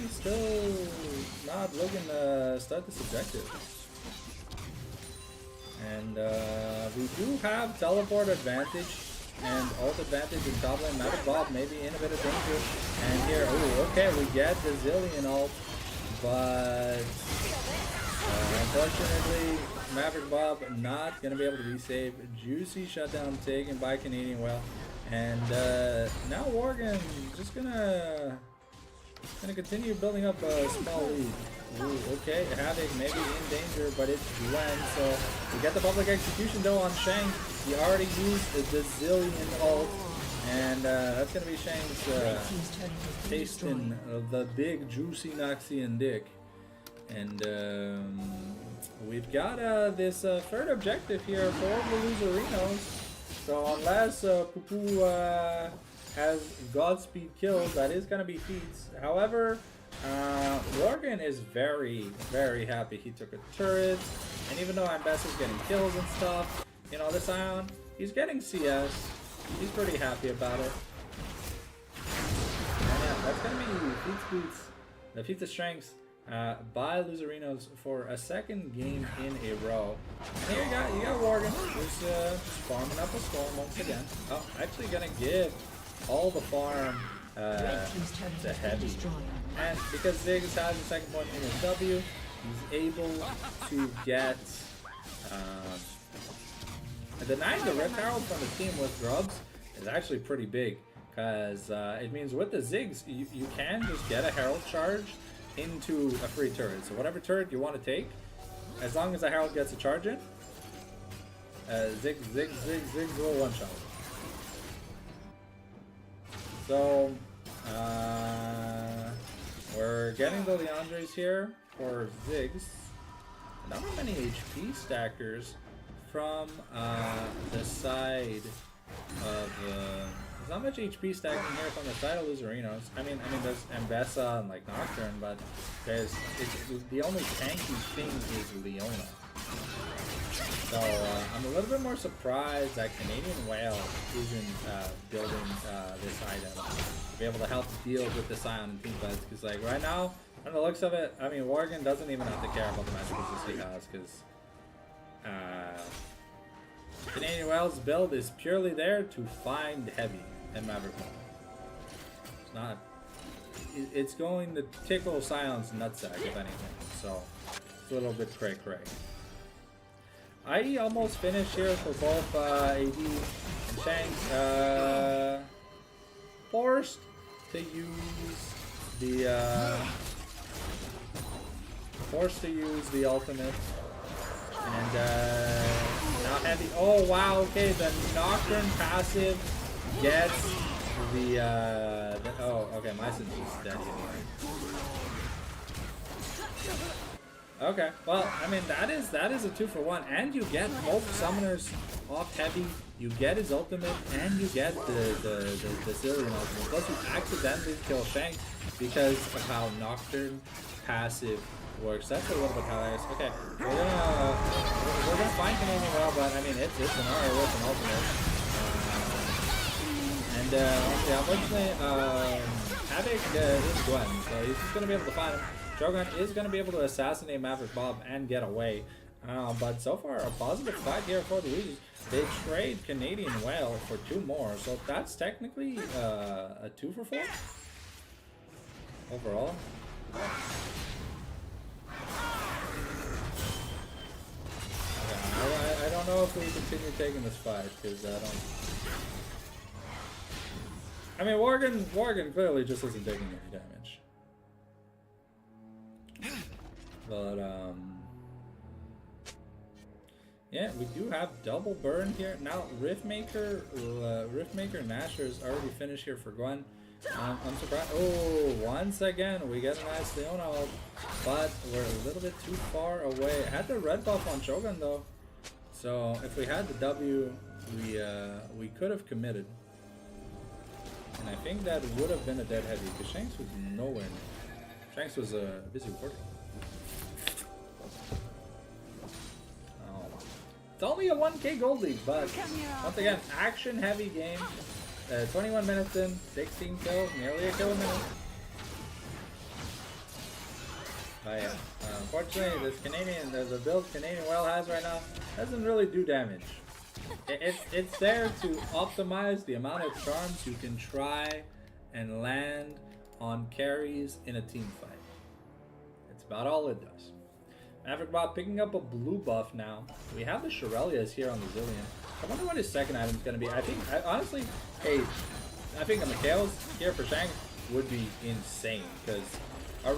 He's still not looking to start this objective. And we do have teleport advantage and ult advantage in top lane. Maverick Bob maybe in a bit of danger. And here, oh, okay, we get the Zillion ult, but unfortunately, Maverick Bob not gonna be able to resave. Juicy shutdown taken by Canadian Whale, and now Worgen just gonna continue building up a small lead. Ooh, okay, Havoc maybe in danger, but it's Gwen, so we get the public execution though on Shang. He already used the Zillion ult, and that's gonna be Shang's tasting of the big juicy Noxian dick. And we've got this third objective here for the Loserinos. So unless Poo has Godspeed kills, that is gonna be feats. However, Worgen is very, very happy he took a turret, and even though Ambassador's getting kills and stuff, you know, this Ion, he's getting CS. He's pretty happy about it. And yeah, that's gonna be feats boots, the feats of strengths by Loserinos for a second game in a row. And here you got Worgen, who's farming up a storm once again. Oh, actually gonna give all the farm to Heavy. And because Ziggs has the second point in his W, he's able to get denying the Red Herald from the team with Grubs is actually pretty big, because it means with the Ziggs you can just get a Herald charge into a free turret. So whatever turret you want to take, as long as the Herald gets a charge in, Ziggs will one-shot. So we're getting the Leandres here for Ziggs. Not many HP stackers from the side of there's not much HP stacking here from the side of Loserinos. I mean there's Ambessa and like Nocturne, but the only tanky thing is Leona. So I'm a little bit more surprised that Canadian Whale isn't building this item to be able to help deal with this Ion and team fights, because like right now From the looks of it, I mean, Worgen doesn't even have to care about the magic resist he has, because Canadian Whale's build is purely there to find heavy and Maverick Ball. It's not. It's going to tickle Silence nutsack, if anything. So it's a little bit cray. I almost finished here for both AD and Shanks. Forced to use the ultimate, and now heavy. Oh wow! Okay, the Nocturne passive gets the oh okay, my sense is dead here. Okay, well, I mean that is a 2-for-1, and you get both summoners off heavy. You get his ultimate, and you get the Zillion ultimate. Plus, you accidentally kill Shanks because of how Nocturne passive works. That's a little bit hilarious. Okay, we're gonna find Canadian well, but I mean it's an RA with an ultimate. Yeah, unfortunately, Havoc is Gwen, so he's just gonna be able to find him. Shogun is going to be able to assassinate Maverick Bob and get away. But so far, a positive fight here for the Losers. They trade Canadian Whale for 2 more, so that's technically a 2-for-4 overall. I don't know if we continue taking this fight, because I don't... I mean, Worgen clearly just isn't taking any damage. But yeah, we do have double burn here. Now Riftmaker Nashor's already finished here for Gwen. I'm surprised. Oh, once again we get a nice Leona ult, but we're a little bit too far away. I had the red buff on Shogun though, so if we had the W, we could have committed, and I think that would have been a dead heavy because Shanks was nowhere. Shanks was busy recording. It's only a 1K gold league, but once again, action heavy game. 21 minutes in, 16 kills, nearly a kill a minute. But yeah, unfortunately, the build Canadian Whale has right now doesn't really do damage. It's there to optimize the amount of charms you can try and land on carries in a team fight. It's about all it does. Maverick Bob picking up a blue buff now. We have the Shirelias here on the Zillion. I wonder what his second item is going to be. Honestly, I think a Mikhail's here for Shanks would be insane, because you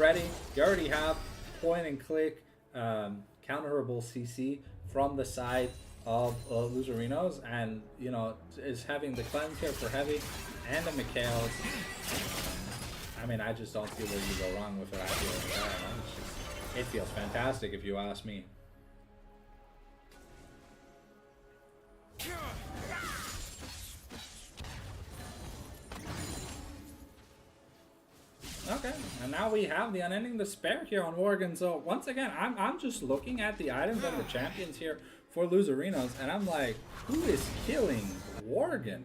already have point and click counterable CC from the side of Loserinos, and you know, is having the cleanse here for heavy and the Mikhail's. I mean, I just don't see where you go wrong with it. It feels fantastic if you ask me. Okay, and now we have the Unending Despair here on Worgen. So once again, I'm just looking at the items of the champions here for Loserinos, and I'm like, who is killing Worgen?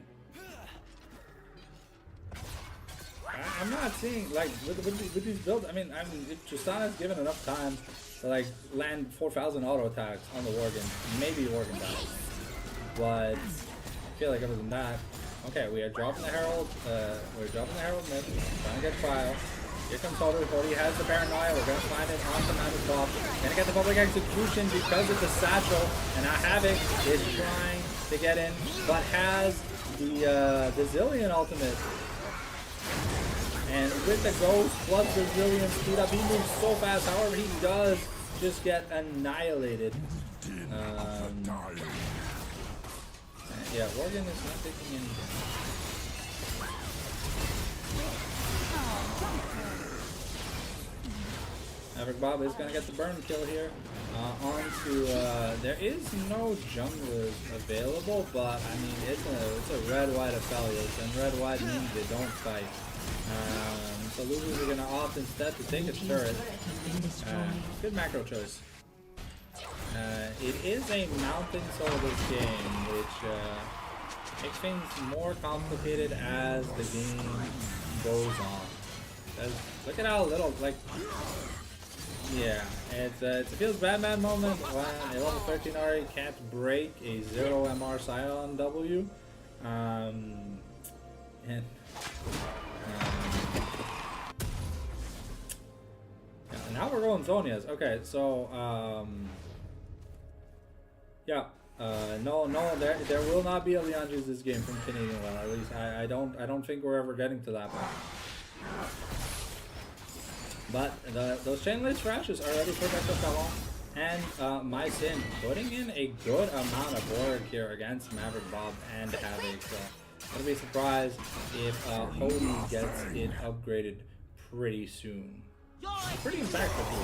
I'm not seeing, like, with these builds. I mean, if Tristana's given enough time to like land 4,000 auto attacks on the Worgen, maybe Worgen dies. But I feel like other than that, okay, we are dropping the Herald. We're dropping the Herald mid, trying to get trial. Here comes Holder. Cody has the Paranoia. We're gonna find it on the Maverick Bob. Gonna get the public execution because of the satchel, and now Havoc is trying to get in, but has the Zillion ultimate. And with the Ghost plus the Zillion speed up, he moves so fast. However, he does just get annihilated. Yeah, Worgen is not taking any damage. Maverick Bob is going to get the burn kill here. There is no junglers available, but I mean, it's a red-white Aphelios, and red-white means they don't fight. So Losers are going to opt instead to take a turret. Good macro choice. It is a mountain soloist game, which makes things more complicated as the game goes on. Look at how little, like, yeah, it feels Batman moment when a level 13 Ari can't break a 0 MR Scion W. And yeah, now we're going Zonias. Okay, so yeah, no, there will not be a Leandres this game from Canadian Well. At least I don't think we're ever getting to that point. But those chain link thrashes are ready for Dr. Calon and My Sin putting in a good amount of work here against Maverick Bob and Havoc. So I'm gonna be surprised if Holy gets it upgraded pretty soon. Pretty impactful too.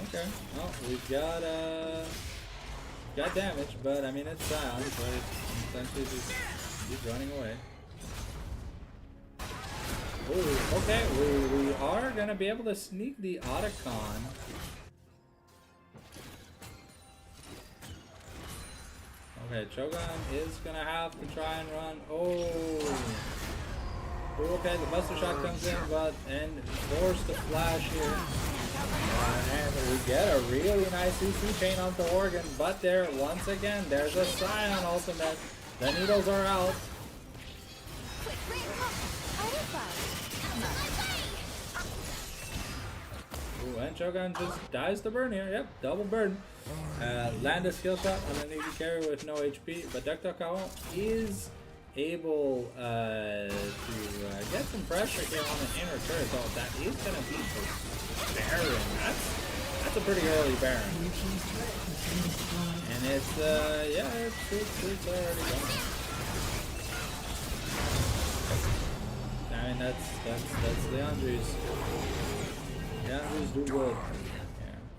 Okay, well we've got damage, but I mean it's sound, so it's essentially just keep running away. Ooh, okay, we are gonna be able to sneak the Otacon. Okay, Cho'Gawn is gonna have to try and run. Oh, okay, the Buster Shot comes in, but and force the flash here. And we get a really nice CC chain onto Oregon, but there once again there's a Scion ultimate. The needles are out. Ooh, and Cho'Gawn just dies to burn here. Yep, double burn. Land a skill shot on an easy carry with no HP, but Dr. Caron is able to get some pressure here on the inner turret. So that is going to be for Baron. That's a pretty early Baron. And it's yeah, it's already gone. I mean that's Leandre's. Leandre's do good.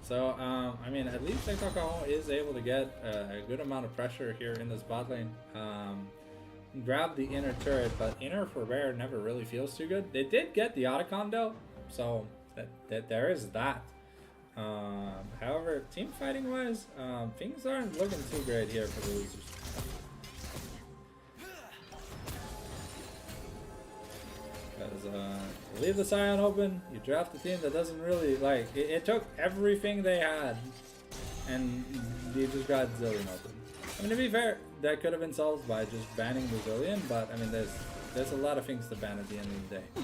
So, I mean, at least Dr. Caron is able to get a good amount of pressure here in this bot lane. Grab the inner turret, but inner for Bear never really feels too good. They did get the Otacon though, so that there is that. However, team fighting wise, things aren't looking too great here for the losers. Because leave the Scion open, you draft a team that doesn't really like it took everything they had and you just got Zillion open. I mean, to be fair, that could have been solved by just banning the Zillion, but I mean there's a lot of things to ban at the end of the day. So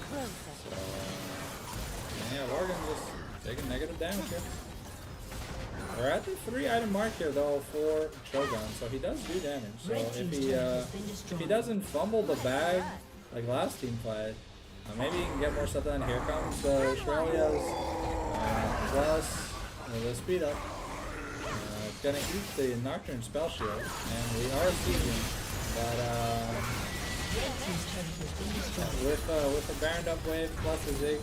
yeah, Oregon just taking negative damage here. We're at the 3-item mark here though for Cho'Gawn, so he does do damage. So if he doesn't fumble the bag like last team fight, maybe you can get more stuff done. Here comes Shrelia's plus the speed up. Gonna eat the Nocturne spell shield, and we are sieging, but with a Baroned up wave plus a Zig,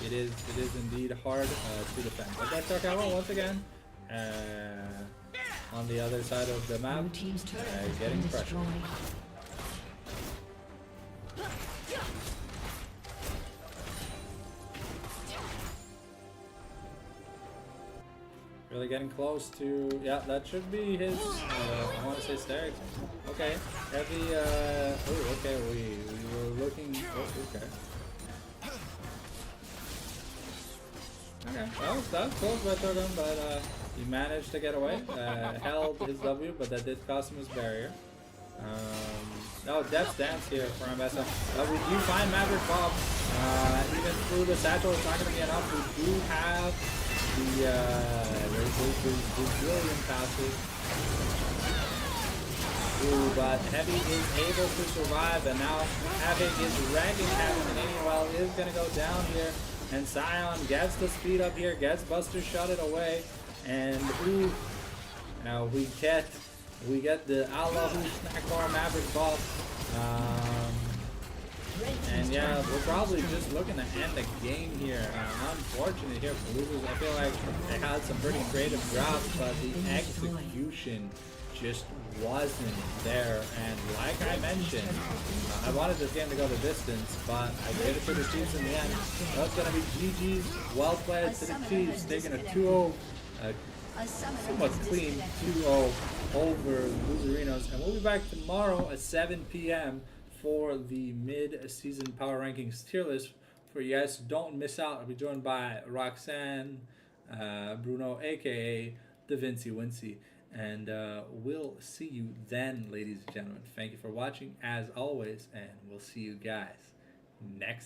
it is indeed hard to defend. But that's okay. Well, once again, on the other side of the map, getting pressure. Really getting close to, yeah, that should be his, I want to say Stag. Okay, heavy, oh, okay, we were looking, oh, okay. Okay, that was close by Cho'Gawn, but he managed to get away, held his W, but that did cost him his barrier. Oh, Death's Dance here for Ambessa. But we do find Maverick Bob. Even through the satchel, it's not going to be enough. We do have the Brazilian passes. Ooh, but Heavy is able to survive, and now Havoc is wrecking Havoc, and Well is going to go down here. And Scion gets the speed up here, gets Buster shotted away, and ooh, now we get the Allahu snack bar Maverick Bob. And yeah, we're probably just looking to end the game here. Unfortunate here for losers. I feel like they had some pretty creative drops, but the execution just wasn't there. And like I mentioned, I wanted this game to go the distance, but I gave it to the Chiefs in the end. That's going to be GG's. Well played to the Chiefs, taking a 2-0, somewhat clean 2-0 over Loserinos. And we'll be back tomorrow at 7 p.m. for the mid-season power rankings tier list. For you guys, don't miss out. I'll be joined by Roxanne, Bruno, aka Da Vinci Wincy, and we'll see you then, ladies and gentlemen. Thank you for watching, as always, and we'll see you guys next